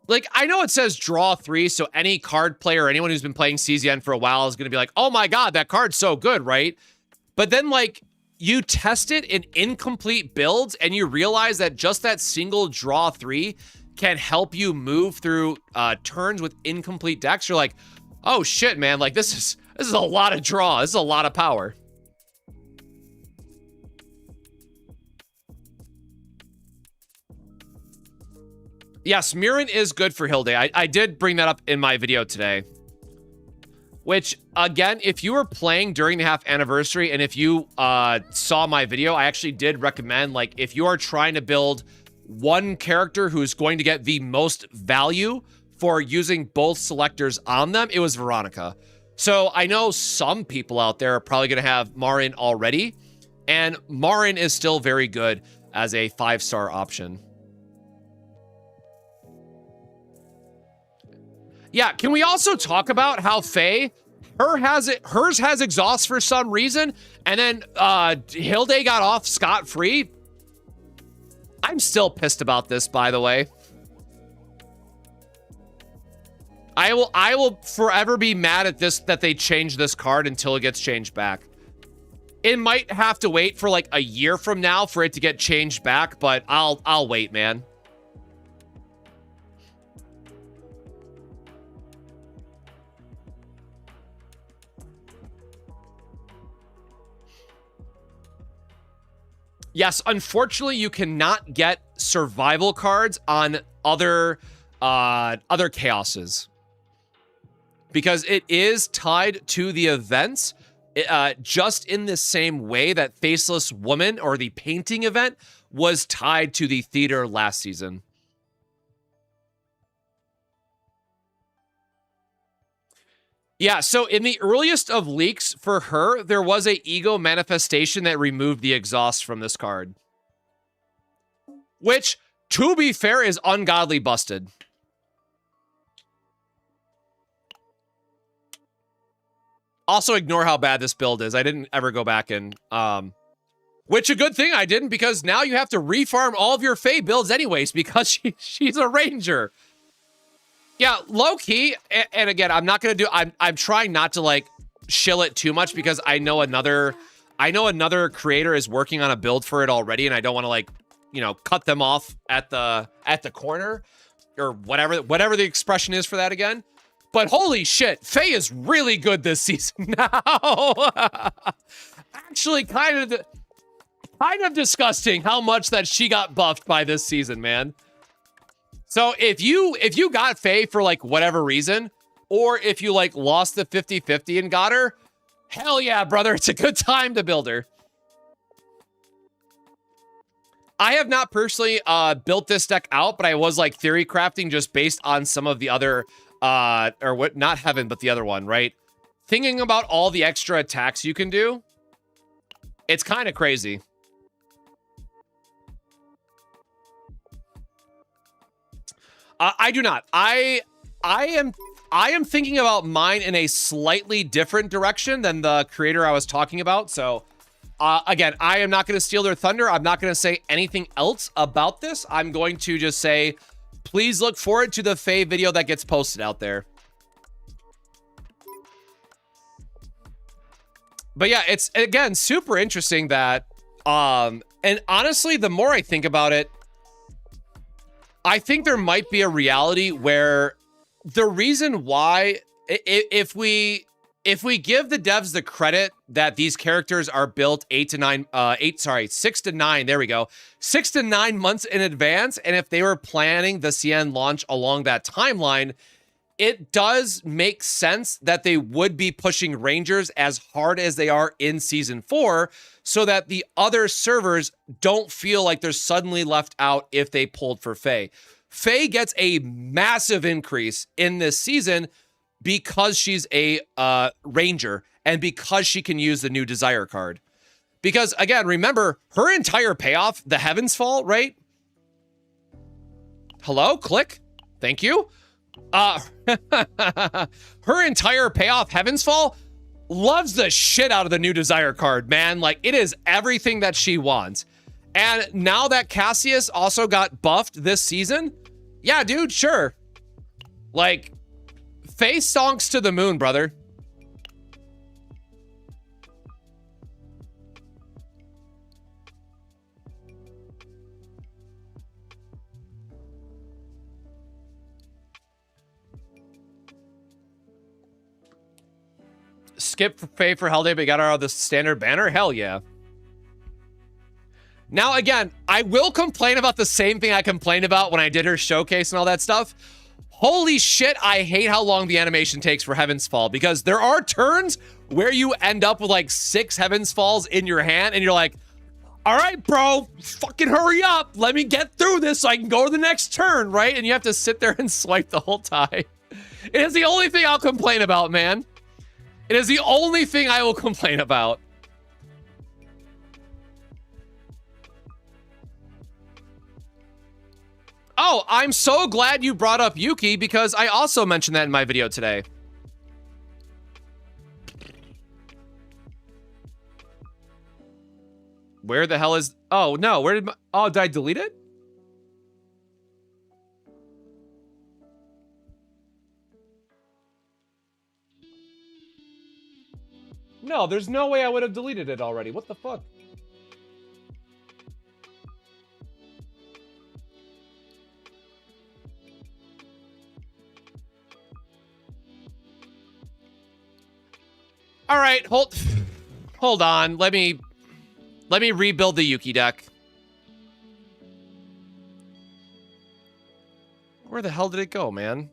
Like, I know it says draw 3, so any card player or anyone who's been playing CZN for a while is going to be like, oh my god, that card's so good, right? But then, like, you test it in incomplete builds, and you realize that just that single draw 3 can help you move through turns with incomplete decks. You're like, oh shit, man, like, this This is a lot of draw. This is a lot of power. Yes, Mirren is good for Hilde. I did bring that up in my video today. Which, again, if you were playing during the half anniversary and if you saw my video, I actually did recommend, like, if you are trying to build one character who's going to get the most value for using both selectors on them, it was Veronica. So I know some people out there are probably going to have Marin already, and Marin is still very good as a 5-star option. Yeah, can we also talk about how Faye, hers has exhaust for some reason, and then Hilde got off scot-free? I'm still pissed about this, by the way. I will forever be mad at this, that they changed this card until it gets changed back. It might have to wait for like a year from now for it to get changed back, but I'll wait, man. Yes, unfortunately, you cannot get survival cards on other chaoses because it is tied to the events, just in the same way that Faceless Woman or the painting event was tied to the theater last season. Yeah, so in the earliest of leaks for her, there was a ego manifestation that removed the exhaust from this card. Which, to be fair, is ungodly busted. Also ignore how bad this build is. I didn't ever go back and... which a good thing I didn't, because now you have to refarm all of your Fae builds anyways, because she's a ranger. Yeah, low-key, and again, I'm not gonna do... I'm trying not to, like, shill it too much, because I know another creator is working on a build for it already, and I don't want to, like, you know, cut them off at the corner, or whatever the expression is for that again. But holy shit, Faye is really good this season now. Actually, kind of disgusting how much that she got buffed by this season, man. So if you got Faye for like whatever reason, or if you like lost the 50-50 and got her, hell yeah, brother, it's a good time to build her. I have not personally built this deck out, but I was like theory crafting just based on some of the other, or what, not Heaven, but the other one, right? Thinking about all the extra attacks you can do, it's kind of crazy. I do not. I am thinking about mine in a slightly different direction than the creator I was talking about. So, again, I am not going to steal their thunder. I'm not going to say anything else about this. I'm going to just say, please look forward to the Faye video that gets posted out there. But yeah, it's, again, super interesting that, and honestly, the more I think about it, I think there might be a reality where the reason why, if we give the devs the credit that these characters are built 6 to 9, there we go, 6 to 9 months in advance, and if they were planning the CN launch along that timeline, it does make sense that they would be pushing Rangers as hard as they are in Season 4, so that the other servers don't feel like they're suddenly left out if they pulled for Faye. Faye gets a massive increase in this season because she's a Ranger and because she can use the new Desire card. Because, again, remember, her entire payoff, the Heavens Fall, right? Hello? Click? Thank you. Her entire payoff, Heavens Fall, loves the shit out of the new Desire card, man. Like, it is everything that she wants. And now that Cassius also got buffed this season, yeah, dude, sure. Like, Faye stonks to the moon, brother. skip pay for Hilde, but got out of the standard banner? Hell yeah. Now, again, I will complain about the same thing I complained about when I did her showcase and all that stuff. Holy shit, I hate how long the animation takes for Heaven's Fall, because there are turns where you end up with like 6 Heaven's Falls in your hand, and you're like, all right, bro, fucking hurry up. Let me get through this so I can go to the next turn, right? And you have to sit there and swipe the whole time. It is the only thing I'll complain about, man. It is the only thing I will complain about. Oh, I'm so glad you brought up Yuki, because I also mentioned that in my video today. Where the hell is... Oh, no. Where did my... Oh, did I delete it? No, there's no way I would have deleted it already. What the fuck? All right, hold on. Let me rebuild the Yuki deck. Where the hell did it go, man?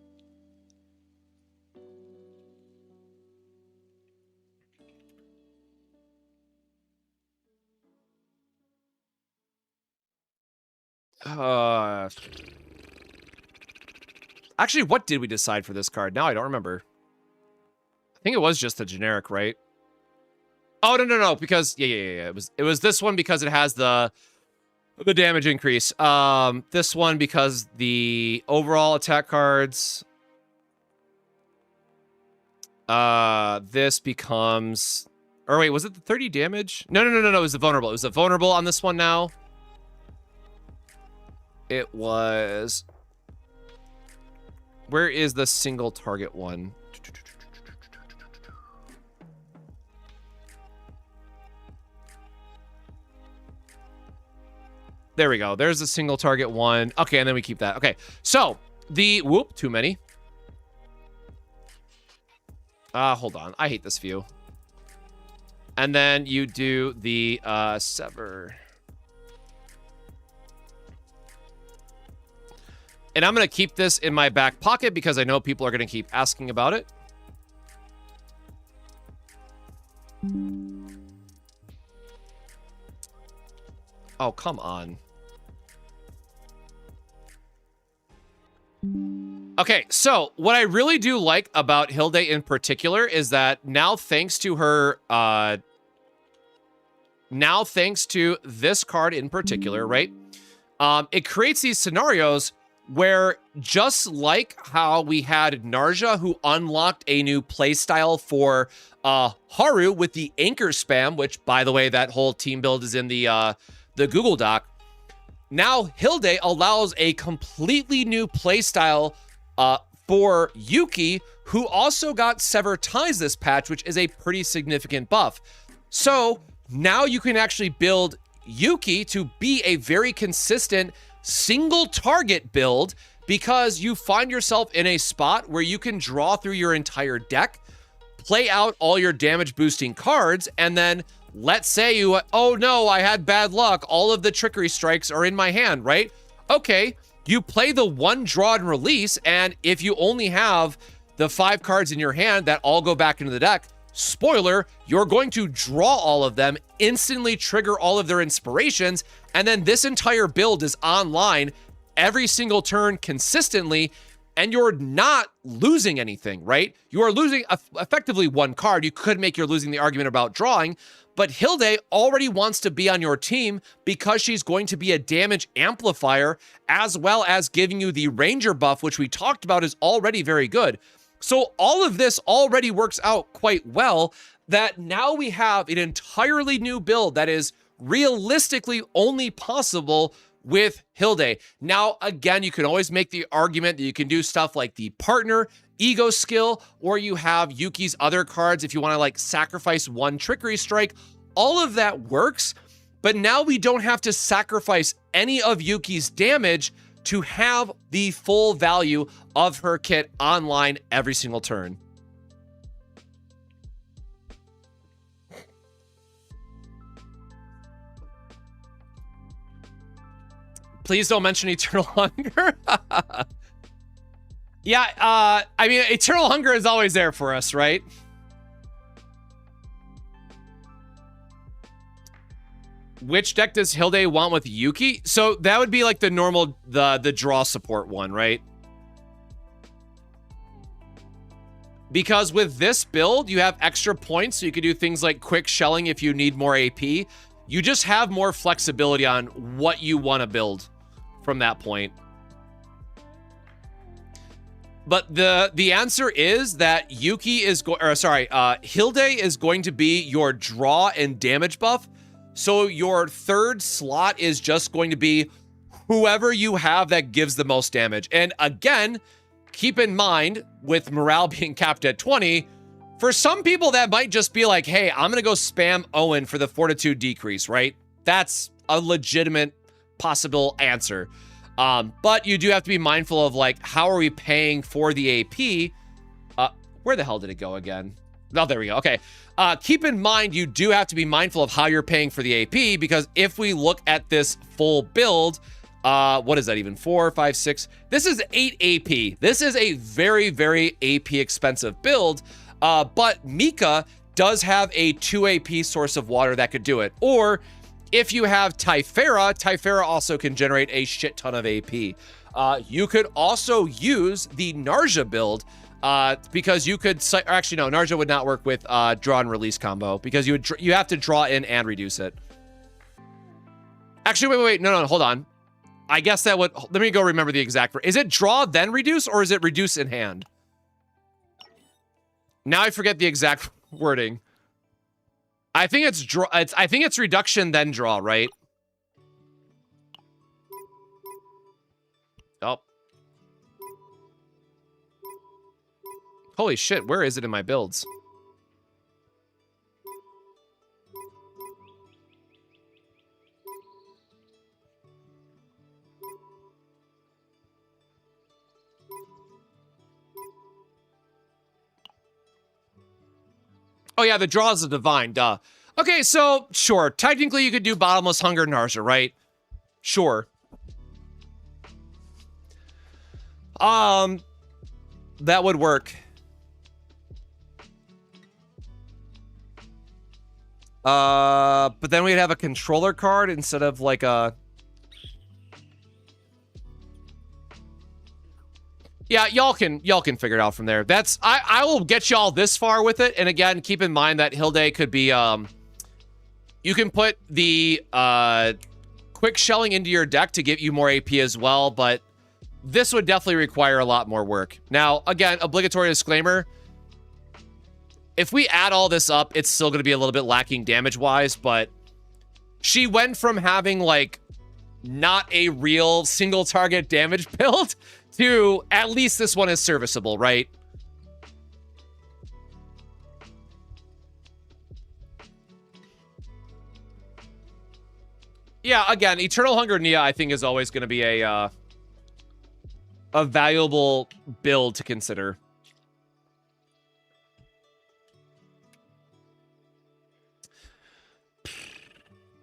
Actually, what did we decide for this card? Now I don't remember. I think it was just a generic, right? Oh, no, because yeah. It was this one because it has the damage increase. This one because the overall attack cards. This becomes... Or wait, was it the 30 damage? No, it was the vulnerable. It was the vulnerable on this one now. It was... Where is the single target one? There we go. There's a single target one. Okay, and then we keep that. Okay, so the... Whoop, too many. Hold on. I hate this view. And then you do the sever. And I'm going to keep this in my back pocket because I know people are going to keep asking about it. Oh, come on. Okay, so what I really do like about Hilde in particular is that now thanks to her, now thanks to this card in particular, right? It creates these scenarios where, just like how we had Narja, who unlocked a new playstyle for Haru with the anchor spam, which, by the way, that whole team build is in the Google Doc. Now Hilde allows a completely new playstyle for Yuki, who also got Sever Ties this patch, which is a pretty significant buff. So now you can actually build Yuki to be a very consistent single target build, because you find yourself in a spot where you can draw through your entire deck, play out all your damage boosting cards, and then let's say you, oh no, I had bad luck, all of the trickery strikes are in my hand, right? Okay, you play the one draw and release, and if you only have the 5 cards in your hand that all go back into the deck, spoiler, you're going to draw all of them, instantly trigger all of their inspirations, and then this entire build is online every single turn consistently, and you're not losing anything, right? You are losing effectively 1 card. You could make you're losing the argument about drawing, but Hilde already wants to be on your team because she's going to be a damage amplifier, as well as giving you the Ranger buff, which we talked about is already very good. So all of this already works out quite well, that now we have an entirely new build that is realistically only possible with Hilde. Now, again, you can always make the argument that you can do stuff like the partner, ego skill, or you have Yuki's other cards if you want to like sacrifice 1 trickery strike. All of that works, but now we don't have to sacrifice any of Yuki's damage to have the full value of her kit online every single turn. Please don't mention Eternal Hunger. Yeah, I mean, Eternal Hunger is always there for us, right? Which deck does Hilde want with Yuki? So that would be like the normal, the draw support one, right? Because with this build, you have extra points, so you can do things like quick shelling if you need more AP. You just have more flexibility on what you want to build from that point. But the answer is that Yuki is Hilde is going to be your draw and damage buff. So your third slot is just going to be whoever you have that gives the most damage. And again, keep in mind, with morale being capped at 20, for some people that might just be like, hey, I'm going to go spam Owen for the fortitude decrease, right? That's a legitimate possible answer. But you do have to be mindful of, like, how are we paying for the AP? Where the hell did it go again? Oh, there we go. Okay. Keep in mind, you do have to be mindful of how you're paying for the AP, because if we look at this full build, what is that even? 4, 5, 6. This is 8 AP. This is a very, very AP expensive build. But Mika does have a 2 AP source of water that could do it. Or if you have Typhera also can generate a shit ton of AP. You could also use the Narja build, because you could, actually no, Narja would not work with draw and release combo, because you have to draw in and reduce it. Actually, wait, no, hold on. I guess that would, let me go remember the exact, is it draw then reduce, or is it reduce in hand? Now I forget the exact wording. I think it's draw, I think it's reduction then draw, right? Oh. Holy shit, where is it in my builds? Oh yeah, the draw is a divine, duh. Okay, so, sure, technically you could do Bottomless Hunger Narja, right? Sure. That would work. But then we'd have a controller card instead of like a... Yeah, y'all can figure it out from there. That's, I will get y'all this far with it. And again, keep in mind that Hilde could be, you can put the, quick shelling into your deck to give you more AP as well, but this would definitely require a lot more work. Now, again, obligatory disclaimer, if we add all this up, it's still going to be a little bit lacking damage-wise, but she went from having, like, not a real single target damage build to at least this one is serviceable, right? Yeah, again, Eternal Hunger Nia, I think, is always going to be a valuable build to consider.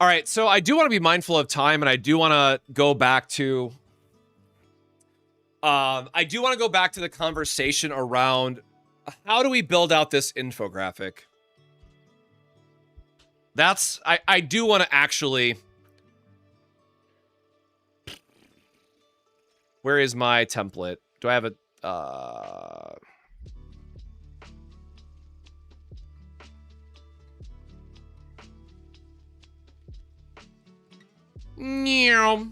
All right, so I do want to be mindful of time, and I do want to go back to... the conversation around how do we build out this infographic? That's... I do want to actually... Where is my template? Do I have a... Meow.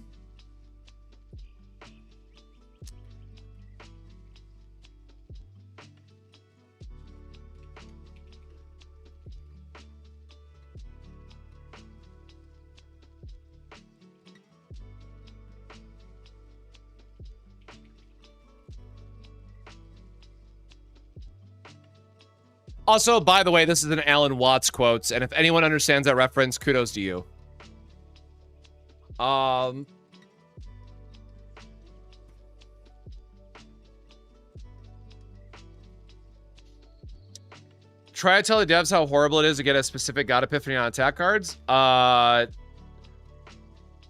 Also, by the way, this is an Alan Watts quote, and if anyone understands that reference, kudos to you. Try to tell the devs how horrible it is to get a specific God Epiphany on attack cards.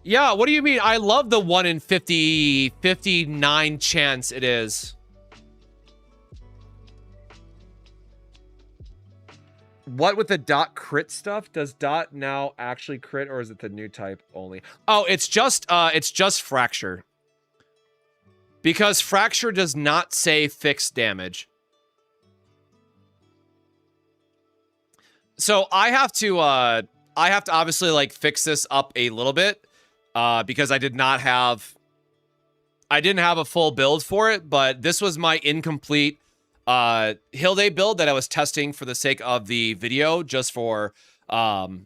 Yeah, what do you mean? I love the 1 in 50, 59 chance it is. What with the dot crit stuff? Does dot now actually crit, or is it the new type only? Oh, it's just fracture. Because fracture does not say fixed damage. So I have to obviously like fix this up a little bit because I didn't have a full build for it, but this was my incomplete Hilde build that I was testing for the sake of the video, just for the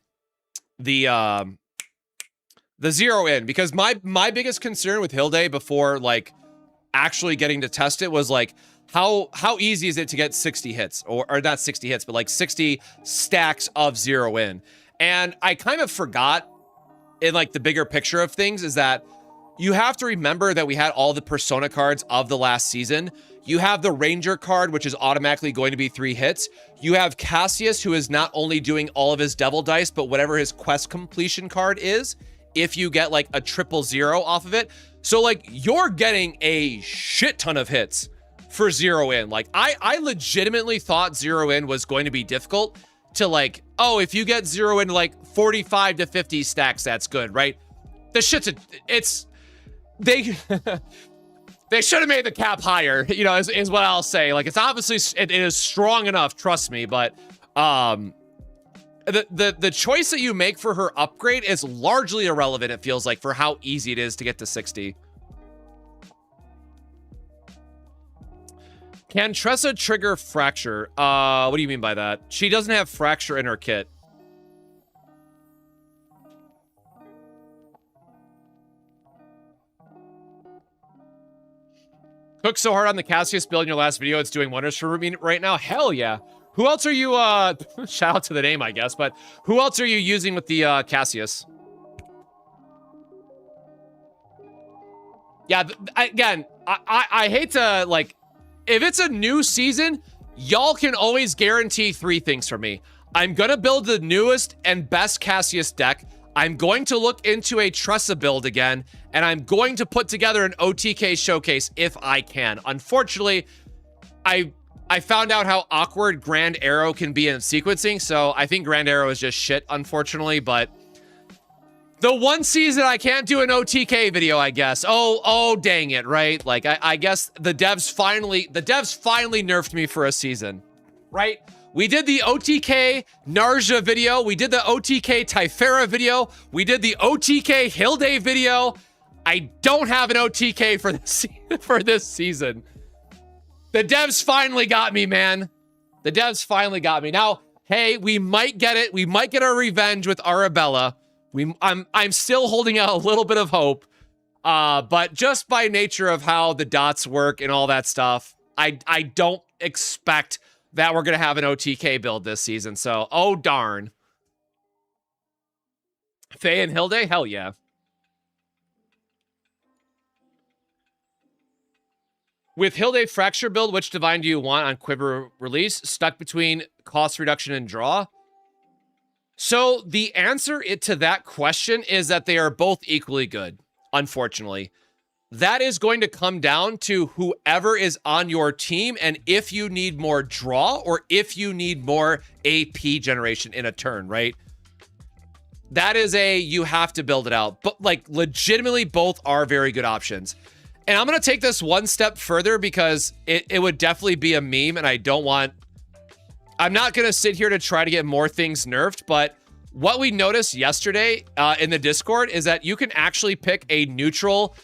zero in, because my biggest concern with Hilde before like actually getting to test it was like how easy is it to get 60 hits, or not 60 hits, but like 60 stacks of zero in. And I kind of forgot in like the bigger picture of things is that you have to remember that we had all the persona cards of the last season. You have the Ranger card, which is automatically going to be 3 hits. You have Cassius, who is not only doing all of his devil dice, but whatever his quest completion card is, if you get like a 000 off of it. So like you're getting a shit ton of hits for zero in. Like I legitimately thought zero in was going to be difficult to like, oh, if you get zero in like 45 to 50 stacks, that's good, right? The shit's they they should have made the cap higher, you know, is what I'll say. Like, it's obviously, it is strong enough, trust me, but the choice that you make for her upgrade is largely irrelevant, it feels like, for how easy it is to get to 60. Can Tressa trigger fracture? What do you mean by that? She doesn't have fracture in her kit. Cooked so hard on the Cassius build in your last video, it's doing wonders for me right now. Hell yeah. Who else are you, shout out to the name, I guess, but who else are you using with the Cassius? Yeah, again, I hate to, like, if it's a new season, y'all can always guarantee 3 things from me. I'm gonna build the newest and best Cassius deck. I'm going to look into a Tressa build again, and I'm going to put together an OTK showcase if I can. Unfortunately, I found out how awkward Grand Arrow can be in sequencing, so I think Grand Arrow is just shit, unfortunately, but the one season I can't do an OTK video, I guess. Oh, dang it, right? Like, I guess the devs finally nerfed me for a season, right? We did the OTK Narja video. We did the OTK Typhera video. We did the OTK Hilde video. I don't have an OTK for this season. The devs finally got me, man. The devs finally got me. Now, hey, we might get it. We might get our revenge with Arabella. I'm still holding out a little bit of hope. But just by nature of how the dots work and all that stuff, I don't expect that we're going to have an OTK build this season. So, oh, darn. Faye and Hilde? Hell yeah. With Hilde Fracture build, which divine do you want on Quiver release? Stuck between cost reduction and draw? So, the answer to that question is that they are both equally good, unfortunately. That is going to come down to whoever is on your team and if you need more draw or if you need more AP generation in a turn, right? That is you have to build it out. But like legitimately both are very good options. And I'm going to take this one step further because it would definitely be a meme and I'm not going to sit here to try to get more things nerfed, but what we noticed yesterday in the Discord is that you can actually pick a neutral...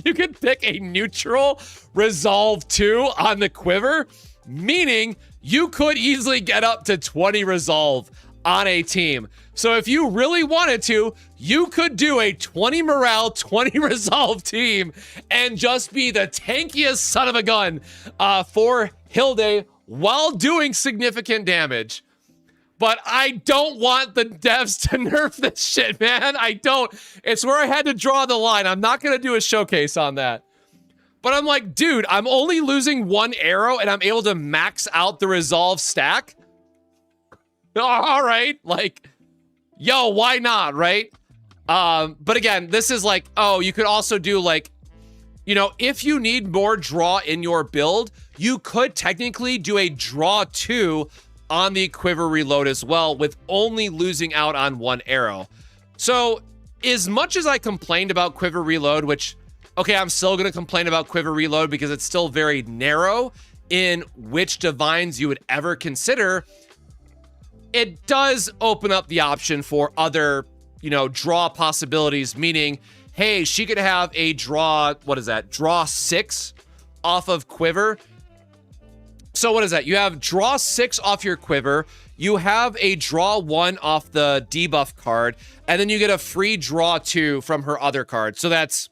You can pick a neutral resolve 2 on the Quiver, meaning you could easily get up to 20 resolve on a team. So if you really wanted to, you could do a 20 morale, 20 resolve team and just be the tankiest son of a gun for Hilde while doing significant damage. But I don't want the devs to nerf this shit, man. I don't. It's where I had to draw the line. I'm not going to do a showcase on that. But I'm like, dude, I'm only losing 1 arrow and I'm able to max out the resolve stack. All right. Like, yo, why not, right? But again, this is like, oh, you could also do like, you know, if you need more draw in your build, you could technically do a draw 2 on the quiver reload as well, with only losing out on 1 arrow. So as much as I complained about quiver reload, which, okay, I'm still going to complain about quiver reload because it's still very narrow in which divines you would ever consider, it does open up the option for other, you know, draw possibilities, meaning, hey, she could have a draw, what is that? Draw 6 off of quiver. So what is that? You have draw 6 off your quiver. You have a draw 1 off the debuff card, and then you get a free draw 2 from her other card. So that's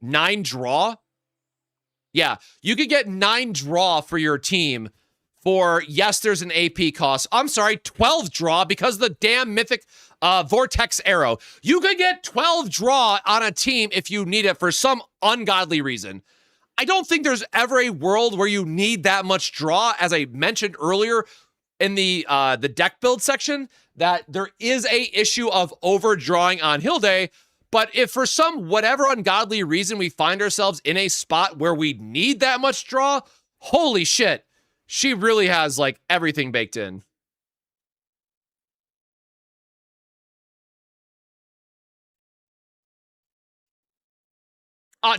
9 draw. Yeah, you could get 9 draw for your team for, yes, there's an AP cost. I'm sorry, 12 draw because of the damn mythic vortex arrow. You could get 12 draw on a team if you need it for some ungodly reason. I don't think there's ever a world where you need that much draw. As I mentioned earlier in the deck build section, that there is a issue of overdrawing on Hilde. But if for some whatever ungodly reason we find ourselves in a spot where we need that much draw, holy shit, she really has like everything baked in.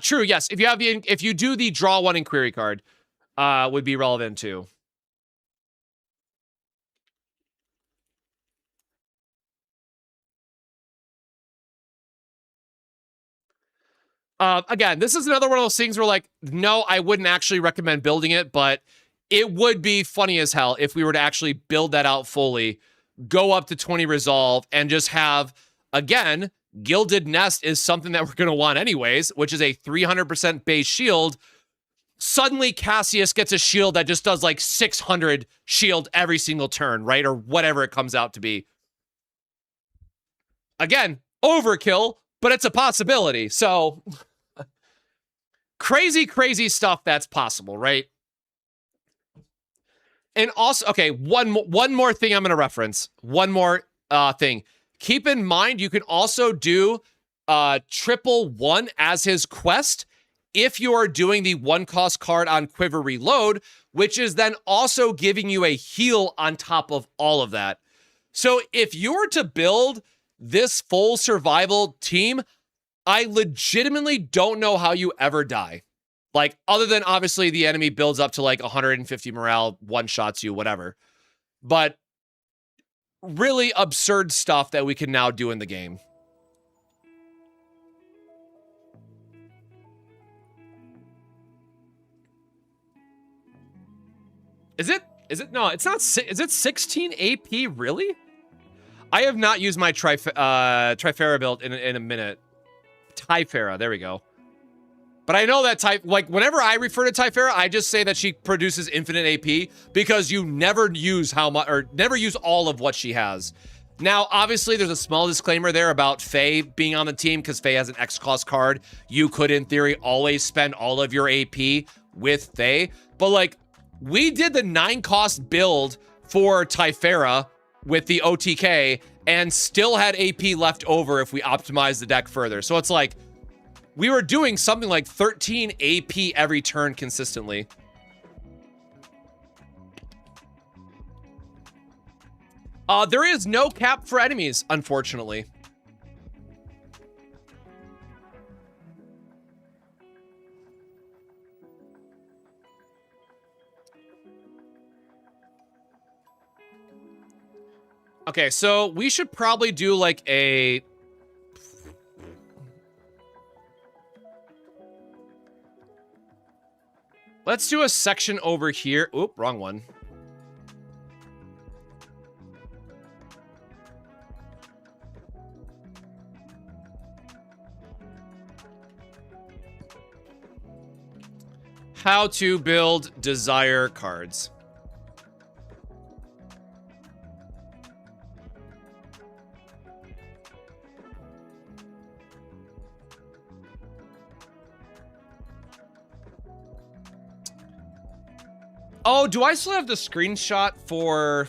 True, yes. If you have if you do the draw 1 inquiry card, would be relevant too. Again, this is another one of those things where like, no, I wouldn't actually recommend building it, but it would be funny as hell if we were to actually build that out fully, go up to 20 resolve, and just have, again, Gilded Nest is something that we're going to want anyways, which is a 300% base shield. Suddenly Cassius gets a shield that just does like 600 shield every single turn, right? Or whatever it comes out to be. Again, overkill, but it's a possibility. So crazy, crazy stuff that's possible, right? And also, okay, one more thing I'm going to reference. One more thing. Keep in mind, you can also do triple 1 as his quest if you are doing the 1-cost card on Quiver Reload, which is then also giving you a heal on top of all of that. So if you were to build this full survival team, I legitimately don't know how you ever die. Like, other than obviously the enemy builds up to like 150 morale, one-shots you, whatever. But really absurd stuff that we can now do in the game. Is it? No, it's not. Is it 16 AP, really? I have not used my Trifera build in a minute. Typhera, there we go. But I know that like, whenever I refer to Typhera, I just say that she produces infinite AP because you never use how much, or never use all of what she has. Now, obviously, there's a small disclaimer there about Faye being on the team because Faye has an X-cost card. You could, in theory, always spend all of your AP with Faye. But, like, we did the 9-cost build for Typhera with the OTK and still had AP left over if we optimized the deck further. So it's like, we were doing something like 13 AP every turn consistently. There is no cap for enemies, unfortunately. Okay, so we should probably do like a... Let's do a section over here. Oop, wrong one. How to build desire cards. Oh, do I still have the screenshot for...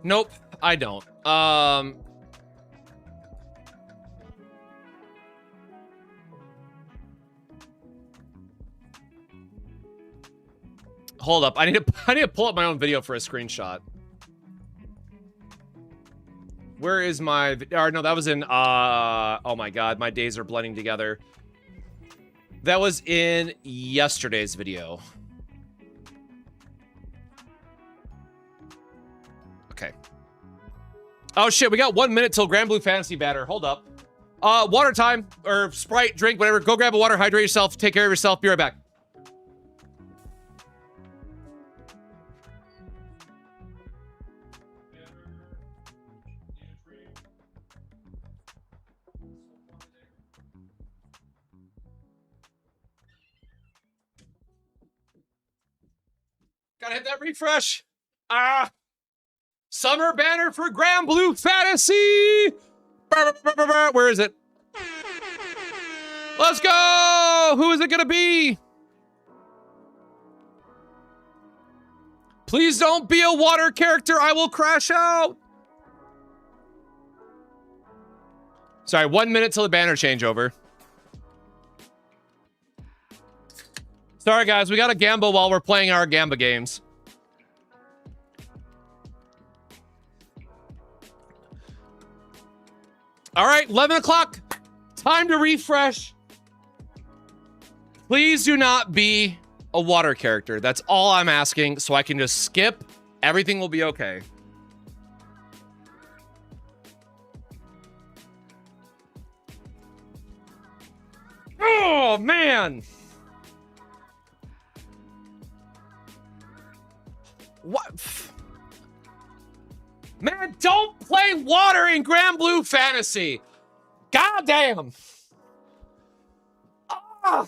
Nope, I don't. Hold up. I need to pull up my own video for a screenshot. Where is my... Or no, that was in... oh my god, my days are blending together. That was in yesterday's video. Okay. Oh shit, we got 1 minute till Grand Blue Fantasy Banner. Hold up. Water time, or Sprite, drink, whatever. Go grab a water, hydrate yourself, take care of yourself. Be right back. Gotta hit that refresh. Summer banner for Grand Blue Fantasy. Where is it? Let's go. Who is it gonna be? Please don't be a water character. I will crash out. Sorry, 1 minute till the banner changeover. Sorry, guys. We got to gamble while we're playing our Gamba games. All right, 11 o'clock. Time to refresh. Please do not be a water character. That's all I'm asking, so I can just skip. Everything will be okay. Oh, man. What? Man, don't play water in Grand Blue Fantasy. God damn. Ah.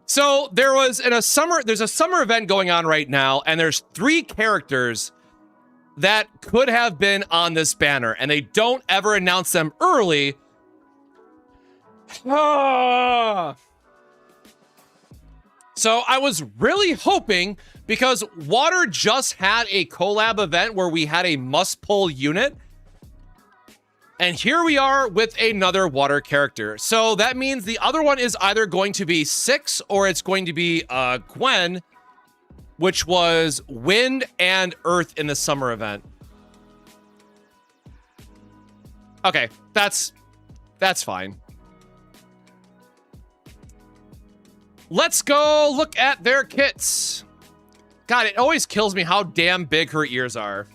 So there's a summer event going on right now, and there's 3 characters that could have been on this banner, and they don't ever announce them early. Ah. So I was really hoping, because Water just had a collab event where we had a must-pull unit, and here we are with another Water character. So that means the other one is either going to be 6 or it's going to be Gwen, which was Wind and Earth in the summer event. Okay, that's fine. Let's go look at their kits. God, it always kills me how damn big her ears are.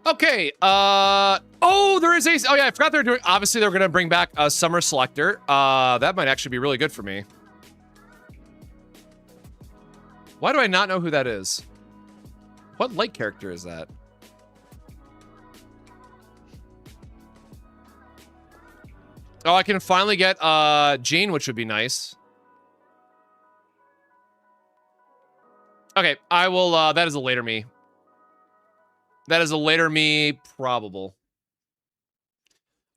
Okay, oh, there is a, oh yeah, I forgot they're doing, obviously they're gonna bring back a summer selector. That might actually be really good for me. Why do I not know who that is? What light character is that? Oh, I can finally get Jean, which would be nice. Okay, I will, that is a later me. That is a later me probable.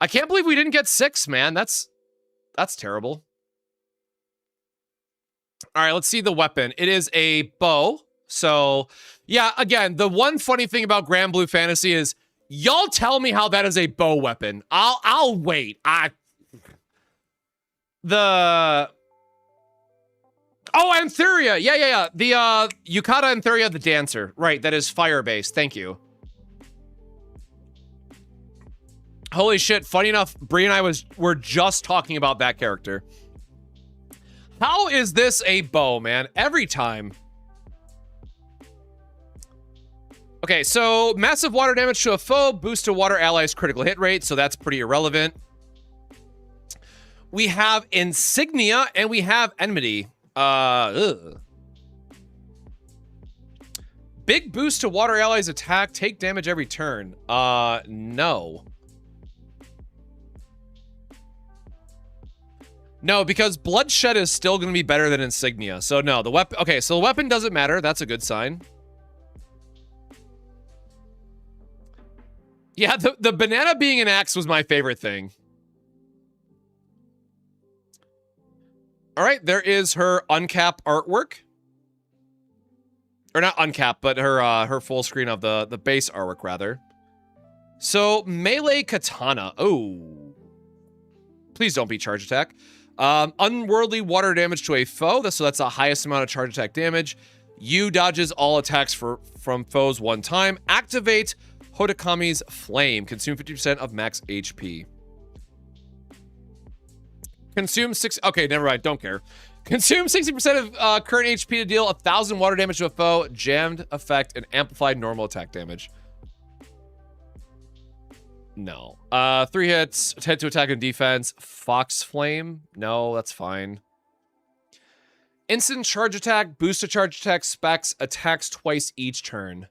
I can't believe we didn't get 6, man. That's terrible. All right, let's see the weapon. It is a bow. So, yeah, again, the one funny thing about Grand Blue Fantasy is y'all tell me how that is a bow weapon. I'll wait. Oh, Antheria. Yeah. The Yukata Antheria, the dancer. Right, that is fire-based. Thank you. Holy shit, funny enough, Bree and I were just talking about that character. How is this a bow, man? Every time. Okay, so massive water damage to a foe, boost to water allies' critical hit rate, so that's pretty irrelevant. We have Insignia, and we have Enmity. Big boost to water allies' attack, take damage every turn. No. No, because Bloodshed is still going to be better than Insignia. So no, the weapon... Okay, so the weapon doesn't matter. That's a good sign. Yeah, the banana being an axe was my favorite thing. All right, there is her uncap artwork. Or not uncap, but her full screen of the base artwork, rather. So, melee katana. Oh. Please don't be charge attack. Unworldly water damage to a foe. So that's the highest amount of charge attack damage. You dodges all attacks from foes one time. Activate Hodakami's Flame. Consume 50% of max HP. Consume 6... Okay, never mind. Don't care. Consume 60% of current HP to deal 1,000 water damage to a foe. Jammed effect and amplified normal attack damage. No. 3 hits. Hit to attack and defense. Fox Flame. No, that's fine. Instant charge attack. Boost to charge attack specs. Attacks twice each turn.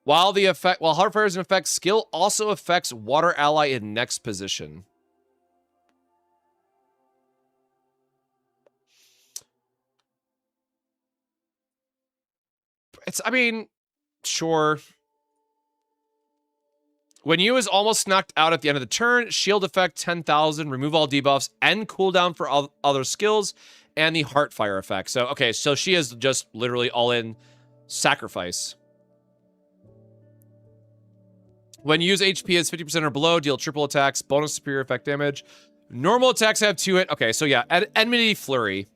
While Heartfire is in effect, skill also affects water ally in next position. I mean, sure. When you is almost knocked out at the end of the turn, shield effect 10,000, remove all debuffs, end cooldown for all other skills, and the Heartfire effect. So, okay, so she is just literally all in sacrifice. When you use HP as 50% or below, deal triple attacks, bonus superior effect damage. Normal attacks have 2 hit. Okay, so yeah, Enmity Flurry.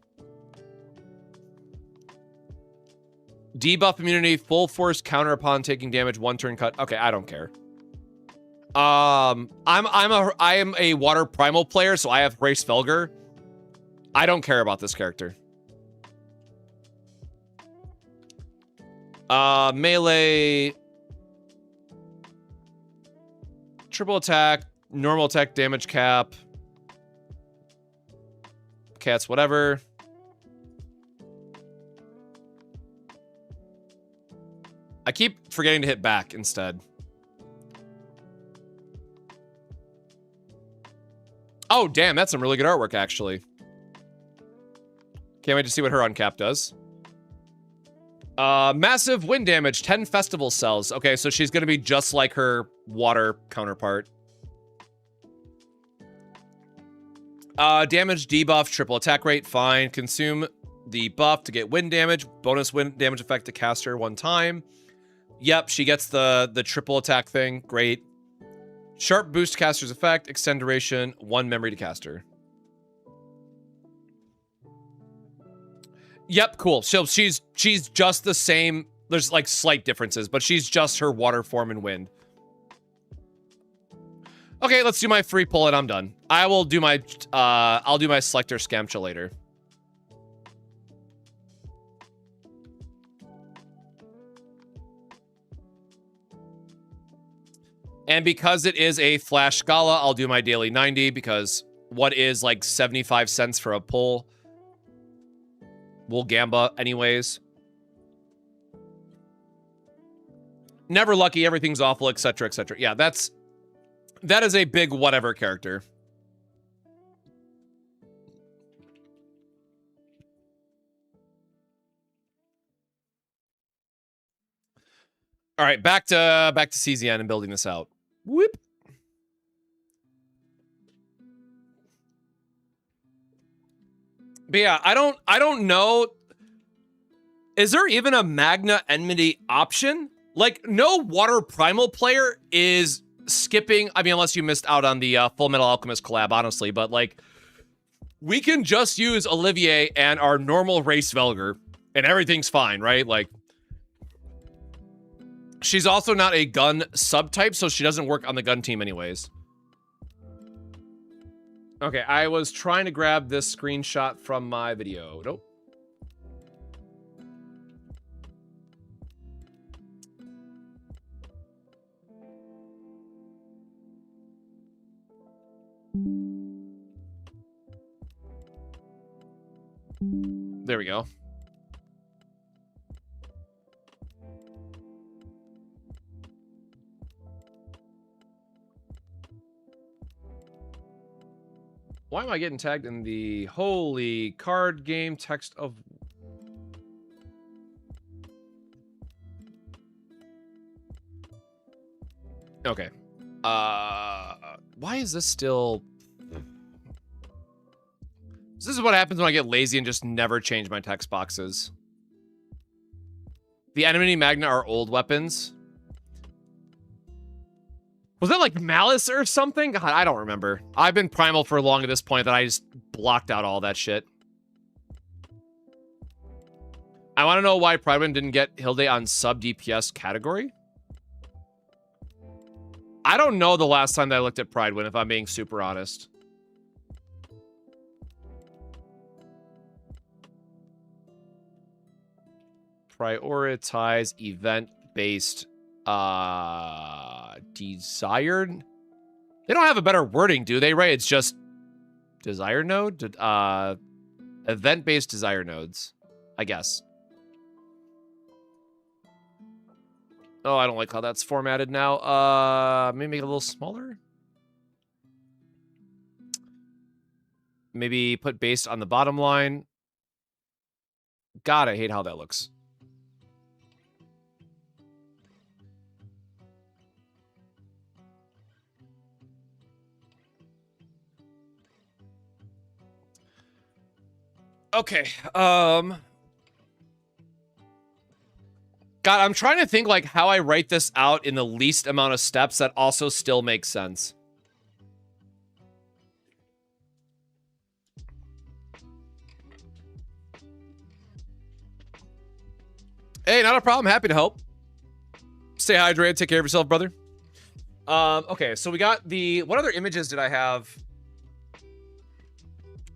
Debuff immunity, full force counter upon taking damage, 1 turn cut. Okay, I don't care. I am a water primal player, so I have Race Felger. I don't care about this character. Melee, triple attack, normal attack damage cap. Cats, whatever. I keep forgetting to hit back instead. Oh, damn, that's some really good artwork, actually. Can't wait to see what her uncap does. Massive wind damage, 10 festival cells. Okay, so she's gonna be just like her water counterpart. Damage debuff, triple attack rate, fine. Consume the buff to get wind damage. Bonus wind damage effect to cast her 1 time. Yep, she gets the triple attack thing. Great. Sharp boost caster's effect. Extend duration. 1 memory to caster. Yep, cool. So she's just the same. There's like slight differences, but she's just her water form and wind. Okay, let's do my free pull and I'm done. I'll do my selector Scamcha later. And because it is a Flash Scala, I'll do my daily 90 because what is like 75 cents for a pull? We'll gamba anyways. Never lucky, everything's awful, etc., etc. Yeah, that is a big whatever character. All right, back to CZN and building this out. Whoop. But yeah, I don't know. Is there even a Magna Enmity option? Like, no water primal player is skipping. I mean, unless you missed out on the Full Metal Alchemist collab, honestly. But like, we can just use Olivier and our normal race Velger, and everything's fine, right? Like, she's also not a gun subtype, so she doesn't work on the gun team anyways. Okay, I was trying to grab this screenshot from my video. Nope. There we go. Why am I getting tagged in the holy card game text of... Okay. Why is this still... Is This is what happens when I get lazy and just never change my text boxes. The enemy magna are old weapons. Was that like Malice or something? God, I don't remember. I've been Primal for long at this point that I just blocked out all that shit. I want to know why Pridewind didn't get Hilde on sub DPS category. I don't know the last time that I looked at Pridewind, if I'm being super honest. Prioritize event-based desired. They don't have a better wording, do they, Ray? It's just desire node? Event-based desire nodes, I guess. Oh, I don't like how that's formatted now. Maybe make it a little smaller. Maybe put based on the bottom line. God, I hate how that looks. Okay, God, I'm trying to think like how I write this out in the least amount of steps that also still makes sense. Hey, not a problem. Happy to help. Stay hydrated. Take care of yourself, brother. Okay, so we got the... What other images did I have?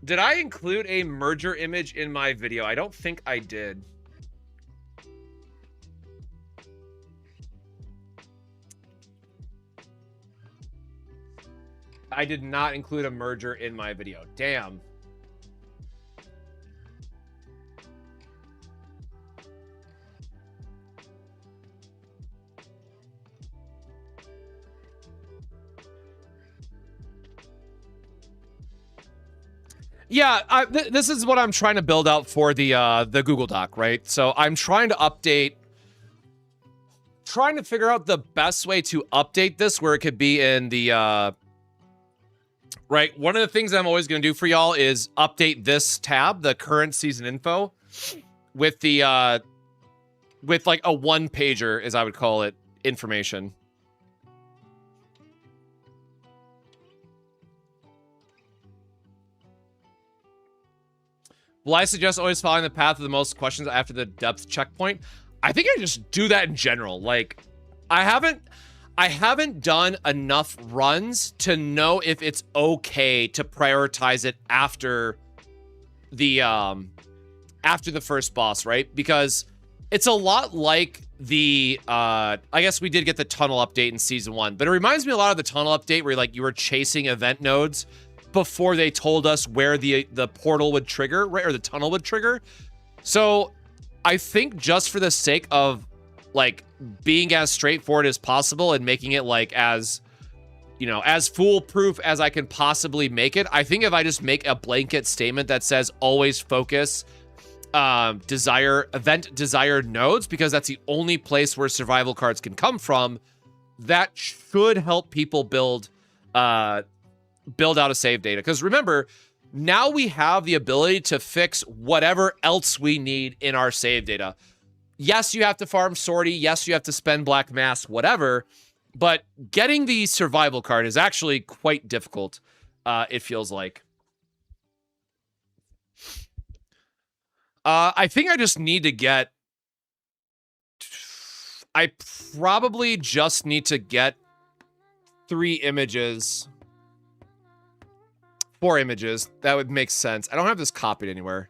Did I include a merger image in my video? I don't think I did. I did not include a merger in my video. Damn. Yeah, this is what I'm trying to build out for the Google Doc, right? So I'm trying to update, trying to figure out the best way to update this where it could be in the, right? One of the things I'm always going to do for y'all is update this tab, the current season info, with the, with like a one-pager, as I would call it, information. Will I suggest always following the path of the most questions after the depth checkpoint? I think I just do that in general. Like, I haven't done enough runs to know if it's okay to prioritize it after the first boss, right? Because it's a lot like the I guess we did get the tunnel update in season 1, but it reminds me a lot of the tunnel update where like you were chasing event nodes before they told us where the portal would trigger, right? Or the tunnel would trigger. So I think just for the sake of like being as straightforward as possible and making it like as, you know, as foolproof as I can possibly make it, I think if I just make a blanket statement that says always focus event desired nodes, because that's the only place where survival cards can come from, that should help people build out a save data. Because remember, now we have the ability to fix whatever else we need in our save data. Yes, you have to farm sortie. Yes, you have to spend black mass, whatever. But getting the survival card is actually quite difficult, it feels like. I think I just need to get... I probably just need to get 3 images... 4 images. That would make sense. I don't have this copied anywhere.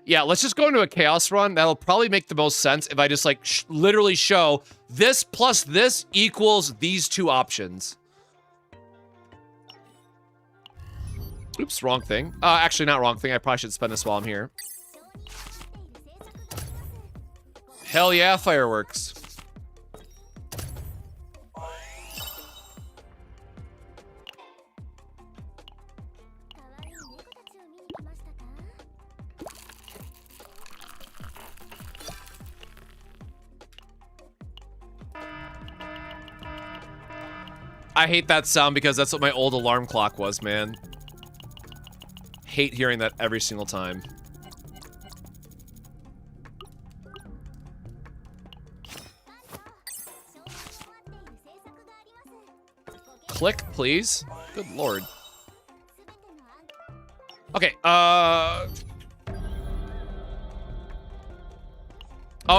Yeah, let's just go into a chaos run. That'll probably make the most sense if I just like literally show this plus this equals these 2 options. Oops, wrong thing. Actually, not wrong thing. I probably should spend this while I'm here. Hell yeah, fireworks. I hate that sound because that's what my old alarm clock was, man. Hate hearing that every single time. Click, please. Good lord. Okay, oh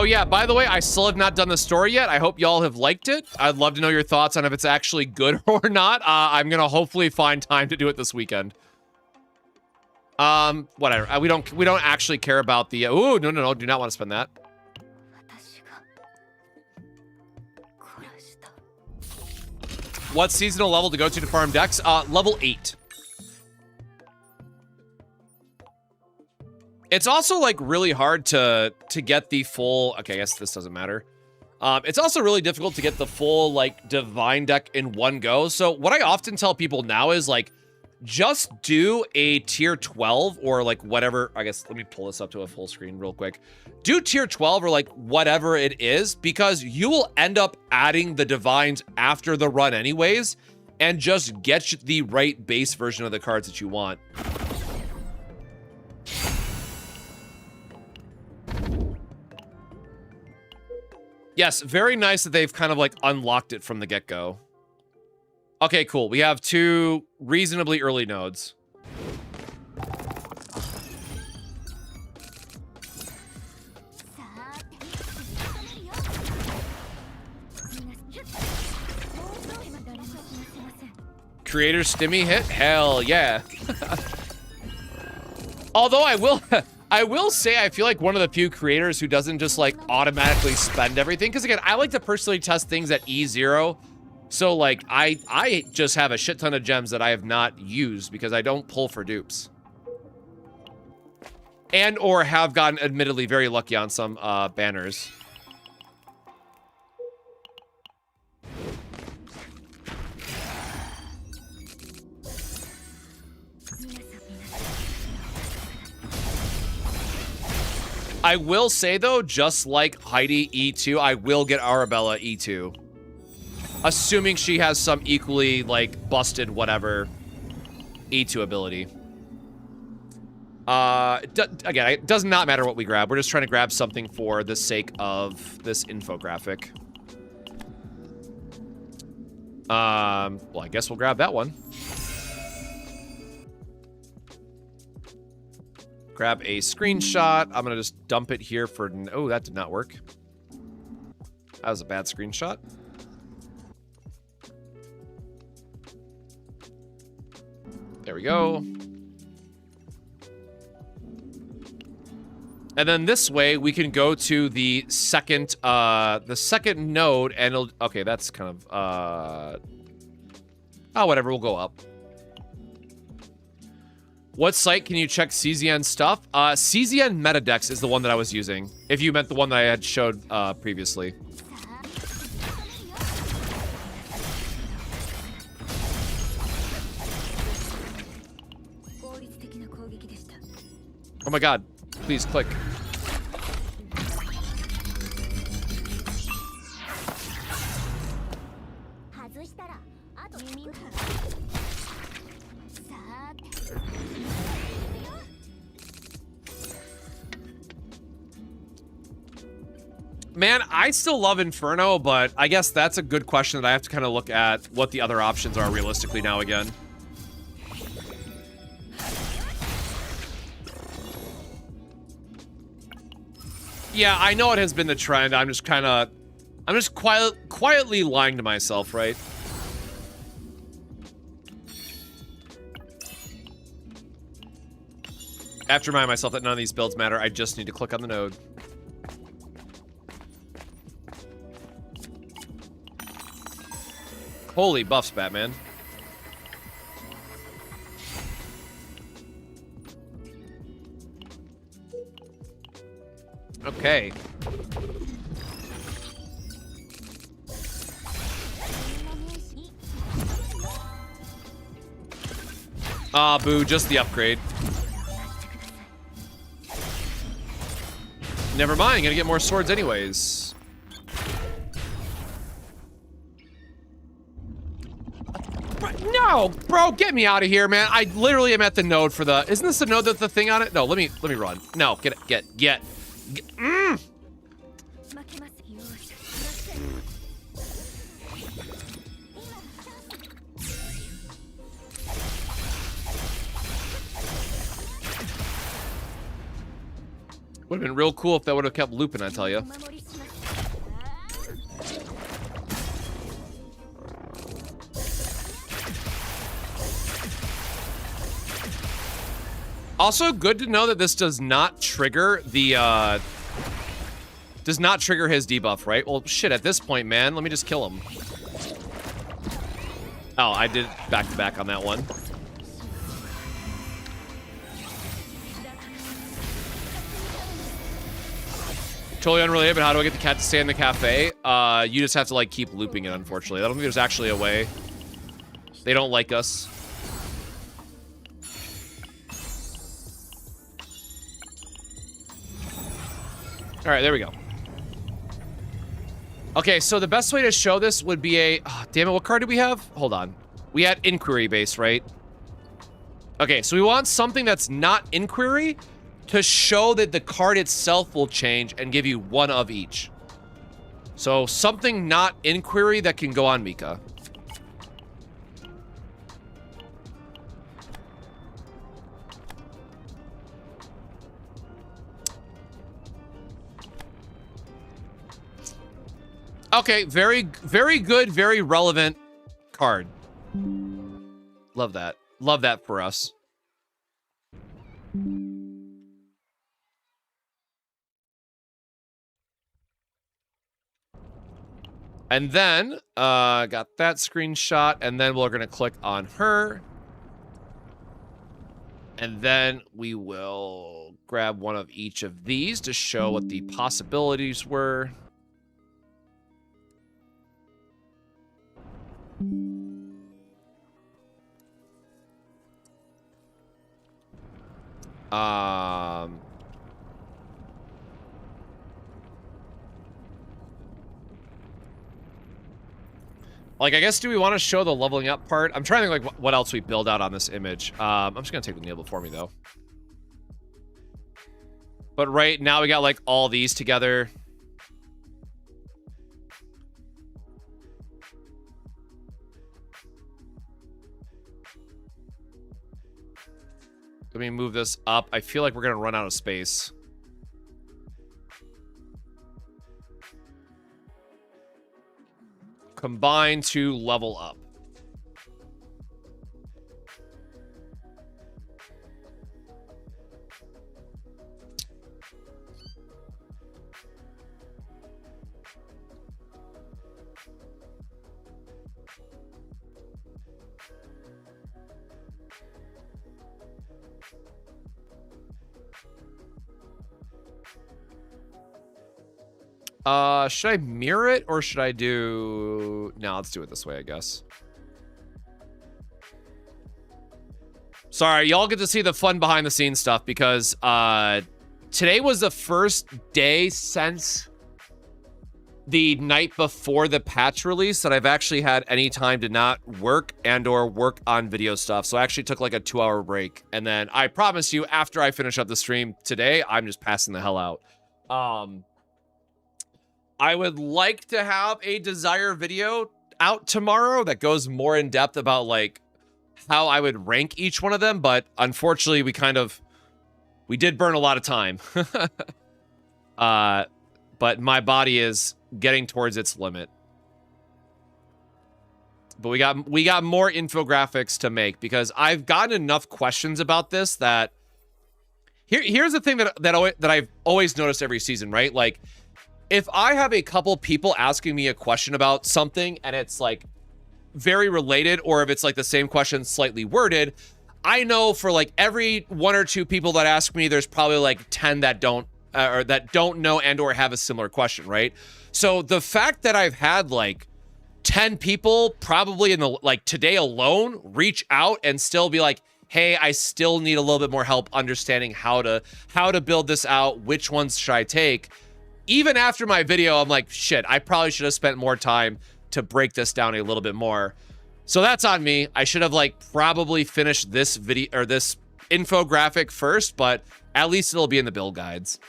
yeah, by the way, I still have not done the story yet. I hope y'all have liked it. I'd love to know your thoughts on if it's actually good or not. I'm gonna hopefully find time to do it this weekend. Whatever. We don't actually care about the, ooh, no, do not want to spend that. What seasonal level to go to farm decks? Level 8. It's also like really hard to get the full, okay, I guess this doesn't matter. It's also really difficult to get the full like divine deck in one go. So what I often tell people now is like, just do a tier 12 or like whatever. I guess let me pull this up to a full screen real quick. Do tier 12 or like whatever it is, because you will end up adding the divines after the run anyways, and just get the right base version of the cards that you want. Yes, very nice that they've kind of like unlocked it from the get-go. Okay, cool. We have 2 reasonably early nodes. Creator stimmy hit? Hell yeah. Although I will say I feel like one of the few creators who doesn't just like automatically spend everything. Because again, I like to personally test things at E0. So like I just have a shit ton of gems that I have not used because I don't pull for dupes. And or have gotten admittedly very lucky on some banners. I will say though, just like Heidi E2, I will get Arabella E2. Assuming she has some equally, like, busted whatever E2 ability. Again, it does not matter what we grab. We're just trying to grab something for the sake of this infographic. Well, I guess we'll grab that one. Grab a screenshot. I'm gonna just dump it here for... Oh, that did not work. That was a bad screenshot. There we go. And then this way we can go to the second node and it'll, okay, that's kind of, oh, whatever, we'll go up. What site can you check CZN stuff? CZN Metadex is the one that I was using, if you meant the one that I had showed previously. Oh my god, please click. Man, I still love Inferno, but I guess that's a good question that I have to kind of look at what the other options are realistically now again. Yeah, I know it has been the trend. I'm just quietly lying to myself, right? After reminding myself that none of these builds matter, I just need to click on the node. Holy buffs, Batman. Okay. Ah, boo, just the upgrade. Never mind, gonna get more swords anyways. No, bro, get me out of here, man. I literally am at the node for the... Isn't this the node that's the thing on it? No, let me run. No, get. Would have been real cool if that would have kept looping, I tell you. Also, good to know that this does not trigger the, does not trigger his debuff, right? Well, shit, at this point, man, let me just kill him. Oh, I did back-to-back on that one. Totally unrelated, but how do I get the cat to stay in the cafe? You just have to, like, keep looping it, unfortunately. I don't think there's actually a way. They don't like us. All right, there we go. Okay, so the best way to show this would be a... Oh, damn it, what card do we have? Hold on. We had Inquiry base, right? Okay, so we want something that's not Inquiry to show that the card itself will change and give you one of each. So something not Inquiry that can go on Mika. Okay, very good, very relevant card. Love that. Love that for us. And then, got that screenshot, and then we're gonna click on her. And then we will grab one of each of these to show what the possibilities were. Like, I guess, do we want to show the leveling up part? I'm trying to think, like, what else we build out on this image. I'm just gonna take the Neil before me, though. But right now, we got, like, all these together. Let me move this up. I feel like we're gonna run out of space. Combine to level up. Should I mirror it or should I do... No, let's do it this way, I guess. Sorry, y'all get to see the fun behind the scenes stuff because today was the first day since the night before the patch release that I've actually had any time to not work and or work on video stuff. So I actually took like a 2-hour break. And then I promise you, after I finish up the stream today, I'm just passing the hell out. I would like to have a Desire video out tomorrow that goes more in depth about like how I would rank each one of them, but unfortunately we did burn a lot of time. But my body is getting towards its limit. But we got more infographics to make because I've gotten enough questions about this that here's the thing that I've always noticed every season, right? Like, if I have a couple people asking me a question about something and it's like very related, or if it's like the same question slightly worded, I know for like every 1 or 2 people that ask me, there's probably like 10 that don't or that don't know and or have a similar question, right? So the fact that I've had like 10 people probably in the like today alone reach out and still be like, hey, I still need a little bit more help understanding how to build this out, which ones should I take? Even after my video, I'm like, shit, I probably should have spent more time to break this down a little bit more. So that's on me. I should have like probably finished this video or this infographic first, but at least it'll be in the build guides.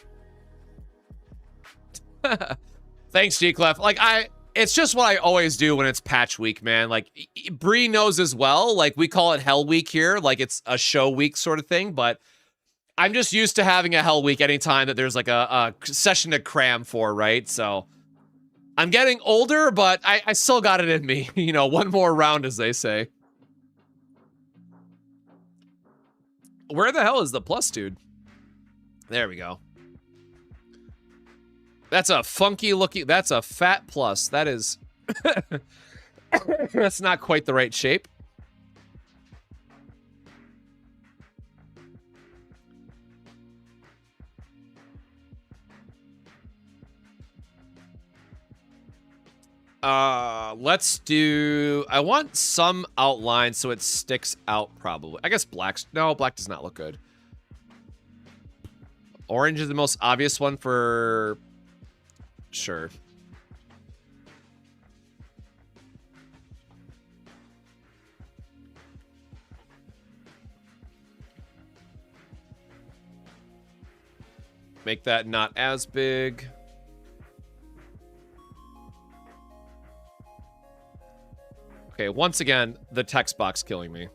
Thanks, G-Clef. Like it's just what I always do when it's patch week, man. Like Bree knows as well. Like we call it Hell Week here. Like it's a show week sort of thing, but I'm just used to having a Hell Week anytime that there's like a session to cram for, right? So I'm getting older, but I still got it in me. You know, one more round, as they say. Where the hell is the plus, dude? There we go. That's a funky looking, that's a fat plus. That is, that's not quite the right shape. Let's do, I want some outline so it sticks out probably. I guess black's, no, black does not look good. Orange is the most obvious one for sure. Make that not as big. Okay, once again, the text box killing me.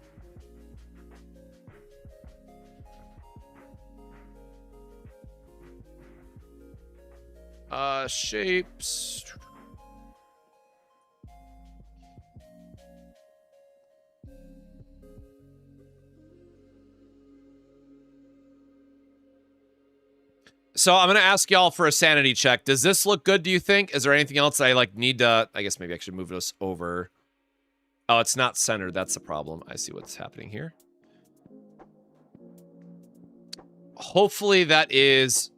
Shapes. So I'm gonna ask y'all for a sanity check. Does this look good, do you think? Is there anything else I like need to, I guess maybe I should move this over. Oh, it's not centered. That's the problem. I see what's happening here. Hopefully that is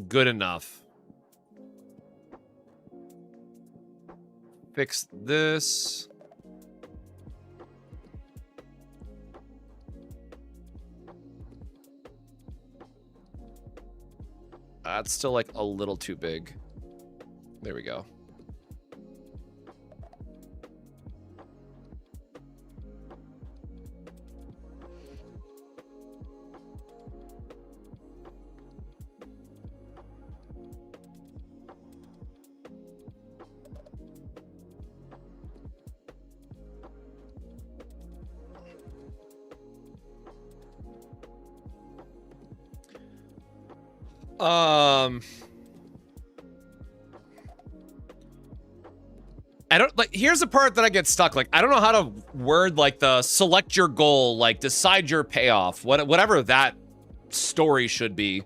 good enough. Fix this. That's still like a little too big. There we go. I don't like, here's the part that I get stuck. Like, I don't know how to word like the select your goal, like decide your payoff, whatever that story should be.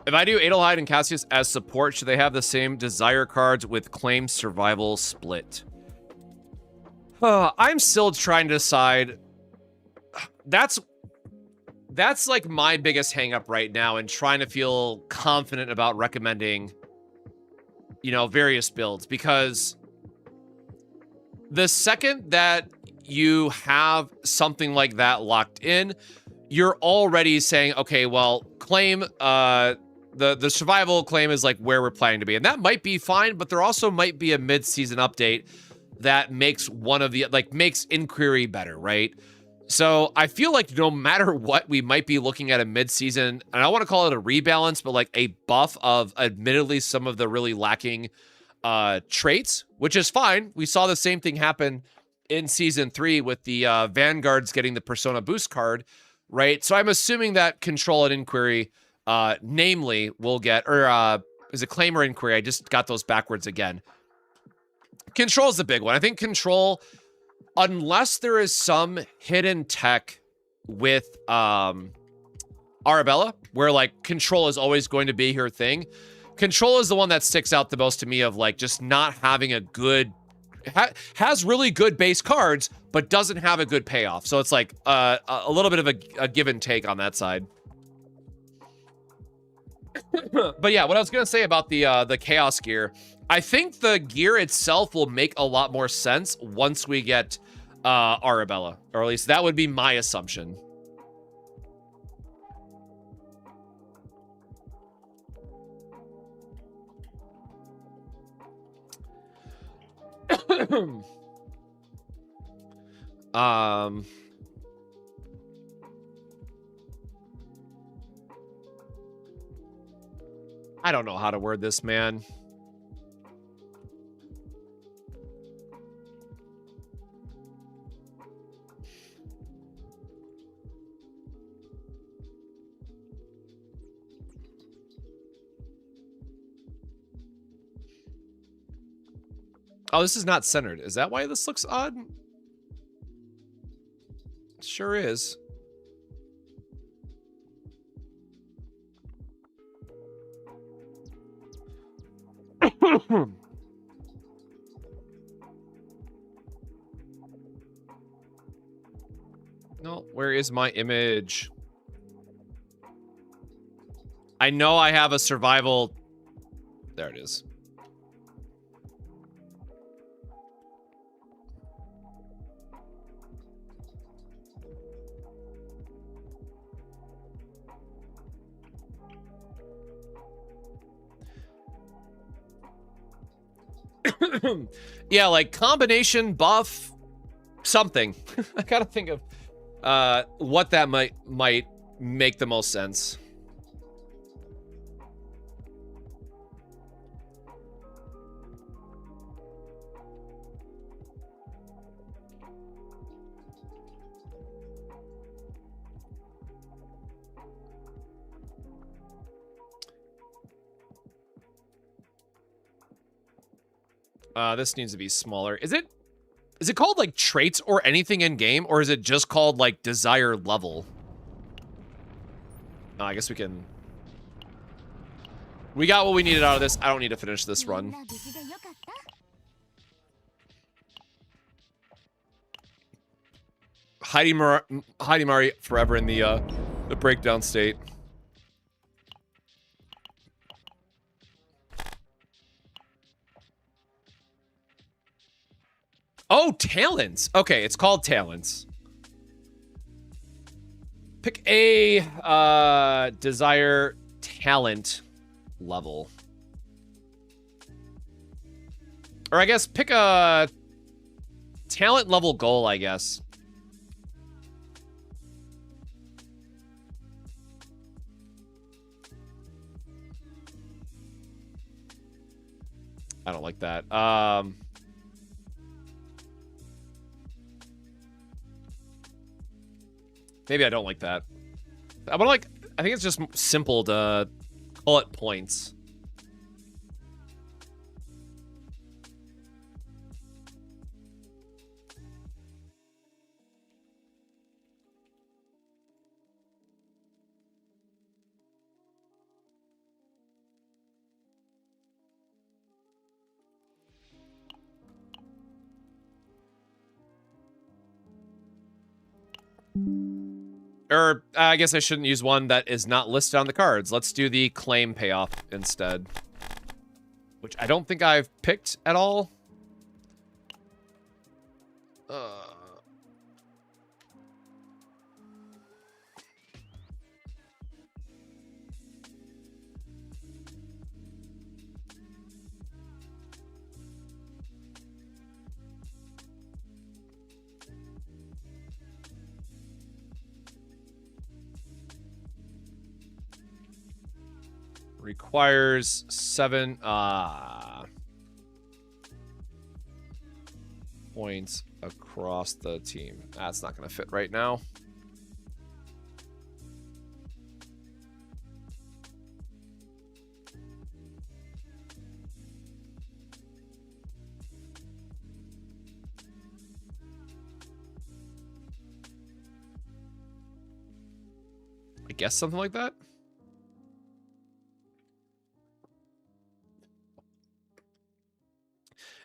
If I do Adelheid and Cassius as support, should they have the same desire cards with claim survival split? I'm still trying to decide. That's like my biggest hang up right now, and trying to feel confident about recommending, you know, various builds, because the second that you have something like that locked in, you're already saying, okay, well, claim, the survival claim is like where we're planning to be. And that might be fine, but there also might be a mid-season update that makes one of the, like, makes inquiry better, right? So I feel like no matter what, we might be looking at a mid-season, and I want to call it a rebalance, but like a buff of admittedly some of the really lacking traits, which is fine. We saw the same thing happen in season 3 with the Vanguards getting the Persona Boost card, right? So I'm assuming that Control and Inquiry, namely, will get, or is it Claim or Inquiry? I just got those backwards again. Control is the big one. I think Control, unless there is some hidden tech with Arabella, where like Control is always going to be her thing, Control is the one that sticks out the most to me of like just not having a good, has really good base cards, but doesn't have a good payoff. So it's like a little bit of a give and take on that side. But yeah, what I was gonna say about the Chaos gear, I think the gear itself will make a lot more sense once we get Arabella, or at least that would be my assumption. I don't know how to word this, man. Oh, this is not centered. Is that why this looks odd? Sure is. No, where is my image? I know I have a survival. There it is. Yeah, like combination buff something. I gotta think of what that might make the most sense. This needs to be smaller. Is it called like traits or anything in game, or is it just called like desire level? Oh, I guess we can. We got what we needed out of this. I don't need to finish this run. Heidi Mari forever in the breakdown state. Oh, talents. Okay, it's called talents. Pick a desire talent level. Or I guess pick a talent level goal, I guess. I don't like that. Maybe I don't like that. I think it's just simple to call it points. Or I guess I shouldn't use one that is not listed on the cards. Let's do the claim payoff instead. Which I don't think I've picked at all. Requires 7 points across the team. That's not going to fit right now. I guess something like that.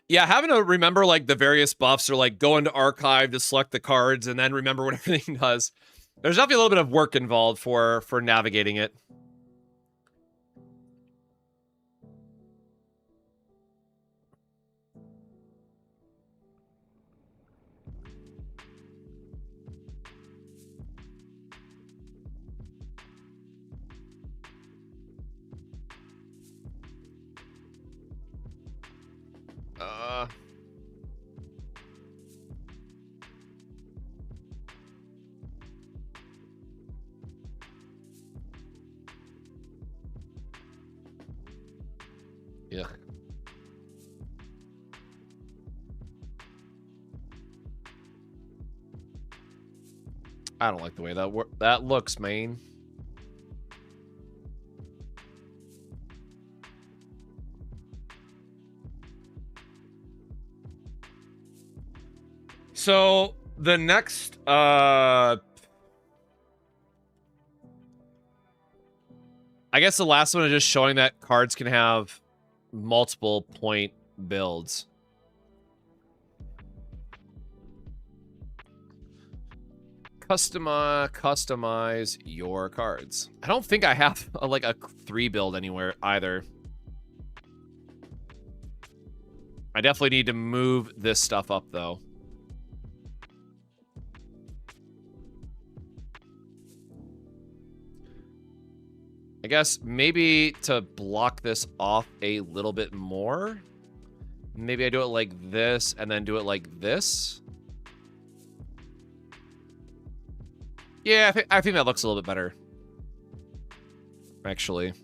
Yeah, having to remember like the various buffs or like go into archive to select the cards and then remember what everything does. There's definitely a little bit of work involved for navigating it. I don't like the way that looks, man. So the next I guess the last one is just showing that cards can have multiple point builds. Customize your cards. I don't think I have like a 3 build anywhere either. I definitely need to move this stuff up though. I guess maybe to block this off a little bit more. Maybe I do it like this and then do it like this. Yeah, I think that looks a little bit better. Actually.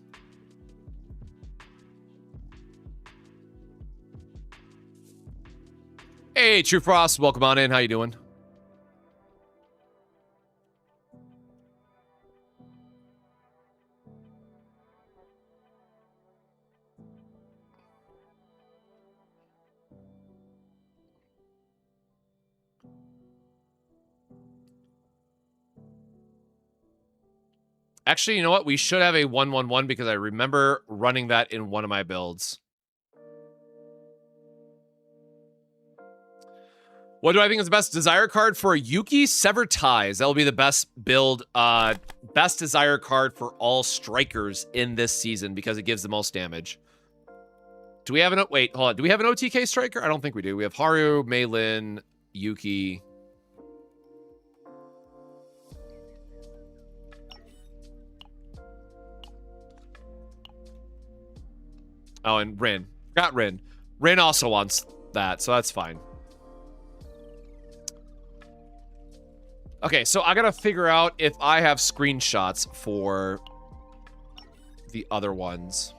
Hey, True Frost, welcome on in. How you doing? Actually, you know what? We should have a 1/1/1 because I remember running that in one of my builds. What do I think is the best desire card for Yuki? Sever Ties. That will be the best build, best desire card for all strikers in this season because it gives the most damage. Do we have an... Wait, hold on. Do we have an OTK striker? I don't think we do. We have Haru, Mei Lin, Yuki... Oh, and Rin. Got Rin. Rin also wants that, so that's fine. Okay, so I gotta figure out if I have screenshots for the other ones.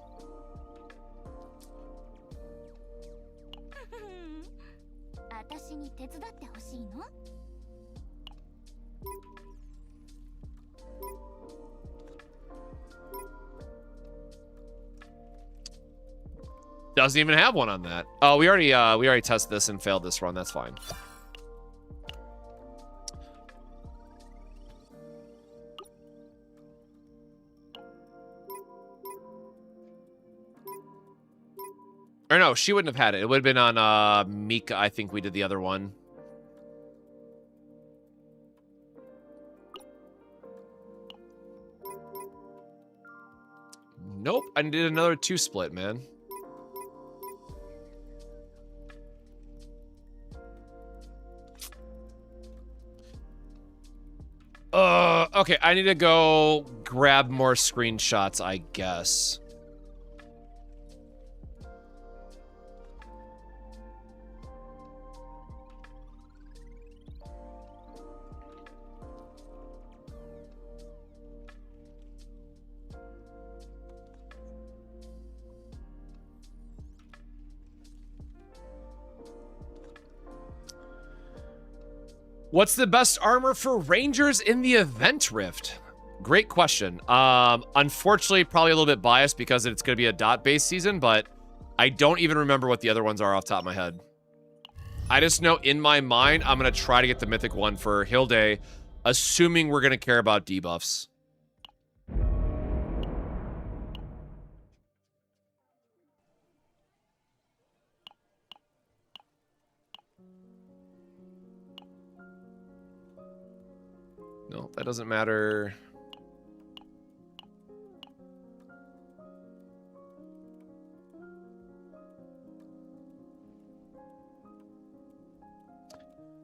Doesn't even have one on that. Oh, we already tested this and failed this run. That's fine. Or no, she wouldn't have had it. It would have been on Mika. I think we did the other one. Nope, I did another 2 split, man. Okay, I need to go grab more screenshots, I guess. What's the best armor for Rangers in the Event Rift? Great question. Unfortunately, probably a little bit biased because it's going to be a dot-based season, but I don't even remember what the other ones are off the top of my head. I just know in my mind, I'm going to try to get the mythic one for Hilde, assuming we're going to care about debuffs. No, that doesn't matter.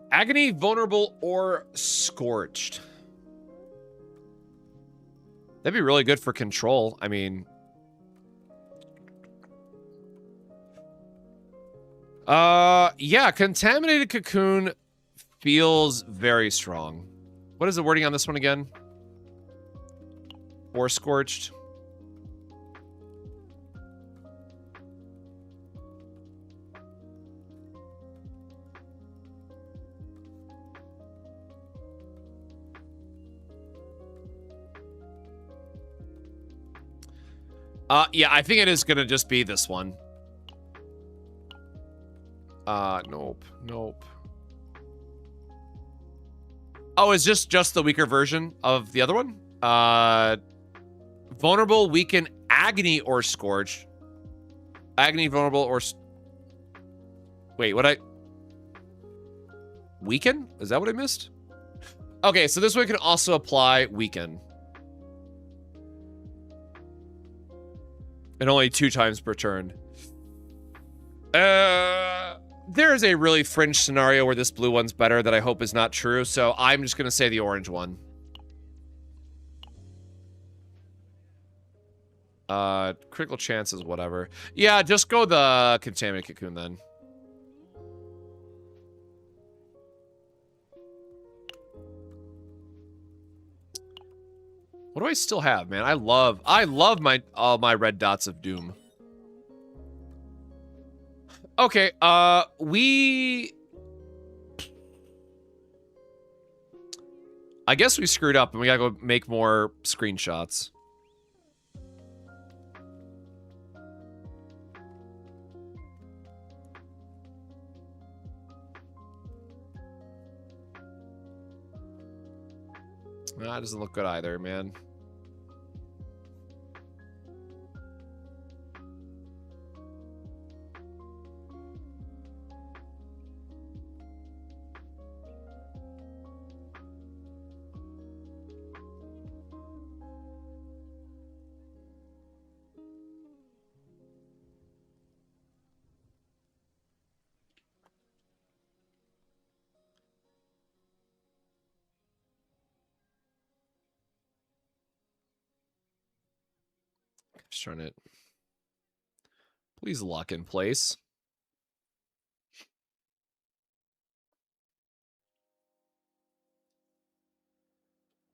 Agony, Vulnerable, or Scorched. That'd be really good for control. I mean... yeah, Contaminated Cocoon feels very strong. What is the wording on this one again? Or Scorched? Yeah, I think it is gonna just be this one. Nope. Oh, is this just the weaker version of the other one? Vulnerable, weaken, agony, or scourge. Agony, vulnerable, or... Wait, what Weaken? Is that what I missed? Okay, so this one can also apply weaken. And only 2 times per turn. There is a really fringe scenario where this blue one's better that I hope is not true, so I'm just gonna say the orange one. Critical chances, whatever. Yeah, just go the Contaminated Cocoon then. What do I still have, man? I love all my red dots of doom. Okay, I guess we screwed up and we gotta go make more screenshots. That doesn't look good either, man. Just trying to... Please lock in place.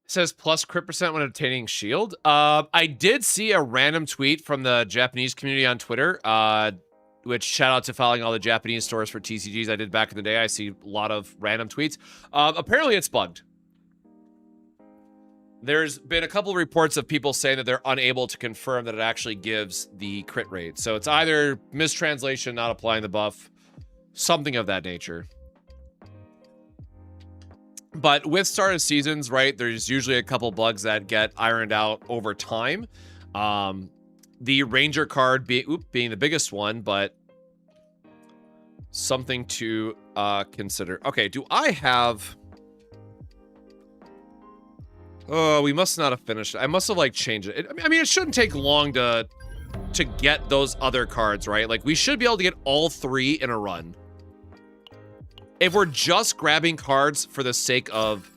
It says plus crit percent when obtaining shield. I did see a random tweet from the Japanese community on Twitter, which shout out to following all the Japanese stores for TCGs I did back in the day. I see a lot of random tweets. Apparently it's bugged. There's been a couple of reports of people saying that they're unable to confirm that it actually gives the crit rate. So it's either mistranslation, not applying the buff, something of that nature. But with start of seasons, right, there's usually a couple bugs that get ironed out over time. The Ranger card being the biggest one, but something to consider. Okay, do I have... Oh, we must not have finished it. I must have, like, changed it. I mean, it shouldn't take long to get those other cards, right? Like, we should be able to get all 3 in a run. If we're just grabbing cards for the sake of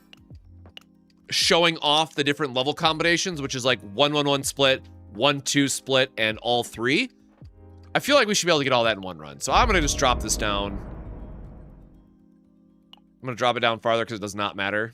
showing off the different level combinations, which is like 1-1-1 split, 1-2 split, and all 3, I feel like we should be able to get all that in one run. So I'm going to just drop this down. I'm going to drop it down farther because it does not matter.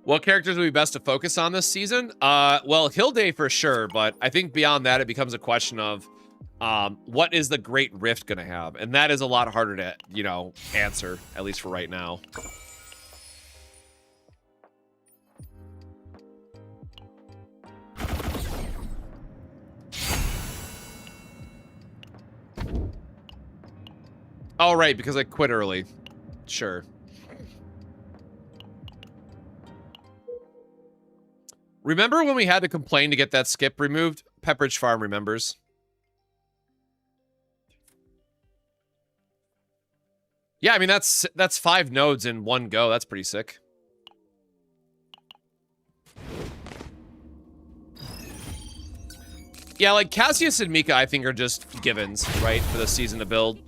What characters would be best to focus on this season? Well, Hilde for sure, but I think beyond that, it becomes a question of what is the Great Rift going to have? And that is a lot harder to, you know, answer, at least for right now. Oh, right, because I quit early. Sure. Remember when we had to complain to get that skip removed? Pepperidge Farm remembers. Yeah, I mean, that's 5 nodes in one go. That's pretty sick. Yeah, like, Cassius and Mika, I think, are just givens, right, for the season to build.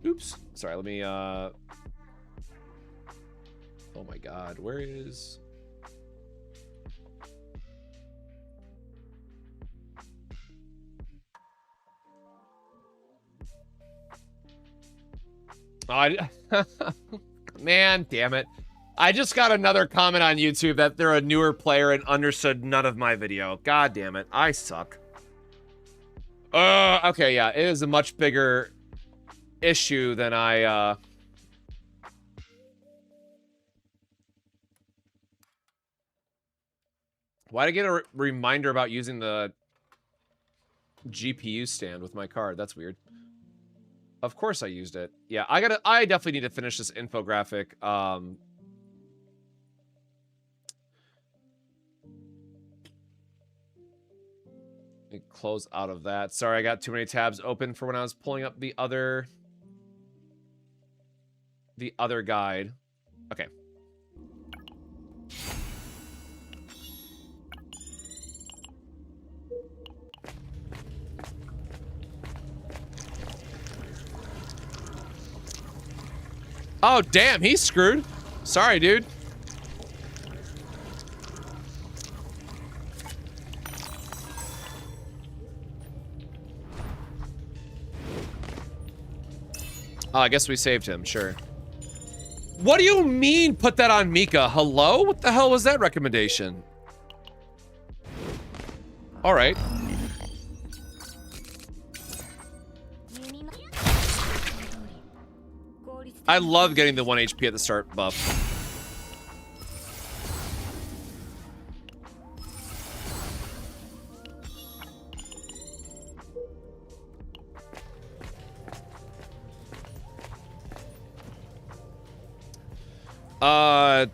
Oops. Sorry, let me, oh my god, where is... Oh, man, damn it. I just got another comment on YouTube that they're a newer player and understood none of my video. God damn it, I suck. Okay, yeah, it is a much bigger issue than I, Why'd I get a reminder about using the GPU stand with my card? That's weird. Of course I used it. Yeah, I definitely need to finish this infographic. Close out of that. Sorry, I got too many tabs open for when I was pulling up the other guide. Okay. Oh, damn, he's screwed. Sorry, dude. Oh, I guess we saved him, sure. What do you mean, put that on Mika? Hello? What the hell was that recommendation? All right. I love getting the 1 HP at the start buff.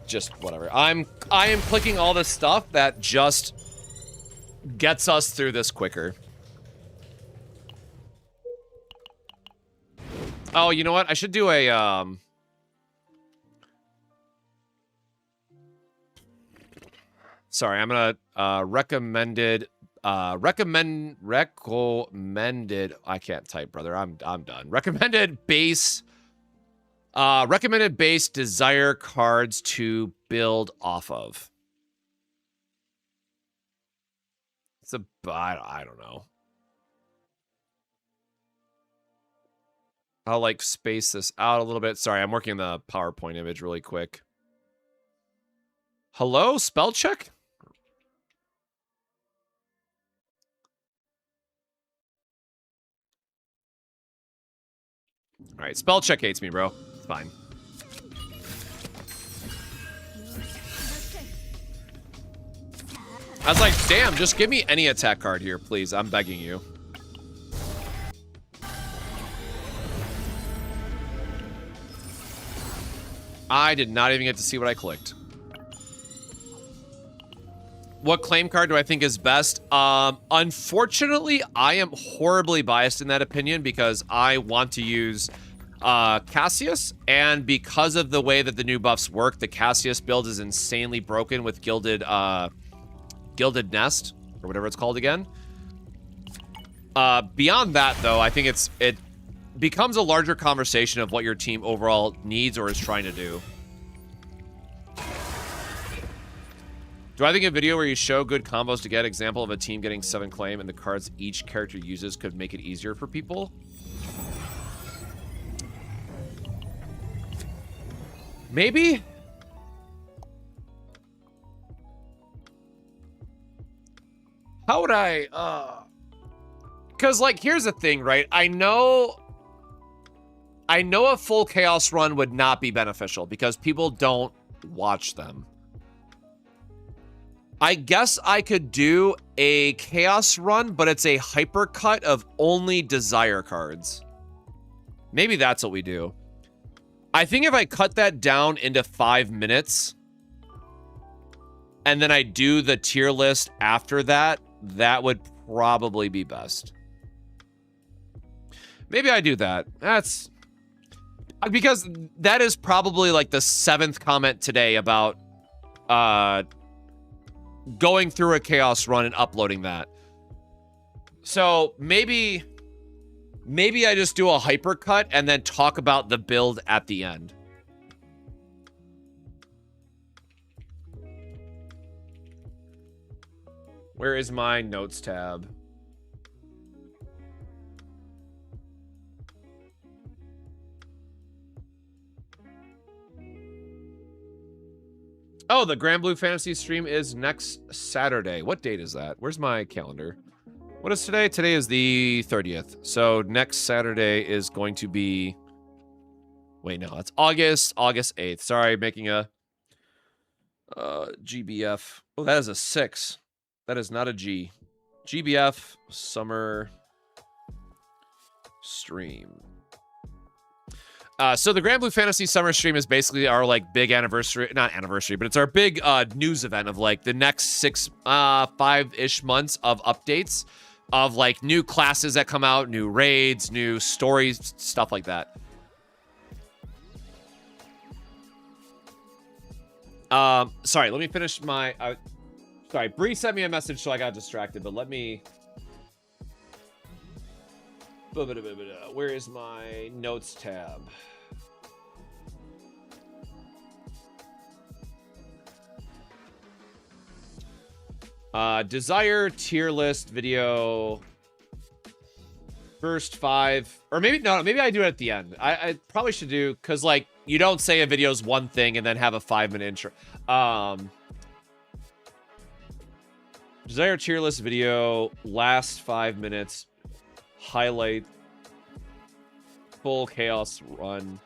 Just whatever. I am clicking all the stuff that just gets us through this quicker. Oh, you know what? I should do a, Sorry, I'm gonna, recommended, I can't type, brother. I'm done. Recommended base desire cards to build off of. It's I don't know. I'll like space this out a little bit. Sorry, I'm working the PowerPoint image really quick. Hello, spell check? All right, spell check hates me, bro. It's fine. I was like, damn, just give me any attack card here, please. I'm begging you. I did not even get to see what I clicked. What claim card do I think is best? Unfortunately, I am horribly biased in that opinion because I want to use Cassius, and because of the way that the new buffs work, the Cassius build is insanely broken with Gilded Nest, or whatever it's called again. Beyond that, though, I think it becomes a larger conversation of what your team overall needs or is trying to do. Do I think a video where you show good combos to get example of a team getting 7 claim and the cards each character uses could make it easier for people? Maybe? How would I, because, like, here's the thing, right? I know a full Chaos run would not be beneficial because people don't watch them. I guess I could do a Chaos run, but it's a hypercut of only Desire cards. Maybe that's what we do. I think if I cut that down into 5 minutes, and then I do the tier list after that, that would probably be best. Maybe I do that. That's... because that is probably like the 7th comment today about going through a Chaos run and uploading that. So maybe I just do a hypercut and then talk about the build at the end. Where is my notes tab? Oh, the Grand Blue Fantasy stream is next Saturday. What date is that? Where's my calendar? What is today? Today is the 30th. So next Saturday is going to be... Wait, no, that's August 8th. Sorry, making a GBF. Oh, that is a 6. That is not a G. GBF summer stream. So the Grand Blue Fantasy Summer Stream is basically our, like, big anniversary, not anniversary, but it's our big news event of, like, the next 5-ish months of updates of, like, new classes that come out, new raids, new stories, stuff like that. Sorry, let me finish my, sorry, Bree sent me a message, so I got distracted, but let me... Where is my notes tab? Desire tier list video. First 5, or maybe, no, maybe I do it at the end. I probably should do, because, like, you don't say a video's one thing and then have a 5-minute intro. Desire tier list video, last 5 minutes, highlight full chaos run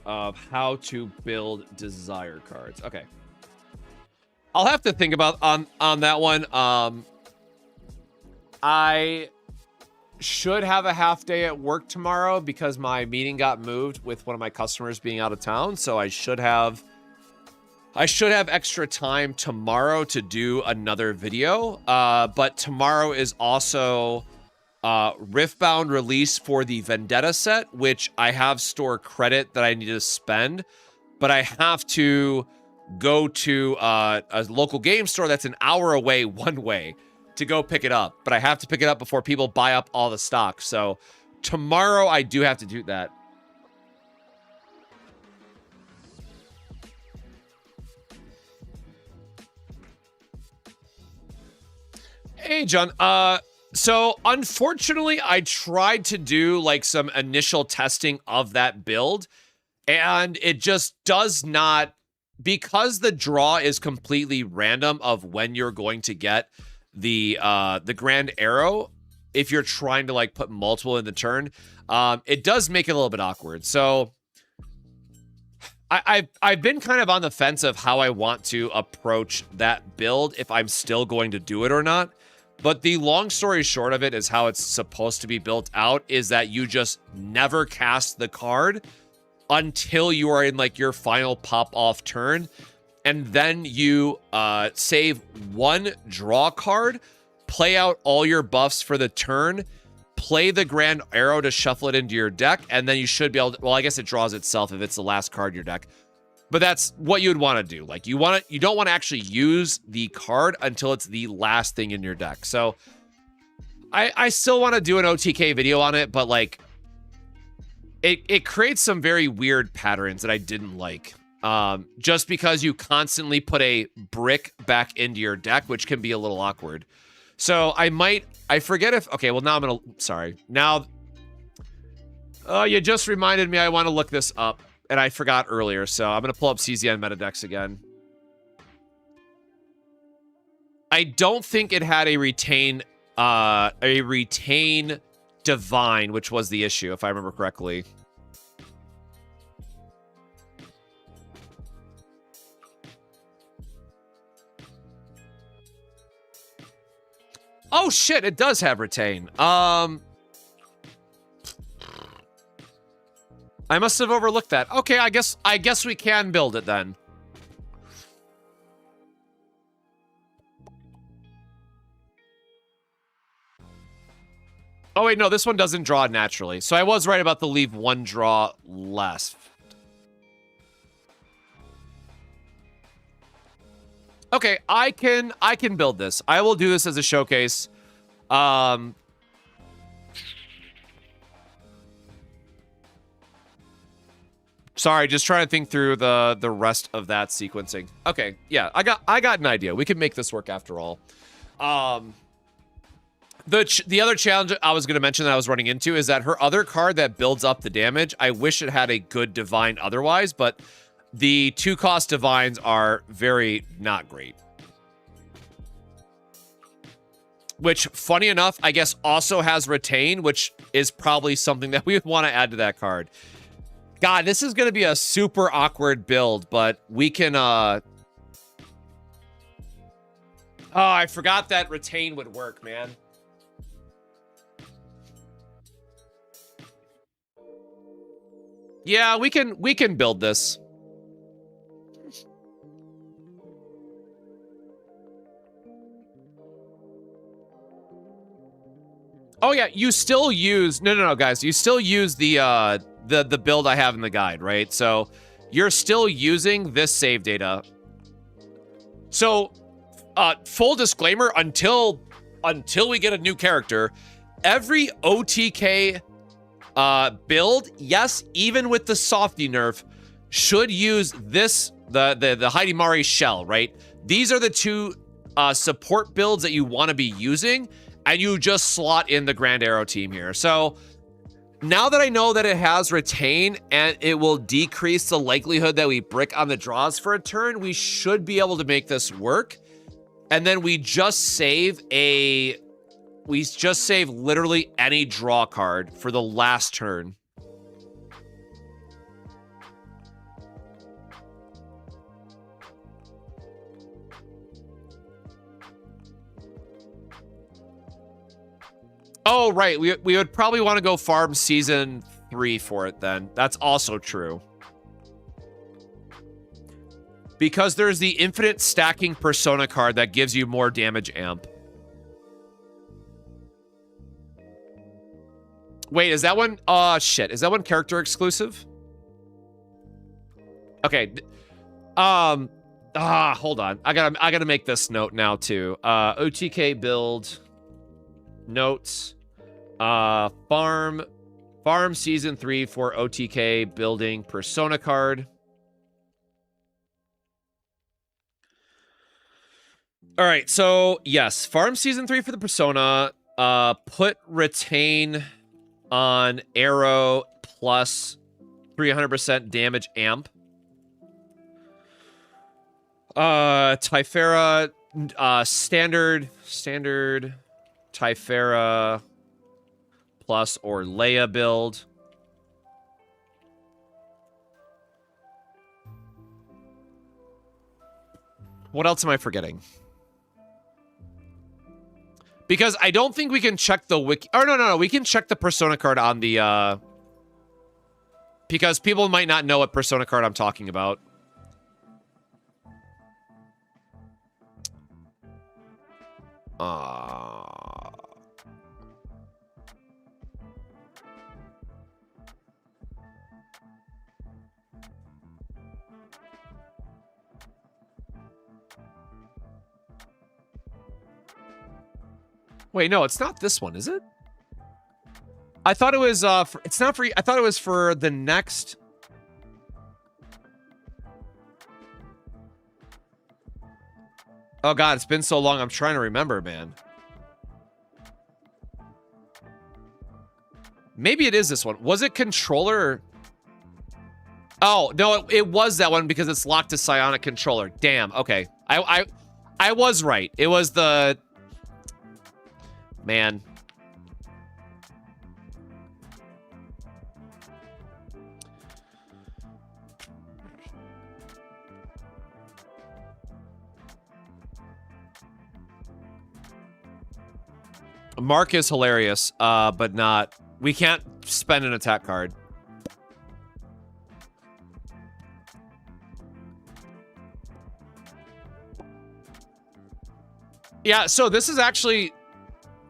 of how to build desire cards. Okay. I'll have to think about on that one. I should have a half day at work tomorrow because my meeting got moved with one of my customers being out of town, so I should have extra time tomorrow to do another video. But tomorrow is also Riftbound release for the Vendetta set, which I have store credit that I need to spend, but I have to go to a local game store that's an hour away one way to go pick it up, but I have to pick it up before people buy up all the stock. So tomorrow I do have to do that. Hey, John. So unfortunately, I tried to do like some initial testing of that build, and it just does not, because the draw is completely random of when you're going to get the Grand Arrow. If you're trying to like put multiple in the turn, it does make it a little bit awkward. So I've been kind of on the fence of how I want to approach that build, if I'm still going to do it or not. But the long story short of it is how it's supposed to be built out is that you just never cast the card until you are in like your final pop-off turn. And then you save one draw card, play out all your buffs for the turn, play the Grand Arrow to shuffle it into your deck, and then you should be able to, well, I guess it draws itself if it's the last card in your deck. But that's what you would want to do. Like you don't want to actually use the card until it's the last thing in your deck. So I still want to do an OTK video on it, but like it creates some very weird patterns that I didn't like. Just because you constantly put a brick back into your deck, which can be a little awkward. So I forget if, okay, well now sorry. Now, you just reminded me I want to look this up, and I forgot earlier, so I'm going to pull up CZN Metadex again. I don't think it had a retain divine, which was the issue, if I remember correctly. Oh shit, it does have retain. I must have overlooked that. Okay, I guess we can build it then. Oh wait, no, this one doesn't draw naturally. So I was right about the leave one draw less. Okay, I can build this. I will do this as a showcase. Sorry, just trying to think through the rest of that sequencing. Okay, yeah, I got an idea. We can make this work after all. The other challenge I was going to mention that I was running into is that her other card that builds up the damage, I wish it had a good divine otherwise, but the 2-cost divines are very not great. which, funny enough, I guess also has Retain, which is probably something that we would want to add to that card. God, this is going to be a super awkward build, but we can... Oh, I forgot that Retain would work, man. Yeah, we can build this. Oh yeah, you still use no, guys. You still use the build I have in the guide, right? So you're still using this save data. So full disclaimer, until we get a new character, every OTK build, yes, even with the softy nerf, should use this the Heidi Mari shell, right? These are the two support builds that you want to be using. And you just slot in the Grand Arrow team here. So now that I know that it has Retain and it will decrease the likelihood that we brick on the draws for a turn, we should be able to make this work. And then we just save literally any draw card for the last turn. Oh, right. We would probably want to go farm season 3 for it then. That's also true. Because there's the infinite stacking persona card that gives you more damage amp. Wait, is that one? Shit. Is that one character exclusive? Okay. Hold on. I gotta make this note now too. OTK build. Notes. Farm season 3 for OTK building persona card. All right, so yes, farm season 3 for the persona. Put Retain on arrow plus 300% damage amp. Typhera, standard Typhera plus or Leia build. What else am I forgetting? Because I don't think we can check the wiki. Oh, no. We can check the persona card on the, because people might not know what persona card I'm talking about. Wait, no, it's not this one, is it? I thought it was, it's not for, I thought it was for the next. Oh God, it's been so long, I'm trying to remember, man. Maybe it is this one. Was it controller? Oh, no, it was that one because it's locked to psionic controller. Damn, okay. I was right. It was the... Man. Mark is hilarious, but not... We can't spend an attack card. Yeah, so this is actually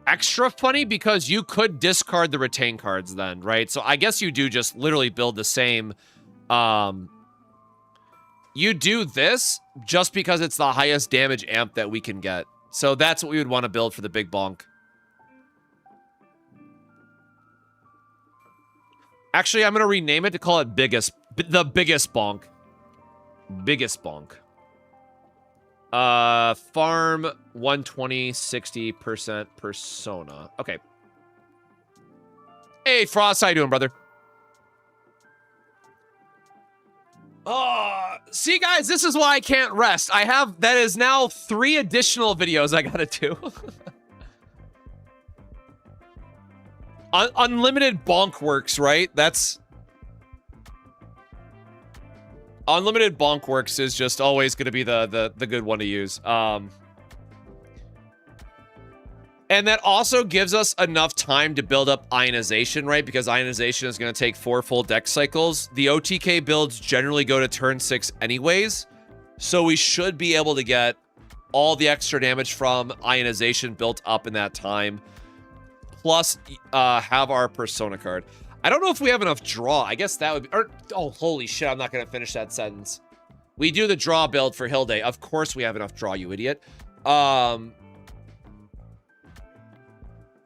extra funny because you could discard the retain cards then, right? So I guess you do just literally build the same. You do this just because it's the highest damage amp that we can get. So that's what we would want to build for the big bonk. Actually, I'm going to rename it to call it the biggest bonk. Biggest bonk. Farm 120, 60% persona. Okay. Hey, Frost, how you doing, brother? Oh, see, guys, this is why I can't rest. That is now 3 additional videos I gotta do. Unlimited bonk works, right? That's... Unlimited bonk works is just always going to be the good one to use. And that also gives us enough time to build up ionization, right? Because ionization is going to take 4 full deck cycles. The OTK builds generally go to turn 6 anyways. So we should be able to get all the extra damage from ionization built up in that time. Plus, have our Persona card. I don't know if we have enough draw. I guess that would be... Or, oh, holy shit, I'm not going to finish that sentence. We do the draw build for Hilde. Of course we have enough draw, you idiot.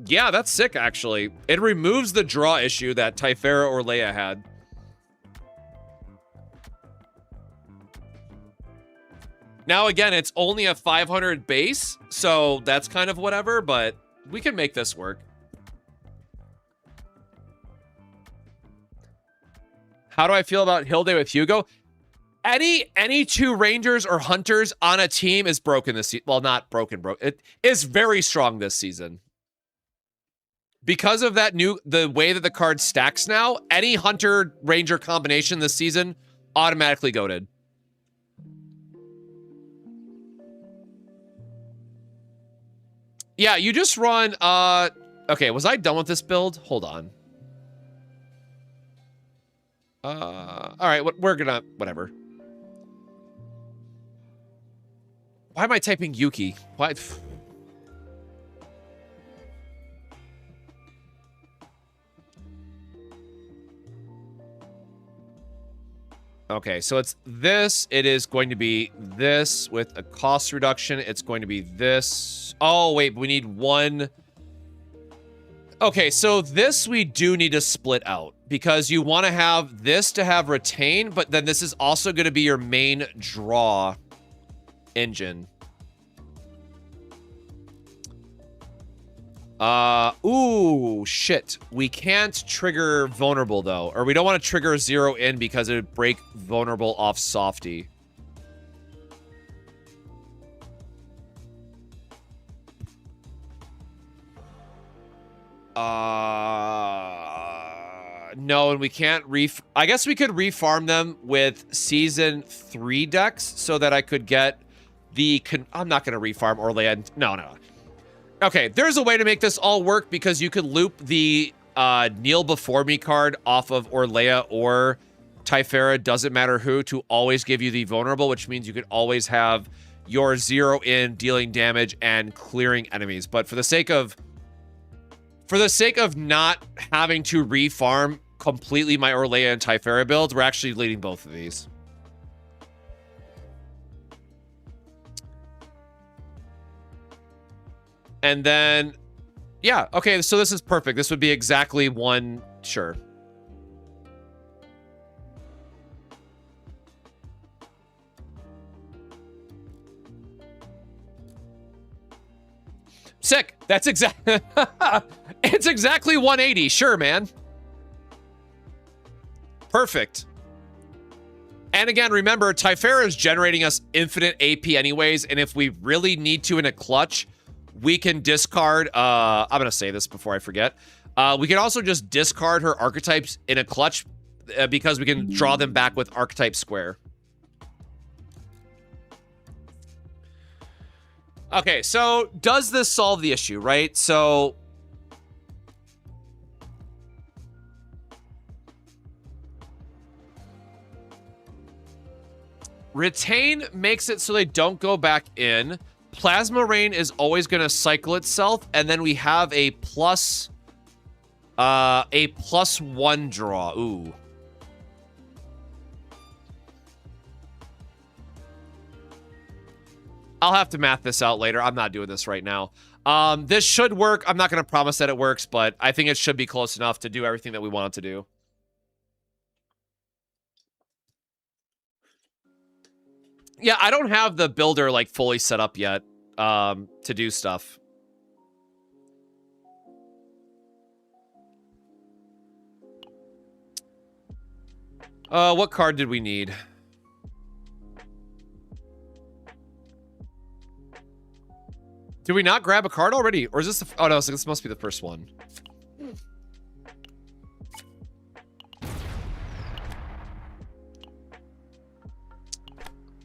Yeah, that's sick, actually. It removes the draw issue that Typhara or Leia had. Now, again, it's only a 500 base, so that's kind of whatever, but we can make this work. How do I feel about Hilde with Hugo? Any 2 Rangers or Hunters on a team is broken this season. Well, not broken. It is very strong this season. Because of that the way that the card stacks now, any Hunter Ranger combination this season automatically goated. Yeah, you just run okay, was I done with this build? Hold on. All right, we're gonna whatever. Why am I typing Yuki? Why? Okay, so it's this. It is going to be this with a cost reduction. It's going to be this. Oh, wait, we need one. Okay, so this we do need to split out because you want to have this to have retain, but then this is also going to be your main draw engine. Ooh, shit. We can't trigger vulnerable, though. Or we don't want to trigger 0 in because it would break vulnerable off softy. No, and we can't I guess we could refarm them with Season 3 decks so that I could get the... I'm not going to refarm Orlea. No. Okay, there's a way to make this all work because you could loop the Kneel Before Me card off of Orlea or Typhara, doesn't matter who, to always give you the vulnerable, which means you could always have your 0 in dealing damage and clearing enemies. But for the sake of not having to refarm completely my Orlea and Typhara builds, we're actually leading both of these. And then, yeah, okay, so this is perfect. This would be exactly one, sure. Sick. That's it's exactly 180. Sure, man. Perfect. And again, remember, Typhara is generating us infinite AP anyways, and if we really need to in a clutch, we can discard, I'm going to say this before I forget. We can also just discard her archetypes in a clutch because we can draw them back with archetype square. Okay, so does this solve the issue, right? So retain makes it so they don't go back in. Plasma Rain is always going to cycle itself, and then we have a plus 1 draw. Ooh. I'll have to math this out later. I'm not doing this right now. This should work. I'm not going to promise that it works, but I think it should be close enough to do everything that we want it to do. Yeah, I don't have the builder like fully set up yet to do stuff. What card did we need? Did we not grab a card already? Or is this the... Oh, no, so this must be the first one.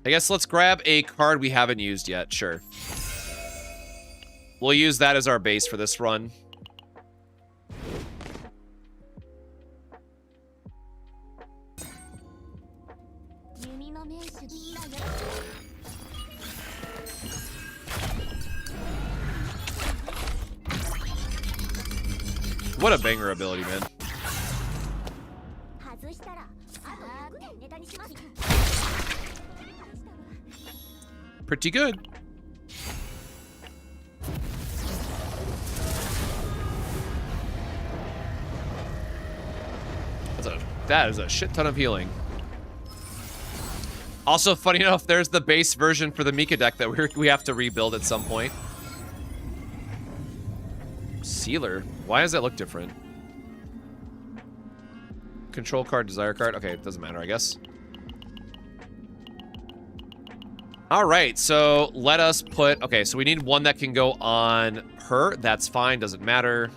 I guess let's grab a card we haven't used yet. Sure. We'll use that as our base for this run. What a banger ability, man. Pretty good. That is a shit ton of healing. Also, funny enough, there's the base version for the Mika deck that we have to rebuild at some point. Sealer. Why does that look different? Control card, desire card. Okay, it doesn't matter, I guess. All right, so let us put... Okay, so we need one that can go on her. That's fine, doesn't matter.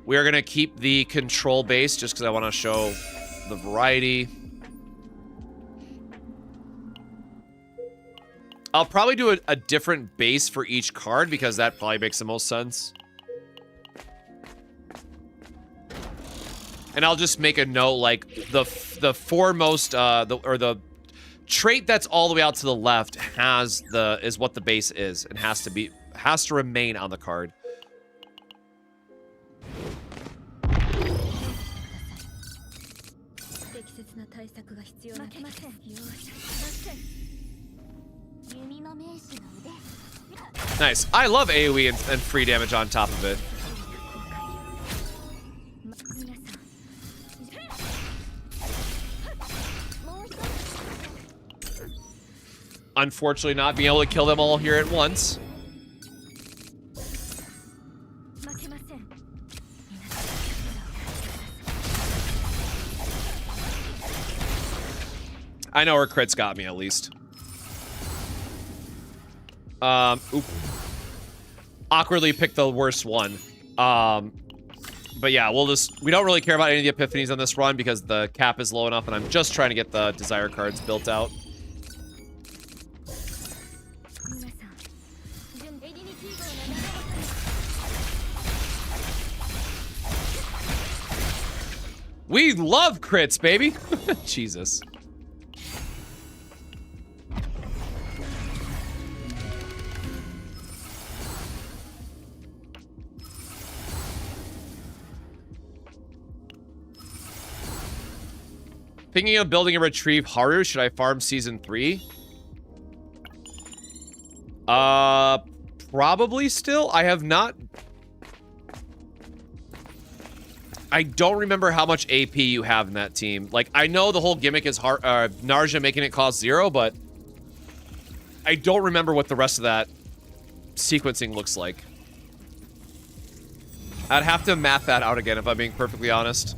We are going to keep the control base just because I want to show the variety. I'll probably do a different base for each card because that probably makes the most sense. And I'll just make a note, like, the foremost, the trait that's all the way out to the left is what the base is and has to remain on the card. Nice. I love AoE and free damage on top of it. Unfortunately, not being able to kill them all here at once. I know her crits got me at least. Oop. Awkwardly picked the worst one. But yeah, we don't really care about any of the epiphanies on this run because the cap is low enough and I'm just trying to get the desire cards built out. We love crits, baby. Jesus. Thinking of building a retrieve Haru, should I farm season 3? Probably still. I have not. I don't remember how much AP you have in that team. Like, I know the whole gimmick is Narja making it cost 0, but I don't remember what the rest of that sequencing looks like. I'd have to map that out again if I'm being perfectly honest.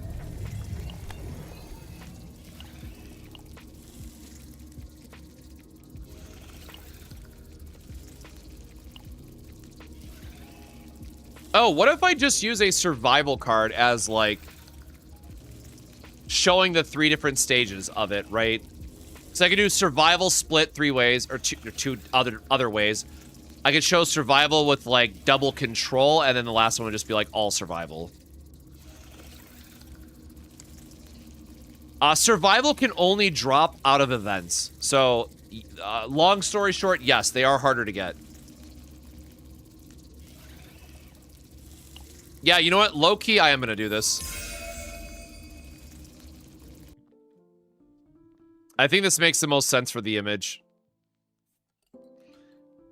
Oh, what if I just use a survival card as, like, showing the 3 different stages of it, right? So I could do survival split 3 ways, or two other ways. I could show survival with, like, double control, and then the last one would just be, like, all survival. Survival can only drop out of events. So, long story short, yes, they are harder to get. Yeah, you know what? Low-key, I am going to do this. I think this makes the most sense for the image.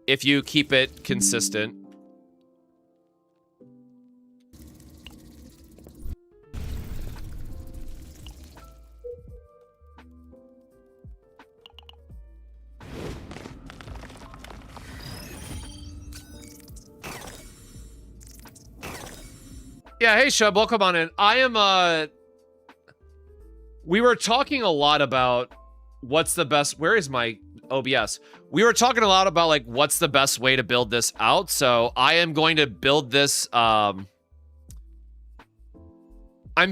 If you keep it consistent. Yeah, hey Shub, welcome on in. I am, we were talking a lot about what's the best, where is my OBS? We were talking a lot about, like, what's the best way to build this out, so I am going to build this, I'm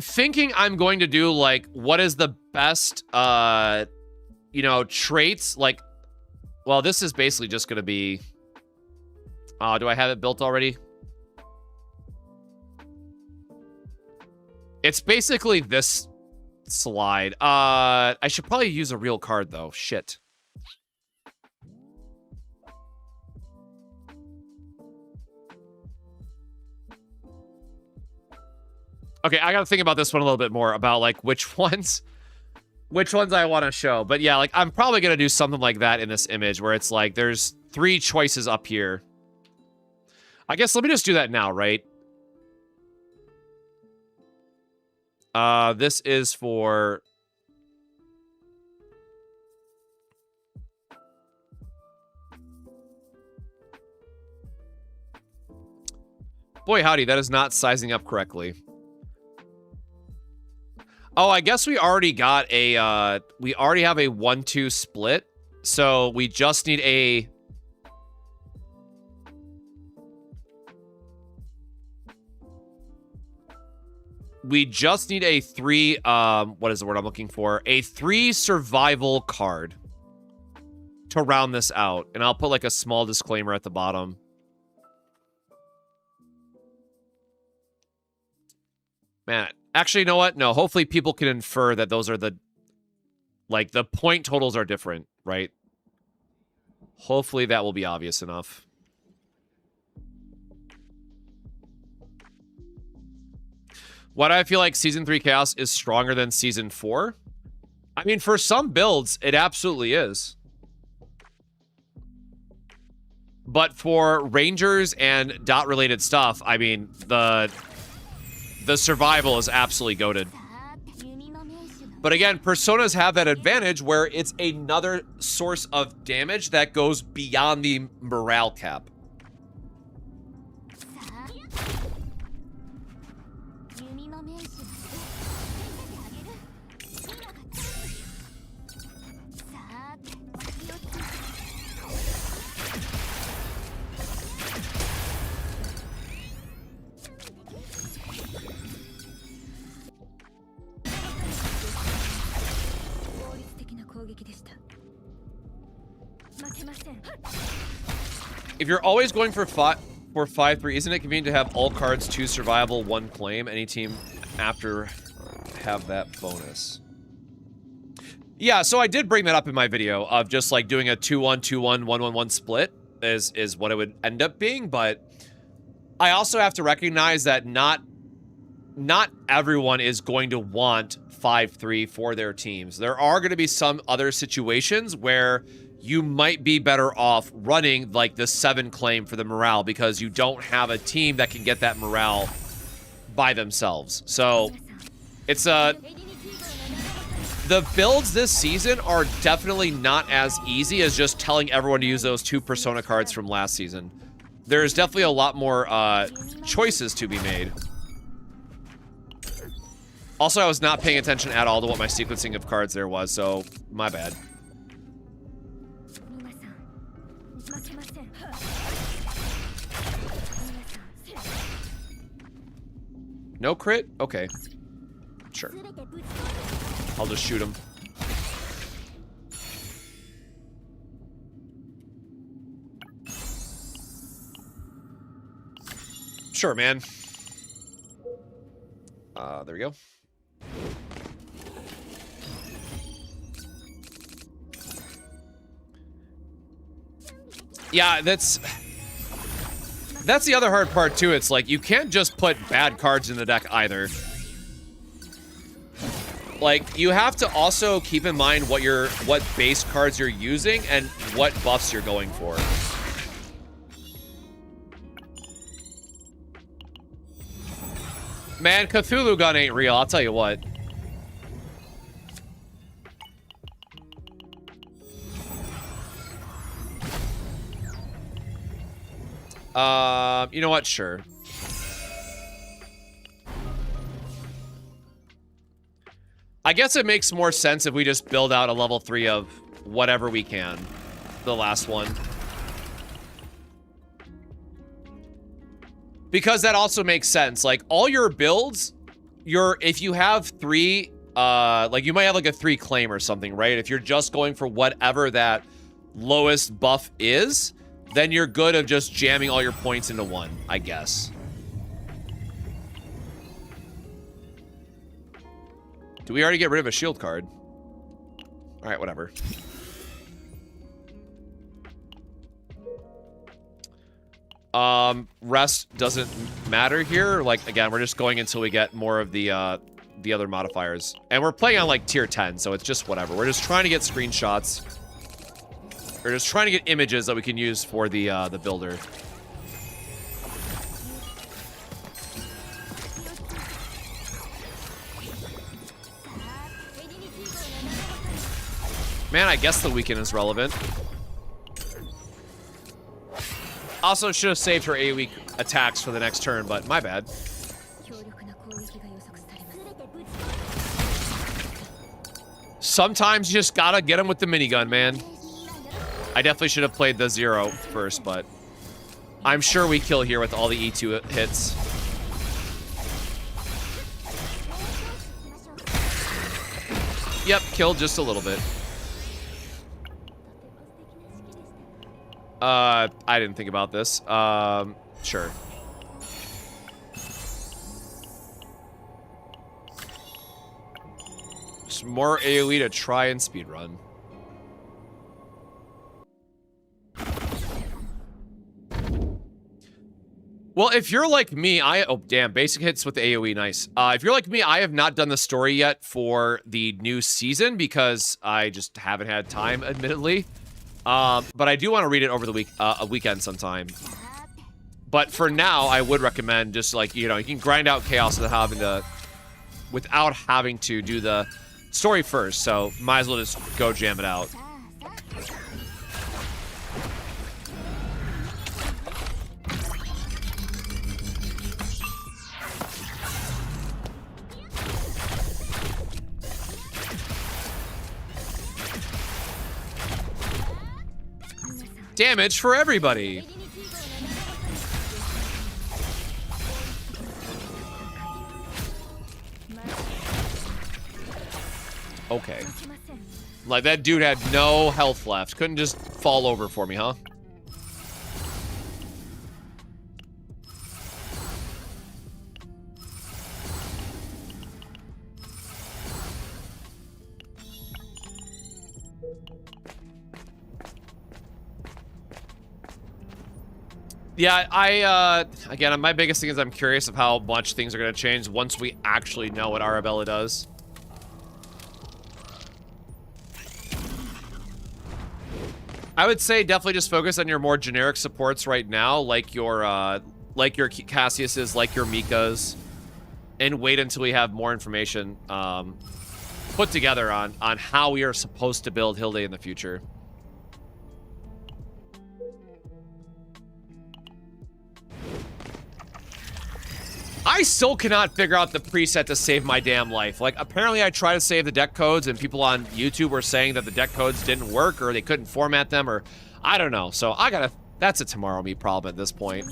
thinking I'm going to do, like, what is the best, you know, traits like, well, this is basically just going to be, do I have it built already? It's basically this slide. I should probably use a real card though. Shit. Okay, I gotta think about this one a little bit more about like which ones I want to show. But yeah, like I'm probably gonna do something like that in this image where it's like there's 3 choices up here. I guess let me just do that now, right? This is for... Boy, howdy, that is not sizing up correctly. Oh, I guess we already got a, we already have a 1-2 split. So we just need a... We just need a 3, what is the word I'm looking for? A 3 survival card to round this out. And I'll put like a small disclaimer at the bottom. Man, actually, you know what? No, hopefully people can infer that those are the, like, the point totals are different, right? Hopefully that will be obvious enough. Why do I feel like Season 3 Chaos is stronger than Season 4? I mean, for some builds, it absolutely is. But for Rangers and dot-related stuff, I mean, the survival is absolutely goated. But again, Personas have that advantage where it's another source of damage that goes beyond the morale cap. If you're always going for 5-3, isn't it convenient to have all cards 2 survival, 1 claim? Any team after have that bonus. Yeah, so I did bring that up in my video of just like doing a 2-1, 2-1, 1-1-1 split is what it would end up being, but I also have to recognize that not everyone is going to want 5-3 for their teams. There are going to be some other situations where you might be better off running like the 7 claim for the morale because you don't have a team that can get that morale by themselves. So it's the builds this season are definitely not as easy as just telling everyone to use those 2 Persona cards from last season. There's definitely a lot more choices to be made. Also, I was not paying attention at all to what my sequencing of cards there was, so my bad. No crit? Okay. Sure. I'll just shoot him. Sure, man. There we go. Yeah, that's the other hard part too. It's like you can't just put bad cards in the deck either. Like you have to also keep in mind what base cards you're using and what buffs you're going for. Man, Cthulhu gun ain't real, I'll tell you what. You know what? Sure. I guess it makes more sense if we just build out a level 3 of whatever we can. The last one. Because that also makes sense. Like, all your builds, if you have 3 like you might have like a 3 claim or something, right? If you're just going for whatever that lowest buff is, then you're good of just jamming all your points into one, I guess. Do we already get rid of a shield card? All right, whatever. Rest doesn't matter here. Like, again, we're just going until we get more of the other modifiers. And we're playing on, like, tier 10, so it's just whatever. We're just trying to get screenshots. We're just trying to get images that we can use for the builder. Man, I guess the weekend is relevant. Also, should have saved her AoE attacks for the next turn, but my bad. Sometimes you just gotta get him with the minigun, man. I definitely should have played the 0 first, but I'm sure we kill here with all the E2 hits. Yep, killed just a little bit. I didn't think about this. Sure. Just more AoE to try and speedrun. Well, if you're like me, oh, damn, basic hits with the AoE, nice. If you're like me, I have not done the story yet for the new season because I just haven't had time, admittedly. But I do want to read it over the a weekend sometime. But for now, I would recommend just like, you know, you can grind out chaos without having to do the story first. So might as well just go jam it out. Damage for everybody. Okay. Like, that dude had no health left. Couldn't just fall over for me, huh? Yeah, again, my biggest thing is I'm curious of how much things are going to change once we actually know what Arabella does. I would say definitely just focus on your more generic supports right now, like your Cassius's, like your Mika's, and wait until we have more information put together on how we are supposed to build Hilde in the future. I still cannot figure out the preset to save my damn life. Like, apparently I tried to save the deck codes and people on YouTube were saying that the deck codes didn't work or they couldn't format them or I don't know. So that's a tomorrow me problem at this point.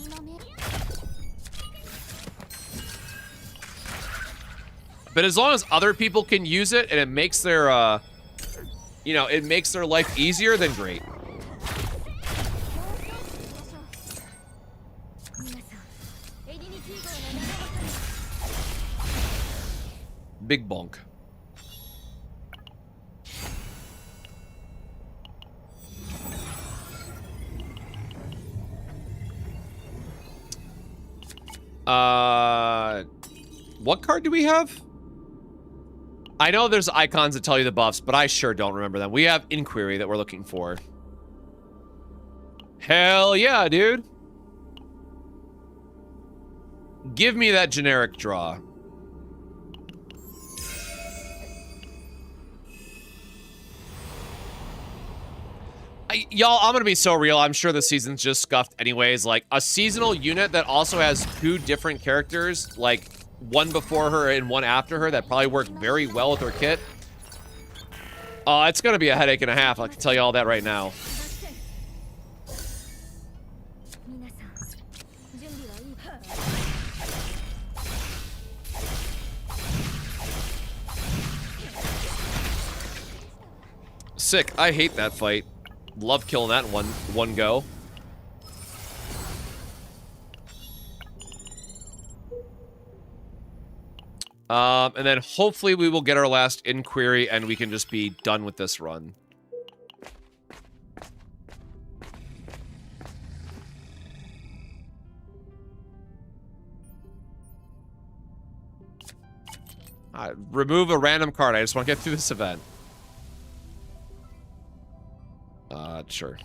But as long as other people can use it and it makes their, you know, it makes their life easier, then great. Big bonk. What card do we have? I know there's icons that tell you the buffs, but I sure don't remember them. We have Inquiry that we're looking for. Hell yeah, dude. Give me that generic draw. Y'all, I'm gonna be so real. I'm sure the season's just scuffed anyways. Like, a seasonal unit that also has 2 different characters, like, one before her and one after her, that probably work very well with her kit. It's gonna be a headache and a half. I can tell you all that right now. sick. I hate that fight. Love killing that in one go. And then hopefully we will get our last inquiry and we can just be done with this run. Remove a random card. I just want to get through this event. Sure.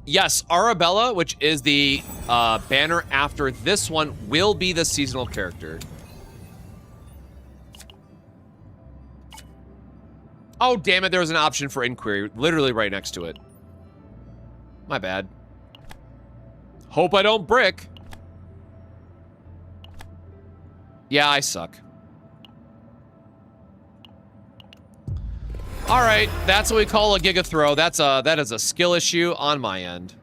Yes, Arabella, which is the banner after this one, will be the seasonal character. Oh, damn it, there was an option for inquiry literally right next to it. My bad. Hope I don't brick. Yeah, I suck. All right, that's what we call a Giga Throw. That is a skill issue on my end.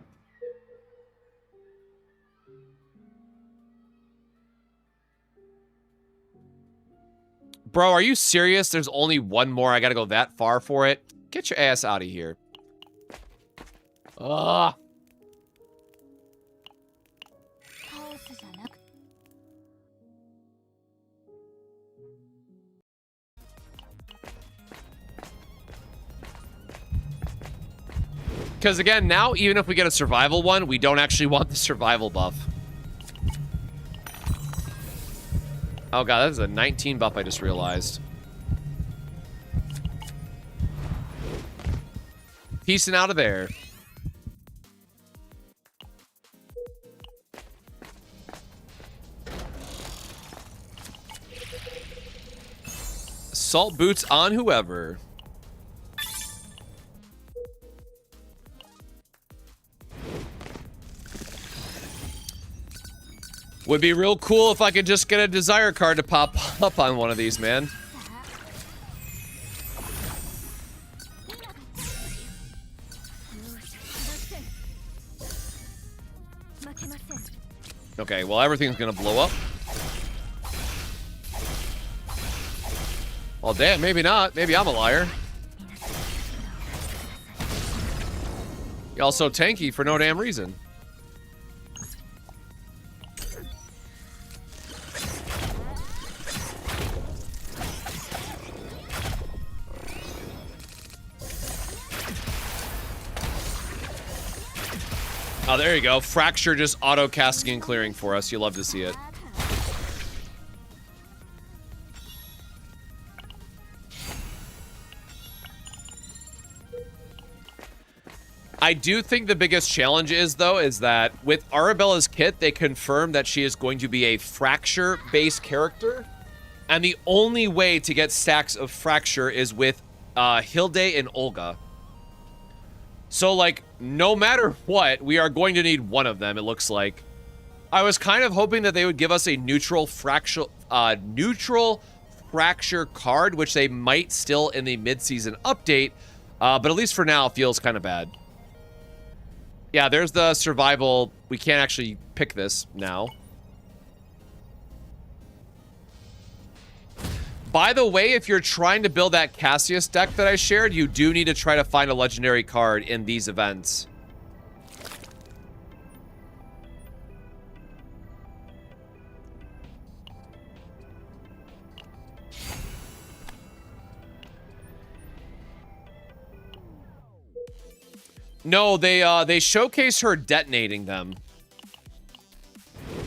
Bro, are you serious? There's only one more. I gotta go that far for it. Get your ass out of here. Ugh. Because again, now, even if we get a survival one, we don't actually want the survival buff. Oh god, that is a 19 buff I just realized. Peacing out of there. Assault boots on whoever. Would be real cool if I could just get a desire card to pop up on one of these, man. Okay, well, everything's gonna blow up. Well, damn, maybe not. Maybe I'm a liar. Y'all so tanky for no damn reason. Oh, there you go. Fracture just auto-casting and clearing for us. You love to see it. I do think the biggest challenge is, though, is that with Arabella's kit, they confirmed that she is going to be a Fracture-based character. And the only way to get stacks of Fracture is with Hilde and Olga. So, like, no matter what, we are going to need one of them, it looks like. I was kind of hoping that they would give us a neutral fracture card, which they might still in the mid-season update, but at least for now, it feels kind of bad. Yeah, there's the survival. We can't actually pick this now. By the way, if you're trying to build that Cassius deck that I shared, you do need to try to find a legendary card in these events. No, they showcase her detonating them.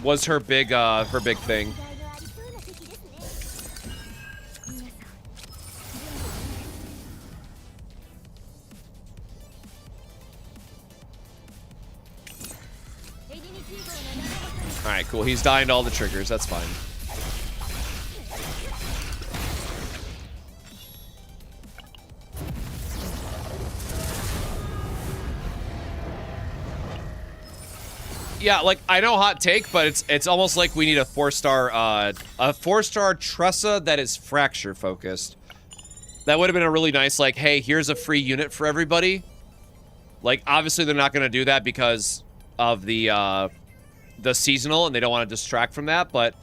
Was her big thing. Alright, cool. He's dying to all the triggers. That's fine. Yeah, like, I know hot take, but it's almost like we need a 4-star Tressa that is Fracture focused. That would have been a really nice, like, hey, here's a free unit for everybody. Like, obviously they're not going to do that because of the seasonal, and they don't want to distract from that, but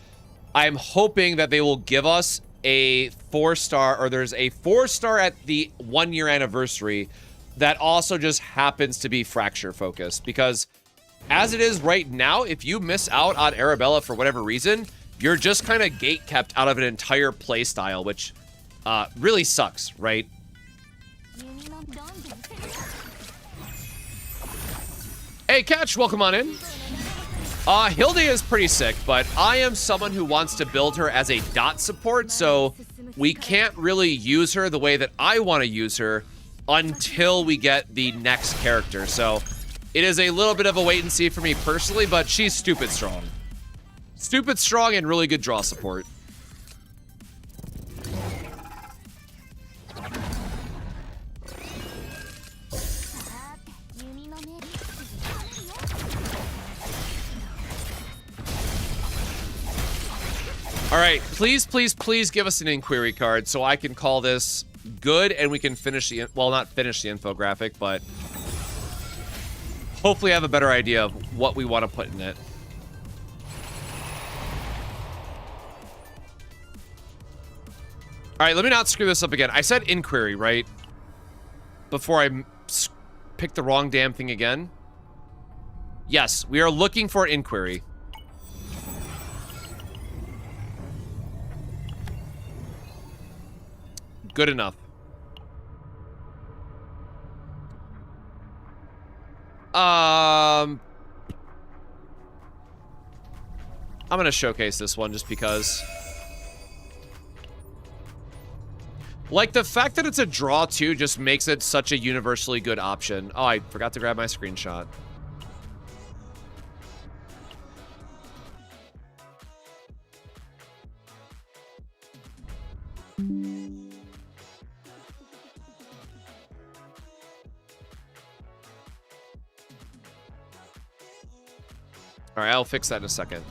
I'm hoping that they will give us a 4-star, or there's a 4-star at the 1-year anniversary that also just happens to be fracture focused. Because as it is right now, if you miss out on Arabella for whatever reason, you're just kind of gate kept out of an entire play style, which really sucks, right? Hey, Catch, welcome on in. Hilde is pretty sick, but I am someone who wants to build her as a dot support, so we can't really use her the way that I want to use her until we get the next character. So it is a little bit of a wait and see for me personally, but she's stupid strong. Stupid strong and really good draw support. All right, please, please, please give us an inquiry card so I can call this good and we can finish the, well, not finish the infographic, but hopefully have a better idea of what we want to put in it. All right, let me not screw this up again. I said inquiry, right? Before I picked the wrong damn thing again. Yes, we are looking for inquiry. Good enough. I'm gonna showcase this one just because. Like, the fact that it's a draw too just makes it such a universally good option. Oh, I forgot to grab my screenshot. All right, I'll fix that in a second.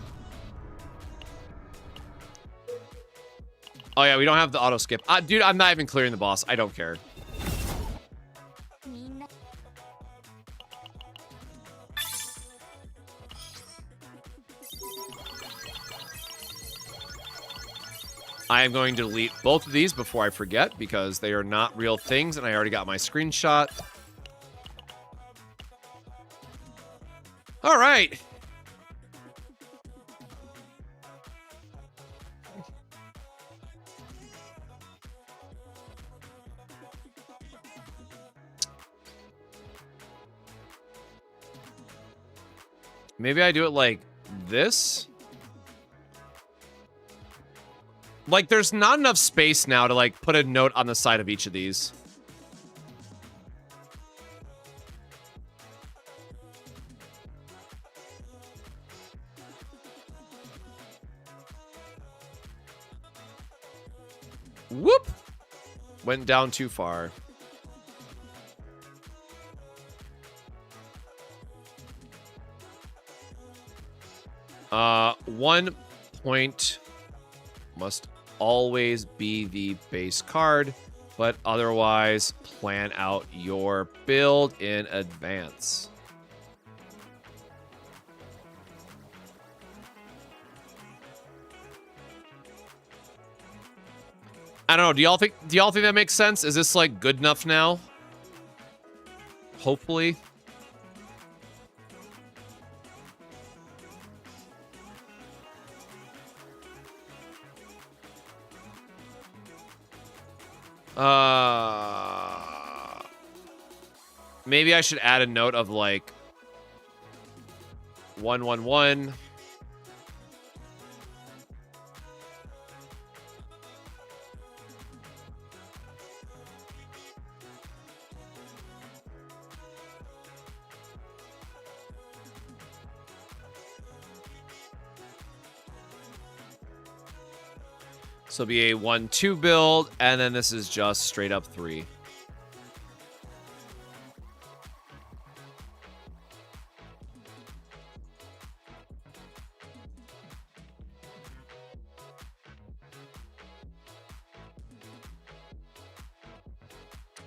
Oh yeah, we don't have the auto skip. Dude, I'm not even clearing the boss. I don't care. I am going to delete both of these before I forget because they are not real things and I already got my screenshot. All right. Maybe I do it like this. Like, there's not enough space now to, like, put a note on the side of each of these. Whoop! Went down too far. One point must always be the base card, but otherwise plan out your build in advance. I don't know. Do y'all think that makes sense? Is this like good enough now? Hopefully. Maybe I should add a note of like 111. So it'll be a 1-2 build, and then this is just straight up 3.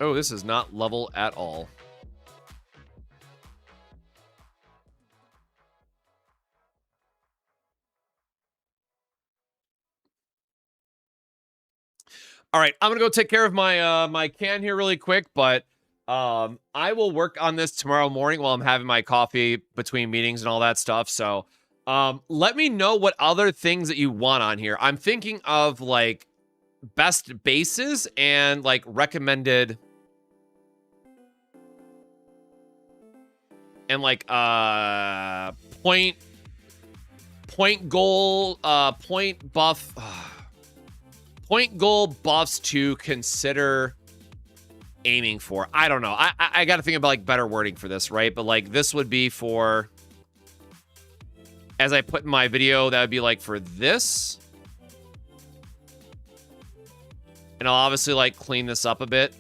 Oh, this is not level at all. All right, I'm gonna go take care of my my can here really quick, but I will work on this tomorrow morning while I'm having my coffee between meetings and all that stuff. So let me know what other things that you want on here. I'm thinking of like best bases and like recommended and like point goal point buff point goal buffs to consider aiming for. I don't know. I got to think about like better wording for this, right? But like this would be for, as I put in my video, that would be like for this. And I'll obviously like clean this up a bit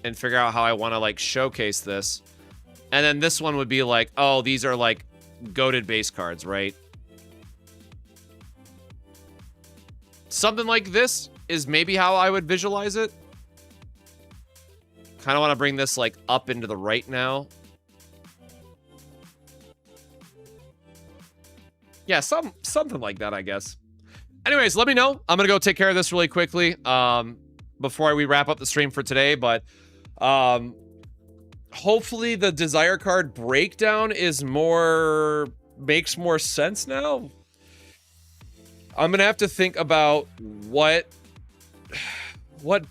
and figure out how I want to like showcase this. And then this one would be like, oh, these are like goated base cards, right? Something like this is maybe how I would visualize it. Kind of want to bring this like up into the right now. Yeah, something like that, I guess. Anyways, let me know. I'm gonna go take care of this really quickly before we wrap up the stream for today. But hopefully the desire card breakdown is makes more sense now. I'm gonna have to think about what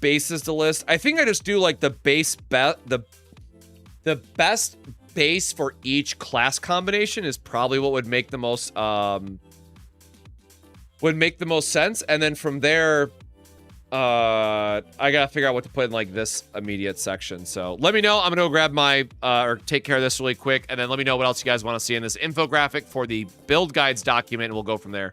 bases to list. I think I just do like the the best base for each class combination is probably what would make the most sense. And then from there, I gotta figure out what to put in like this immediate section. So let me know. I'm gonna go grab my or take care of this really quick, and then let me know what else you guys want to see in this infographic for the build guides document, and we'll go from there.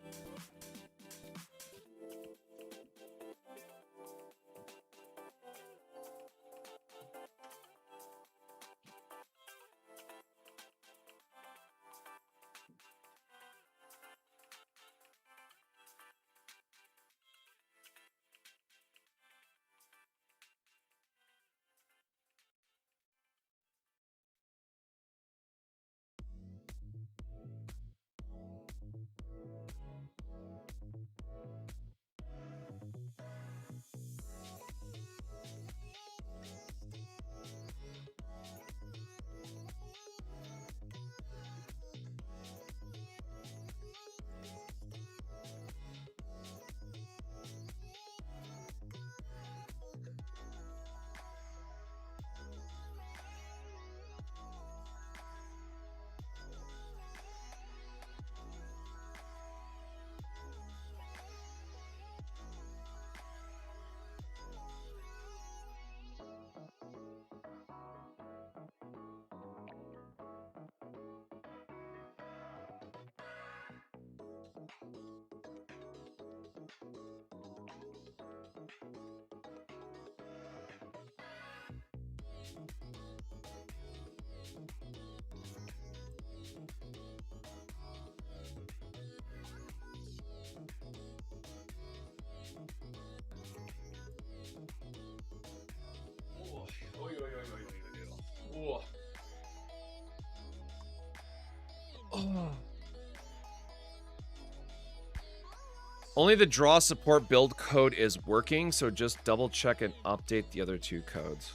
Only the draw support build code is working, so just double check and update the other two codes.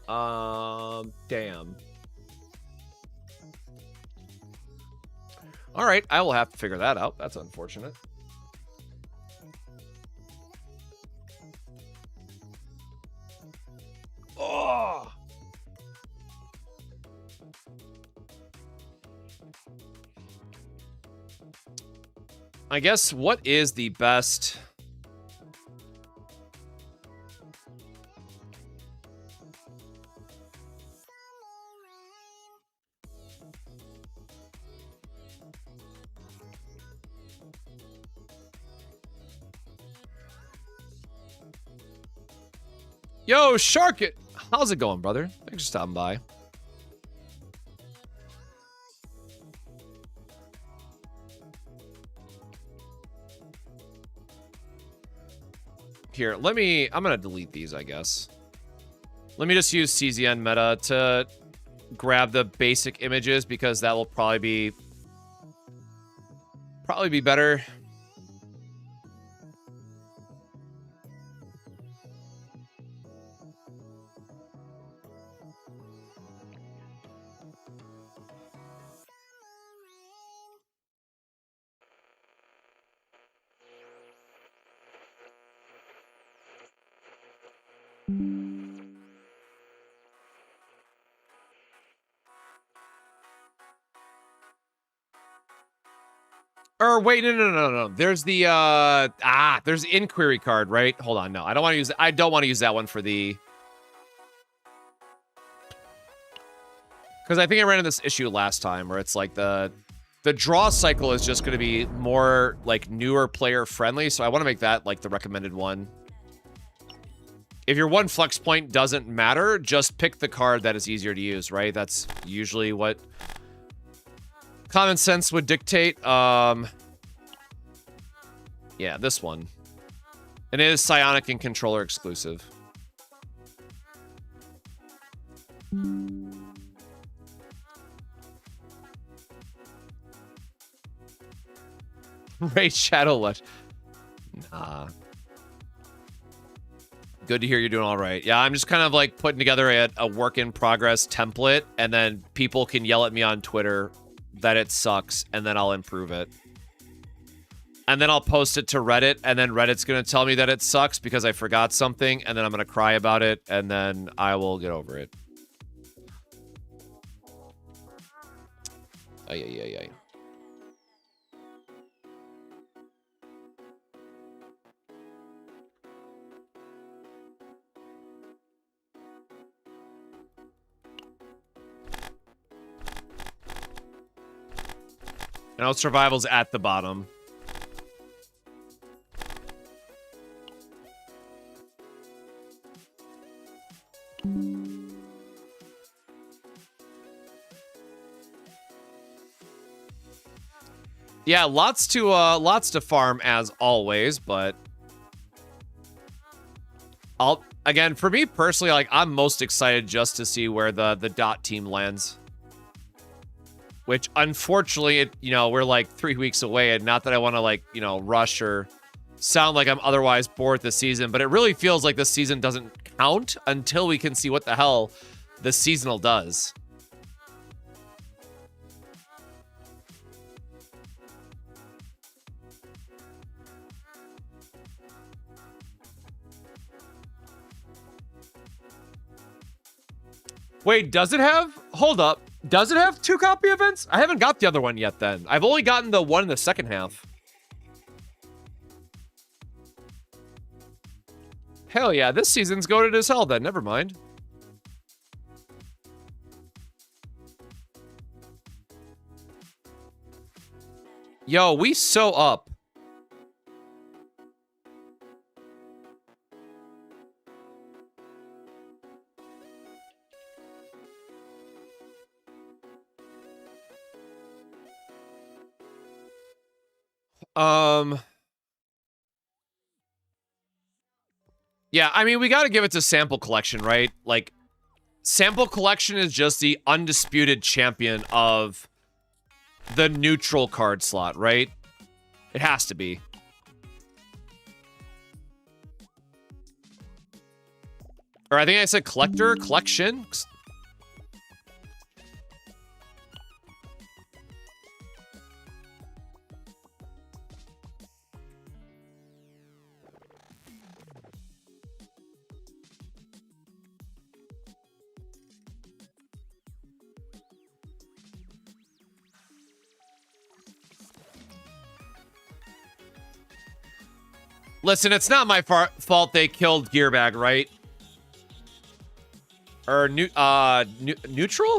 Damn. All right, I will have to figure that out. That's unfortunate. Oh. I guess what is the best? Yo, Shark It! How's it going, brother? Thanks for stopping by. Here, I'm gonna delete these, I guess. Let me just use CZN meta to grab the basic images, because that will probably be better. Or wait, no. There's the there's the inquiry card, right? Hold on, no. I don't want to use that one for the, because I think I ran into this issue last time where it's like the draw cycle is just going to be more like newer player friendly, so I want to make that like the recommended one. If your one flex point doesn't matter, just pick the card that is easier to use, right? That's usually what common sense would dictate. Yeah, this one. And it is psionic and controller exclusive. Raid Shadow Lush. Nah. Good to hear you're doing all right. Yeah, I'm just kind of like putting together a work in progress template, and then people can yell at me on Twitter that it sucks, and then I'll improve it. And then I'll post it to Reddit, and then Reddit's going to tell me that it sucks because I forgot something, and then I'm going to cry about it, and then I will get over it. Ay. Now survival's at the bottom. Yeah, lots to farm as always, but again, for me personally, like I'm most excited just to see where the dot team lands. Which unfortunately, we're like 3 weeks away, and not that I want to like, rush or sound like I'm otherwise bored this season, but it really feels like this season doesn't count until we can see what the hell the seasonal does. Wait, does it have? Hold up. Does it have 2 copy events? I haven't got the other one yet then. I've only gotten the one in the second half. Hell yeah, this season's goated as hell then. Never mind. Yo, we so up. Yeah, I mean, we got to give it to Sample Collection, right? Like, Sample Collection is just the undisputed champion of the neutral card slot, right? It has to be. Or I think I said collector, collection. Listen, it's not my fault they killed Gearbag, right? Or neutral?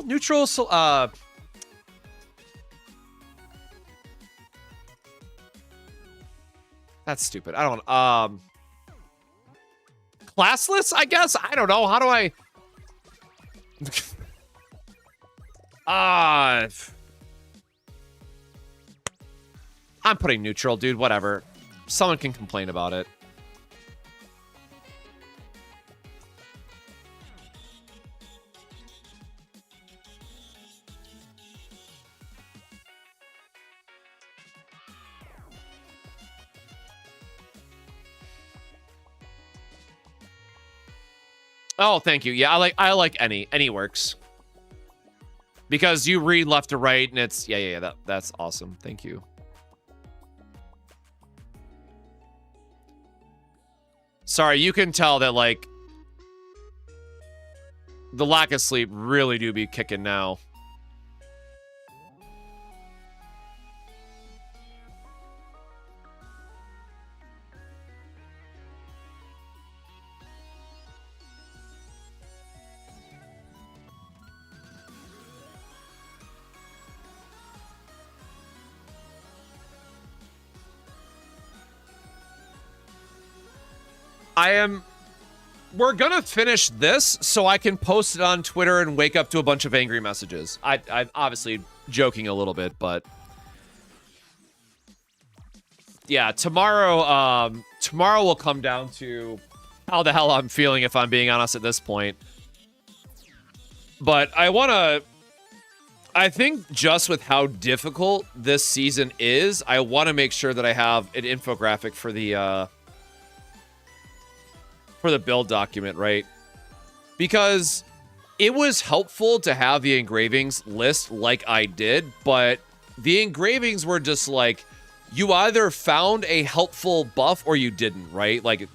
Neutral, that's stupid. I don't, classless, I guess? I don't know. How do I... I'm putting neutral, dude. Whatever. Someone can complain about it. Oh, thank you. Yeah, I like any. Any works. Because you read left to right and it's yeah, that's awesome. Thank you. Sorry, you can tell that, like, The lack of sleep really do be kicking now. We're gonna finish this so I can post it on Twitter and wake up to a bunch of angry messages. I'm obviously joking a little bit, but yeah, tomorrow will come down to how the hell I'm feeling, if I'm being honest at this point. But I think just with how difficult this season is, I want to make sure that I have an infographic for the build document, right? Because it was helpful to have the engravings list like I did, but the engravings were just like, you either found a helpful buff or you didn't, right? Like,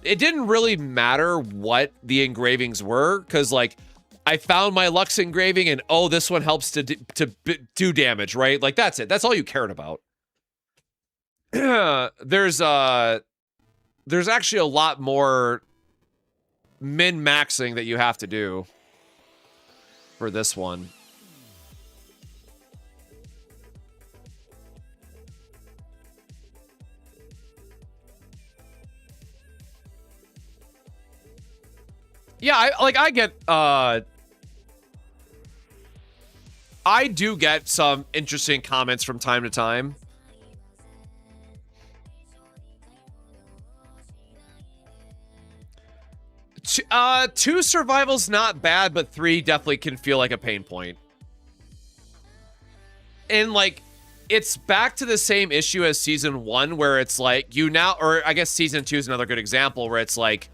it didn't really matter what the engravings were, because, like, I found my Lux engraving and, oh, this one helps to do damage, right? Like, that's it. That's all you cared about. There's actually a lot more min-maxing that you have to do for this one. Yeah, I do get some interesting comments from time to time. Two survival's not bad, but 3 definitely can feel like a pain point. And, like, it's back to the same issue as Season 1, where it's like, or I guess Season 2 is another good example, where it's like,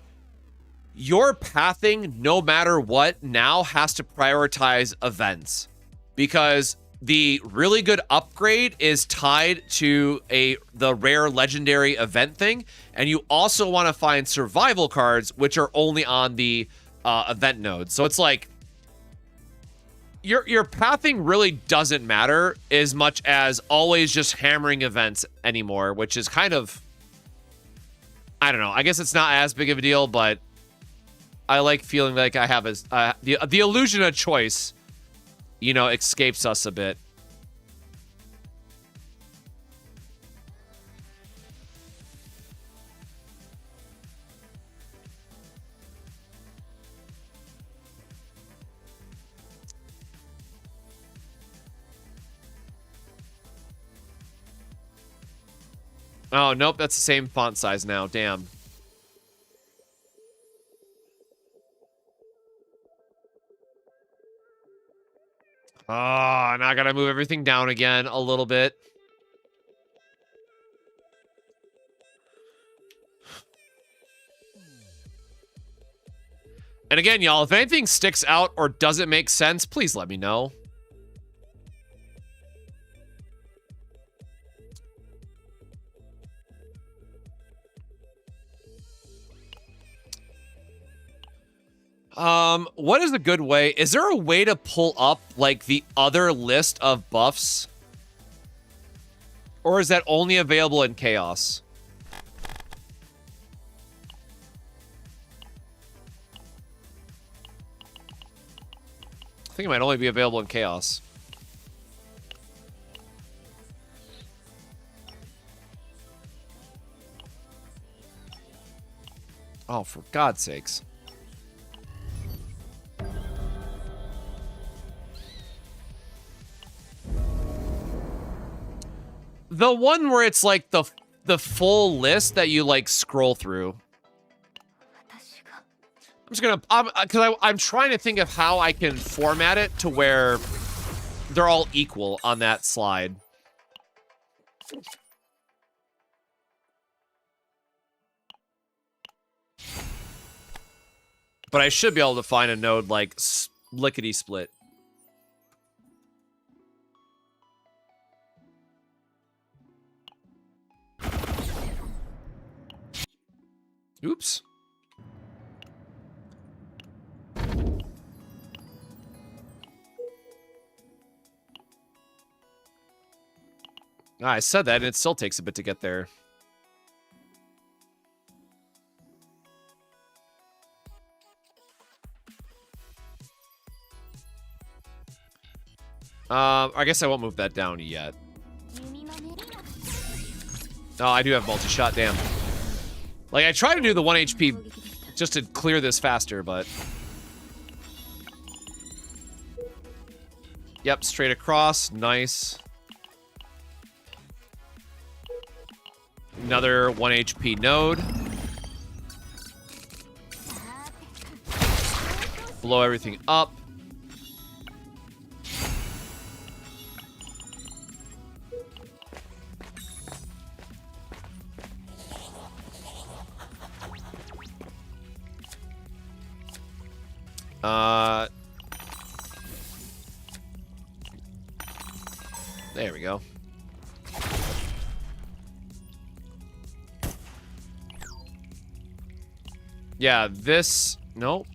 your pathing, no matter what, now has to prioritize events. Because the really good upgrade is tied to the rare legendary event thing, and you also want to find survival cards, which are only on the event node. So it's like your pathing really doesn't matter as much as always just hammering events anymore, which is kind of, I don't know. I guess it's not as big of a deal, but I like feeling like I have the illusion of choice, escapes us a bit. Oh, nope, that's the same font size now. Damn. Oh, now I gotta move everything down again a little bit. And again, y'all, if anything sticks out or doesn't make sense, please let me know. What is a good way? Is there a way to pull up, like, the other list of buffs? Or is that only available in Chaos? I think it might only be available in Chaos. Oh, for God's sakes. The one where it's like the full list that you like scroll through. I'm just gonna, because I'm trying to think of how I can format it to where they're all equal on that slide. But I should be able to find a node like lickety-split. Oops. I said that, and it still takes a bit to get there. I guess I won't move that down yet. Oh, I do have multi-shot, damn. Like, I try to do the 1 HP just to clear this faster, but... Yep, straight across, nice. Another 1 HP node. Blow everything up. There we go. Yeah, this... Nope.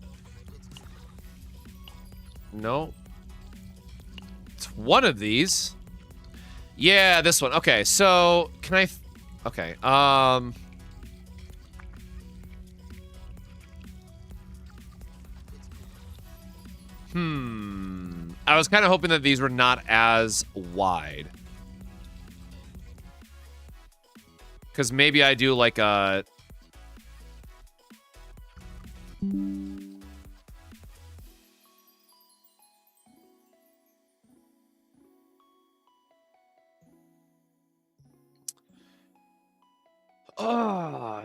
Nope. It's one of these. Yeah, this one. Okay, so... Can I... Okay, I was kind of hoping that these were not as wide. Because maybe I do like a...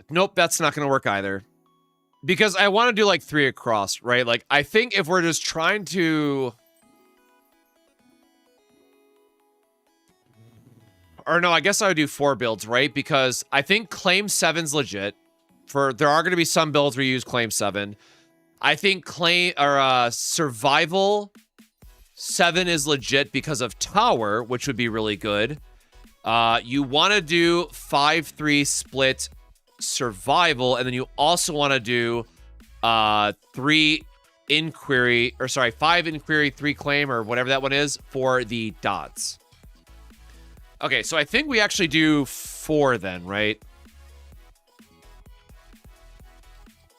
Nope, that's not going to work either. Because I want to do like 3 across, right? Like, I think if we're just trying to... Or no, I guess I would do 4 builds, right? Because I think Claim 7's legit. There are going to be some builds where you use Claim 7. I think Survival 7 is legit because of Tower, which would be really good. You want to do 5-3 split Survival, and then you also want to do 5 Inquiry, 3 Claim, or whatever that one is, for the dots. Okay, so I think we actually do 4 then, right?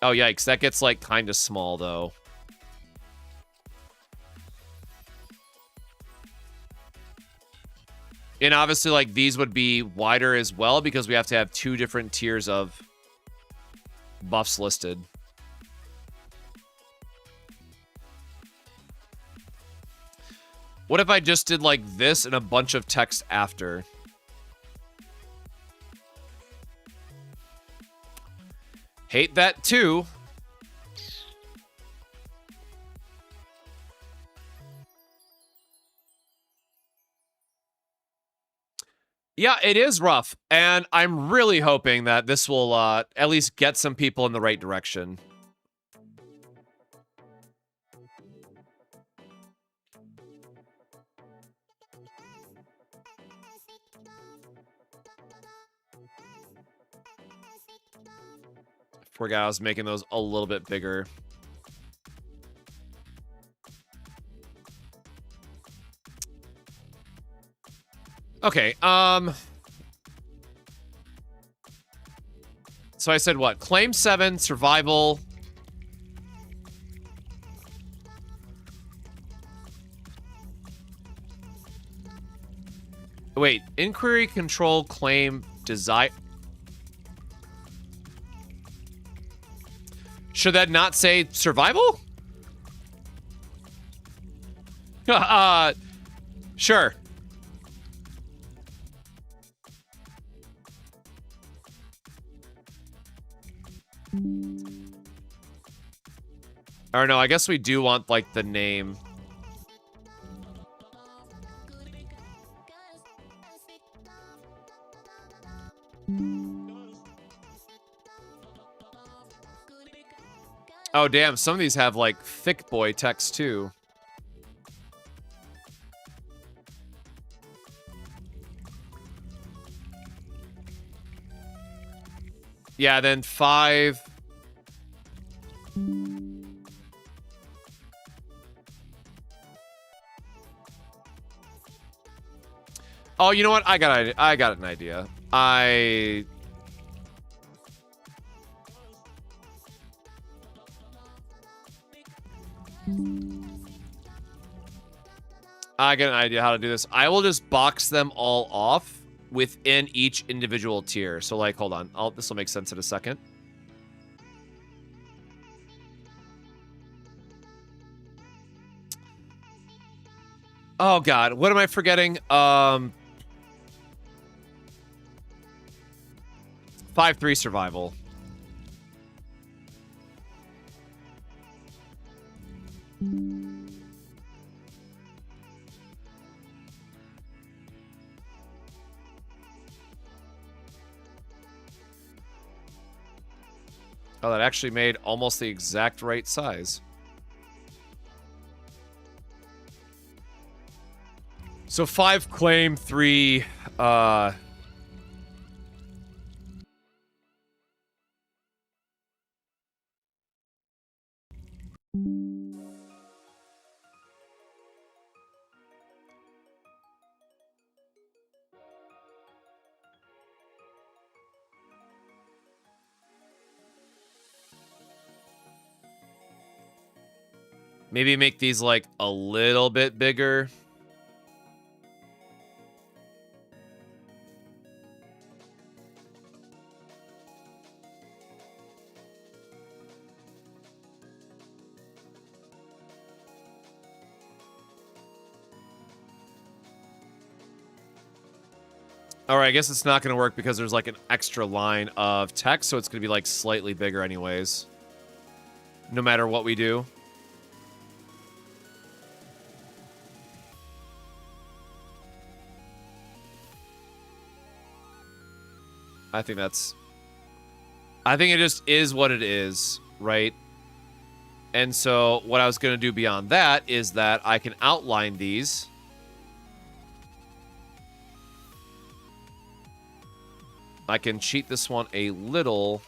Oh, yikes. That gets, like, kind of small, though. And obviously, like, these would be wider as well because we have to have 2 different tiers of buffs listed. What if I just did, like, this and a bunch of text after? Hate that, too. Yeah, it is rough, and I'm really hoping that this will at least get some people in the right direction. Forgot I was making those a little bit bigger. Okay, so I said what? Claim 7, Survival. Wait, Inquiry, Control, Claim, Desire. Should that not say Survival? Sure. Or no, I guess we do want, like, the name. Oh, damn, some of these have, like, thick boy text, too. Yeah, then 5... Oh, you know what? I got an idea. I got an idea how to do this. I will just box them all off within each individual tier. So, like, hold on. This will make sense in a second. Oh, God. What am I forgetting? 5-3 survival. Oh, that actually made almost the exact right size. So 5 claim, 3 maybe make these like a little bit bigger. All right, I guess it's not going to work because there's like an extra line of text, so it's going to be like slightly bigger anyways. No matter what we do. I think it just is what it is, right? And so what I was going to do beyond that is that I can outline these. I can cheat this one a little.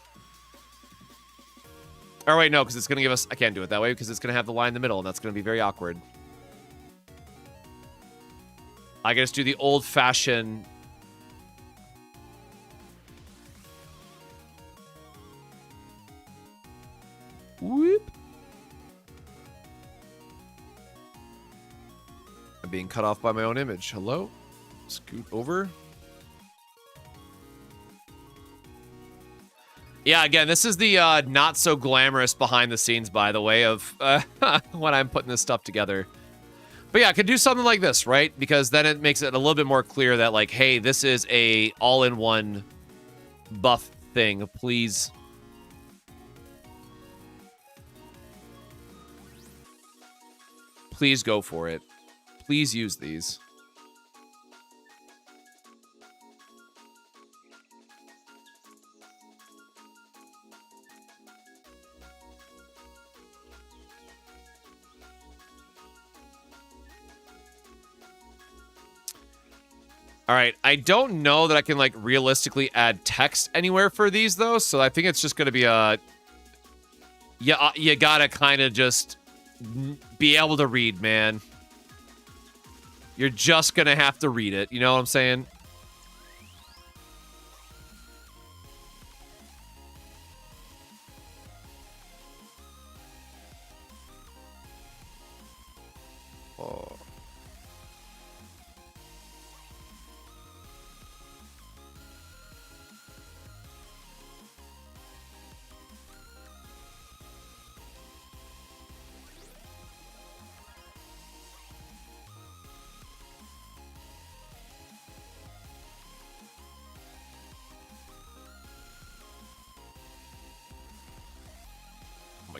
Oh, wait, no, because it's going to give us... I can't do it that way because it's going to have the line in the middle, and that's going to be very awkward. I can just do the old-fashioned... Whoop. I'm being cut off by my own image. Hello? Scoot over. Yeah, again, this is the not so glamorous behind the scenes, by the way, of when I'm putting this stuff together. But yeah, I could do something like this, right? Because then it makes it a little bit more clear that, like, hey, this is a all-in-one buff thing. Please. Please go for it. Please use these. All right, I don't know that I can, like, realistically add text anywhere for these, though, so I think it's just going to be a... Yeah, you gotta kind of just be able to read, man. You're just going to have to read it, you know what I'm saying? Oh.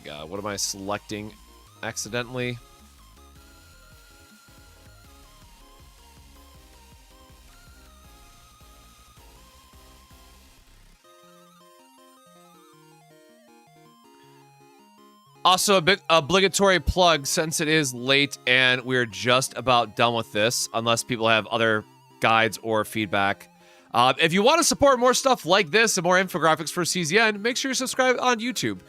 God, what am I selecting accidentally? Also, a big obligatory plug since it is late and we're just about done with this, unless people have other guides or feedback. If you want to support more stuff like this and more infographics for CZN, make sure you subscribe on YouTube.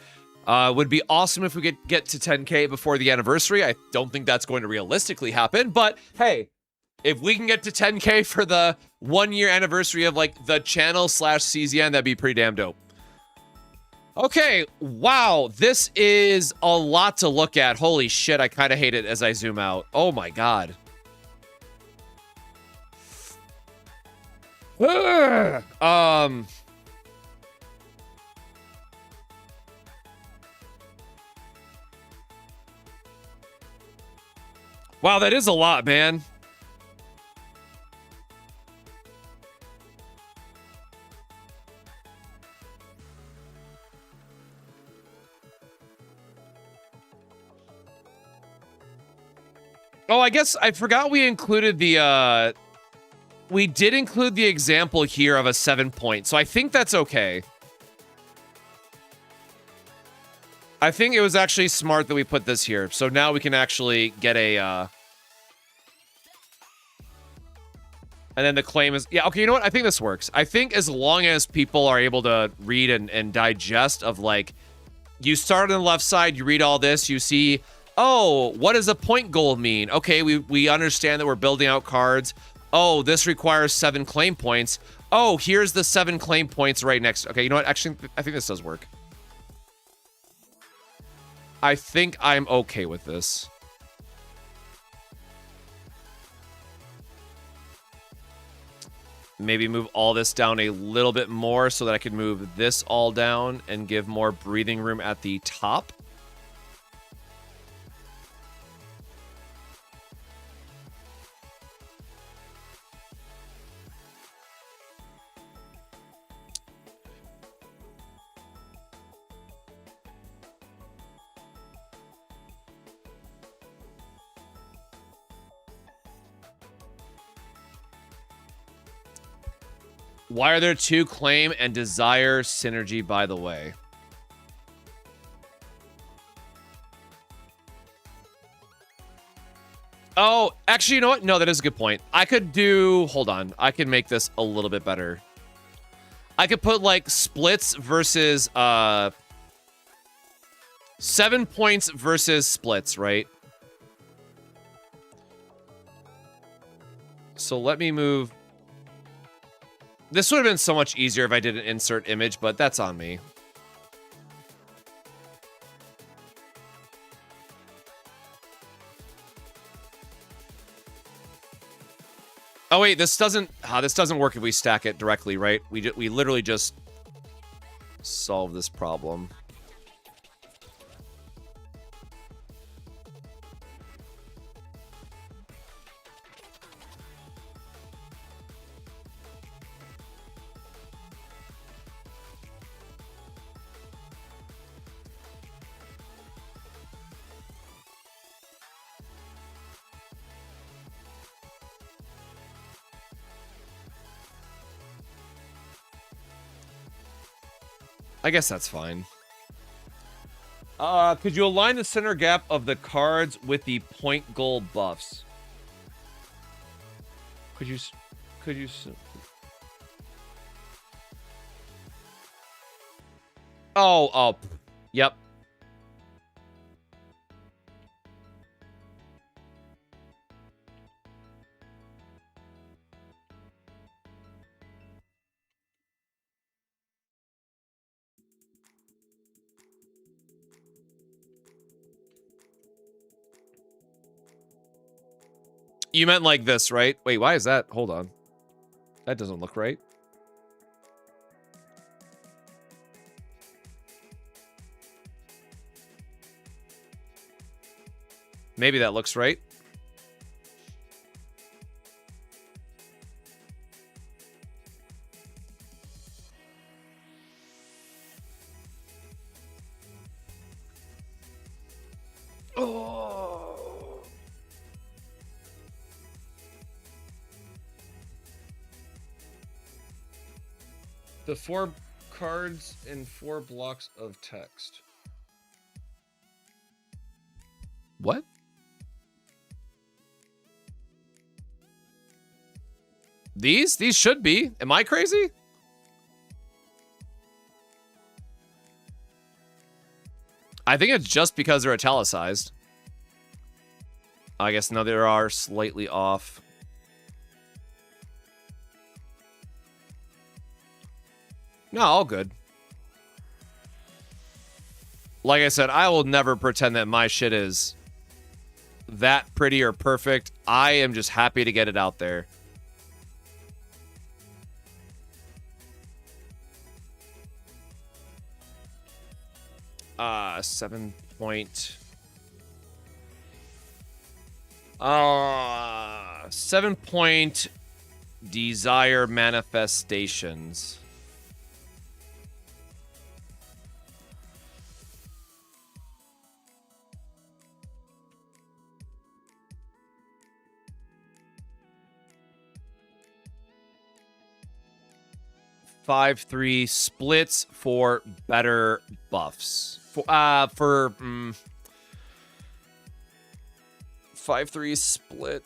Would be awesome if we could get to 10K before the anniversary. I don't think that's going to realistically happen, but hey, If we can get to 10K for the 1-year anniversary of like the channel / CZN, that'd be pretty damn dope. Okay, wow, this is a lot to look at. Holy shit, I kind of hate it as I zoom out. Oh my god. Wow, that is a lot, man. Oh, I guess I forgot we included the, we did include the example here of a 7-point, so I think that's okay. I think it was actually smart that we put this here, so now we can actually get a, and then the claim is, yeah, okay, you know what? I think this works. I think as long as people are able to read and digest of, like, you start on the left side, you read all this, you see, oh, what does a point goal mean? Okay, we understand that we're building out cards. Oh, this requires 7 claim points. Oh, here's the 7 claim points right next. Okay, you know what? Actually, I think this does work. I think I'm okay with this. Maybe move all this down a little bit more so that I can move this all down and give more breathing room at the top. Why are there 2 claim and desire synergy, by the way? Oh, actually, you know what? No, that is a good point. I could do... Hold on. I can make this a little bit better. I could put, like, splits versus... 7 points versus splits, right? So let me move... This would have been so much easier if I did an insert image, but that's on me. Oh wait, this doesn't work if we stack it directly, right? We literally just solve this problem. I guess that's fine. Could you align the center gap of the cards with the point goal buffs? Could you... Oh, yep. You meant like this, right? Wait, why is that? Hold on. That doesn't look right. Maybe that looks right. Oh. The 4 cards and 4 blocks of text. What? These should be. Am I crazy? I think it's just because they're italicized. I guess no, they are slightly off. No, all good. Like I said, I will never pretend that my shit is that pretty or perfect. I am just happy to get it out there. Uh, 7 point. 7 point desire manifestations. Five, 3 splits for better buffs. For 5-3 split.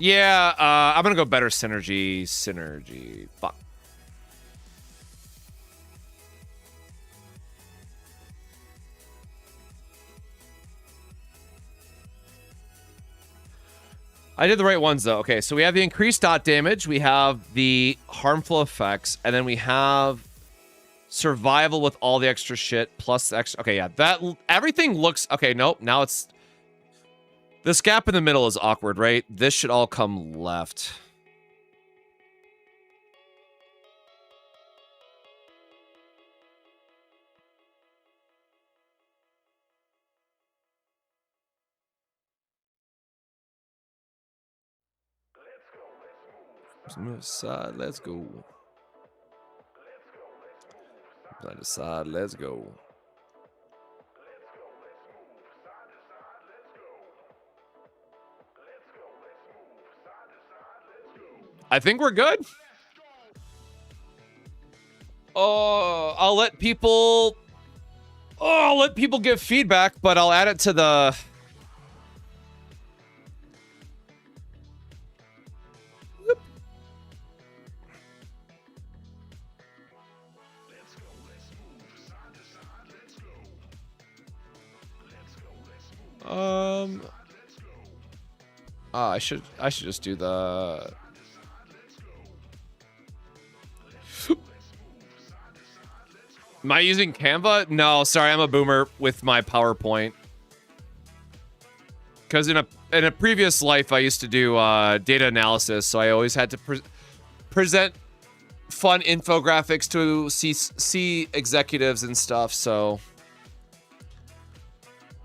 Yeah, I'm gonna go better synergy. Synergy. Fuck. I did the right ones, though. Okay, so we have the increased dot damage, we have the harmful effects, and then we have survival with all the extra shit, plus the extra... Okay, yeah, that... Everything looks... Okay, nope, now it's... This gap in the middle is awkward, right? This should all come left. Move aside, let's go. Side to side, let's go. I think we're good. Oh, I'll let people... Oh, I'll let people give feedback, but I'll add it to the... I should just do the... Am I using Canva? No, sorry, I'm a boomer with my PowerPoint. Because in a previous life, I used to do data analysis, so I always had to present fun infographics to C executives and stuff, so...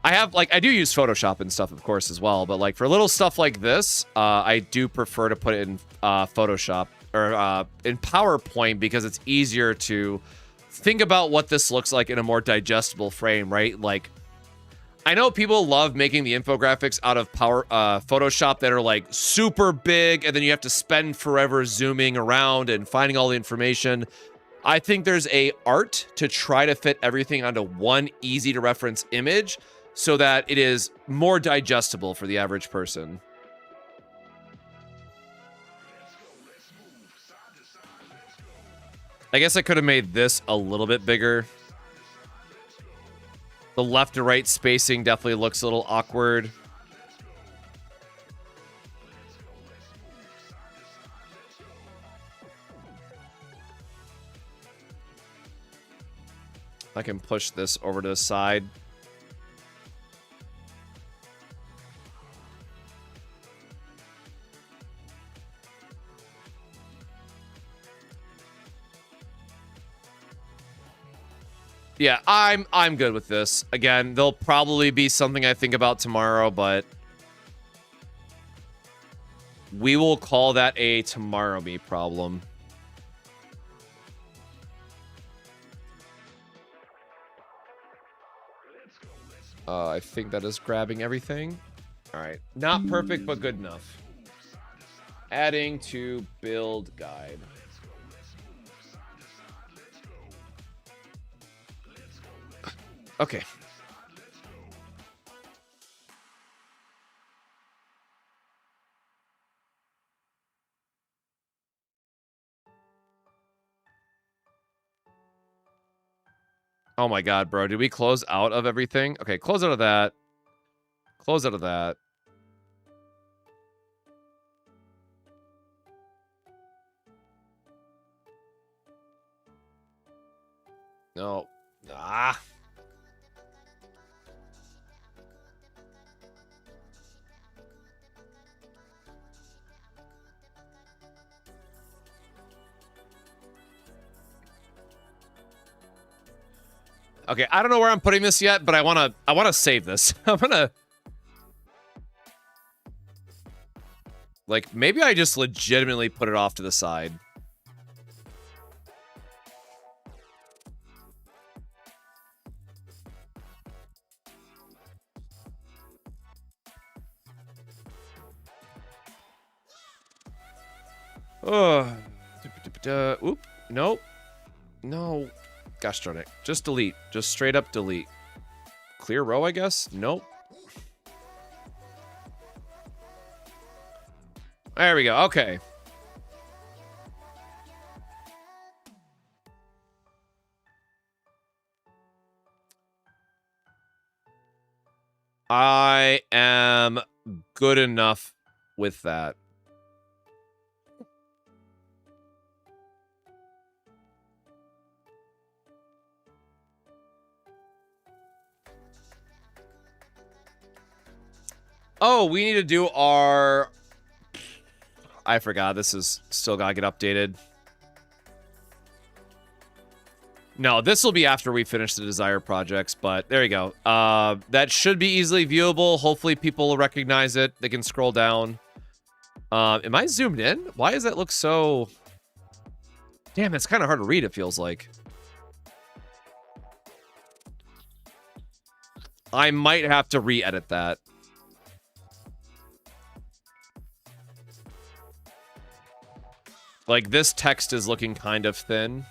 I do use Photoshop and stuff, of course, as well, but, like, for little stuff like this, I do prefer to put it in Photoshop, or in PowerPoint, because it's easier to think about what this looks like in a more digestible frame, right? Like, I know people love making the infographics out of Photoshop that are, like, super big, and then you have to spend forever zooming around and finding all the information. I think there's a art to try to fit everything onto one easy-to-reference image, so that it is more digestible for the average person. I guess I could have made this a little bit bigger. The left to right spacing definitely looks a little awkward. I can push this over to the side. Yeah, I'm good with this. Again, there'll probably be something I think about tomorrow, but we will call that a tomorrow me problem. I think that is grabbing everything. All right, not perfect, but good enough. Adding to build guide. Okay. Oh my god, bro. Did we close out of everything? Okay, close out of that. Close out of that. No. Ah. Okay, I don't know where I'm putting this yet, but I wanna save this. I'm gonna like maybe I just legitimately put it off to the side. Oh. Oop. Nope. No. Gosh darn it. Just delete. Just straight up delete. Clear row, I guess? Nope. There we go. Okay. I am good enough with that. Oh, we need to do our... I forgot. This is still gotta get updated. No, this will be after we finish the Desire projects, but there you go. That should be easily viewable. Hopefully people will recognize it. They can scroll down. Am I zoomed in? Why does that look so... Damn, it's kind of hard to read, it feels like. I might have to re-edit that. Like, this text is looking kind of thin.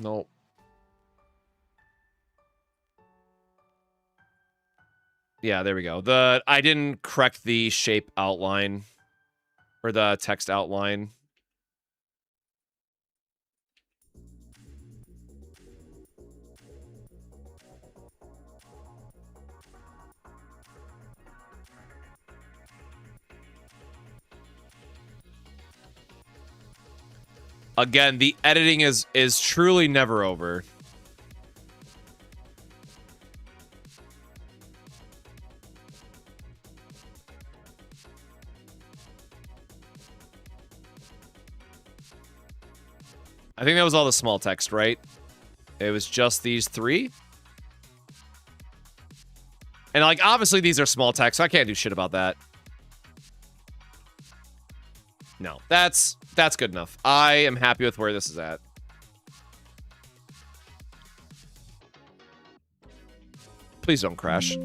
Nope. Yeah, there we go. I didn't correct the shape outline. Or the text outline. Again, the editing is truly never over. I think that was all the small text, right? It was just these three. And, like, obviously these are small text, so I can't do shit about that. No, that's good enough. I am happy with where this is at. Please don't crash.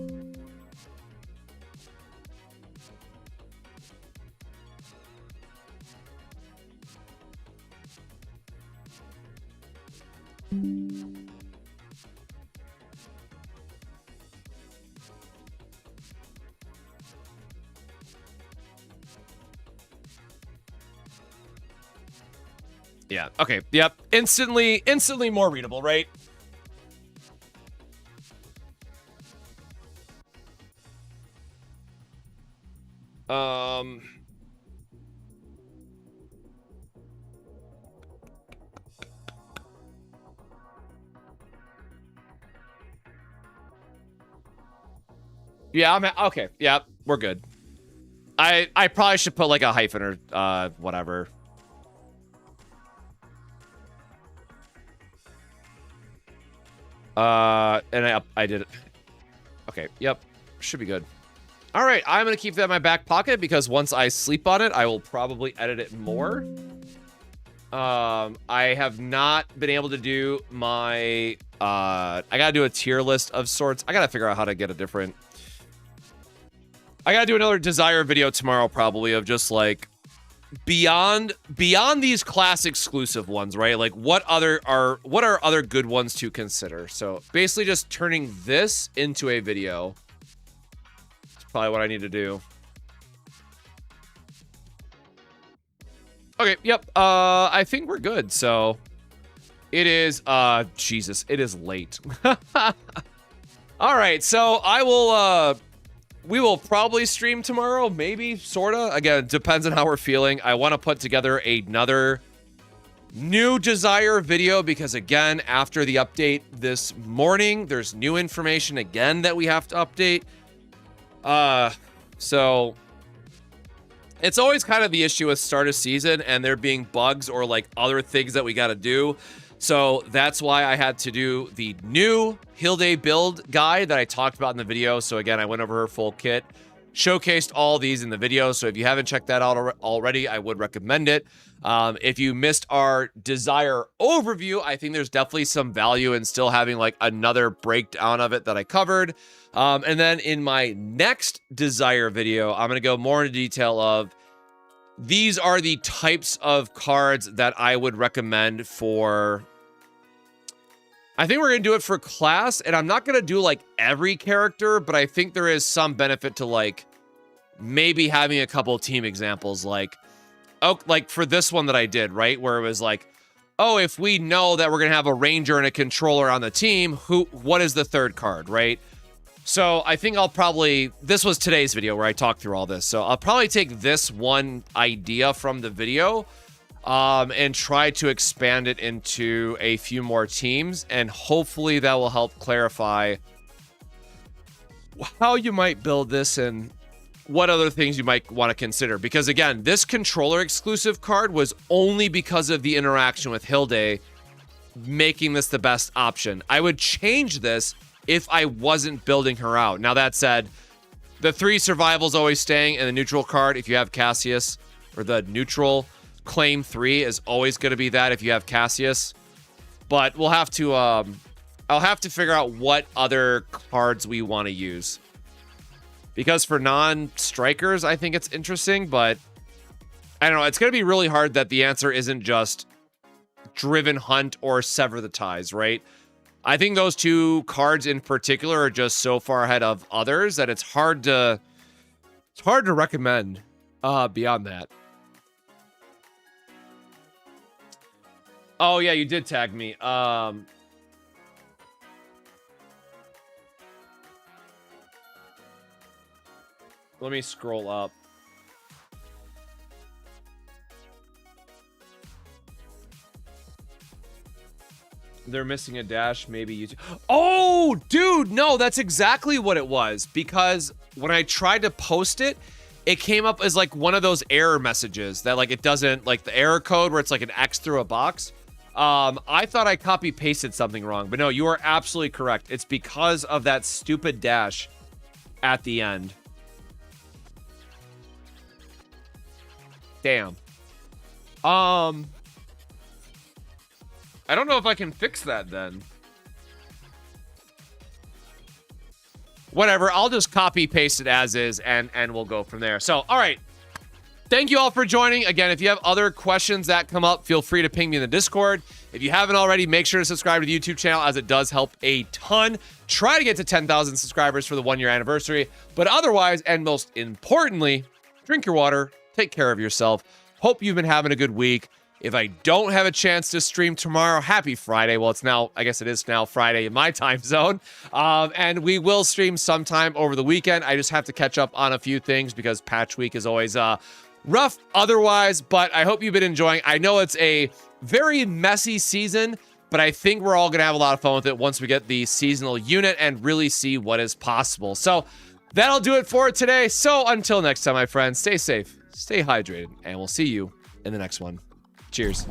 Yeah, okay, yep. Instantly more readable, right? Yeah, okay. Yeah, we're good. I probably should put like a hyphen or whatever. And I did it. Okay, yep. Should be good. All right, I'm going to keep that in my back pocket because once I sleep on it, I will probably edit it more. I have not been able to do my I got to do a tier list of sorts. I got to figure out how to get a different I got to do another Desire video tomorrow probably of just like beyond these class exclusive ones, right? Like what are other good ones to consider? So basically just turning this into a video. That's probably what I need to do. Okay, yep. I think we're good. So it is Jesus, it is late. All right, so I will we will probably stream tomorrow, maybe, sorta. Again, it depends on how we're feeling. I want to put together another new Desire video because, again, after the update this morning, there's new information again that we have to update. So it's always kind of the issue with start of season and there being bugs or like other things that we got to do. So that's why I had to do the new Hilde build guide that I talked about in the video. So again, I went over her full kit, showcased all these in the video. So if you haven't checked that out already, I would recommend it. If you missed our Desire overview, I think there's definitely some value in still having like another breakdown of it that I covered. And then in my next Desire video, I'm going to go more into detail of these are the types of cards that I would recommend for... I think we're going to do it for class, and I'm not going to do, like, every character, but I think there is some benefit to, like, maybe having a couple of team examples, like, oh, like, for this one that I did, right, where it was like, oh, if we know that we're going to have a ranger and a controller on the team, what is the third card, right? So I think I'll probably, this was today's video where I talked through all this, so I'll probably take this one idea from the video and try to expand it into a few more teams, and hopefully that will help clarify how you might build this and what other things you might want to consider. Because again, this controller exclusive card was only because of the interaction with Hilde making this the best option. I would change this if I wasn't building her out. Now that said, the 3 survival's always staying, and the neutral card, if you have Cassius, or the neutral claim 3 is always going to be that if you have Cassius. But we'll have to, I'll have to figure out what other cards we want to use. Because for non-strikers, I think it's interesting, but I don't know. It's going to be really hard that the answer isn't just Driven Hunt or Sever the Ties, right? I think those 2 cards in particular are just so far ahead of others that it's hard to recommend beyond that. Oh yeah, you did tag me. Let me scroll up. They're missing a dash, maybe you... Oh, dude, no, that's exactly what it was. Because when I tried to post it, it came up as like one of those error messages that like it doesn't, like the error code where it's like an X through a box. I thought I copy pasted something wrong, but no, you are absolutely correct. It's because of that stupid dash at the end. Damn. I don't know if I can fix that then. Whatever, I'll just copy paste it as is and we'll go from there. So, all right. Thank you all for joining. Again, if you have other questions that come up, feel free to ping me in the Discord. If you haven't already, make sure to subscribe to the YouTube channel as it does help a ton. Try to get to 10,000 subscribers for the 1-year anniversary. But otherwise, and most importantly, drink your water, take care of yourself. Hope you've been having a good week. If I don't have a chance to stream tomorrow, happy Friday. Well, it's now, I guess it is now Friday in my time zone. And we will stream sometime over the weekend. I just have to catch up on a few things because patch week is always rough otherwise, but I hope you've been enjoying. I know it's a very messy season, but I think we're all going to have a lot of fun with it once we get the seasonal unit and really see what is possible. So that'll do it for today. So until next time, my friends, stay safe, stay hydrated, and we'll see you in the next one. Cheers.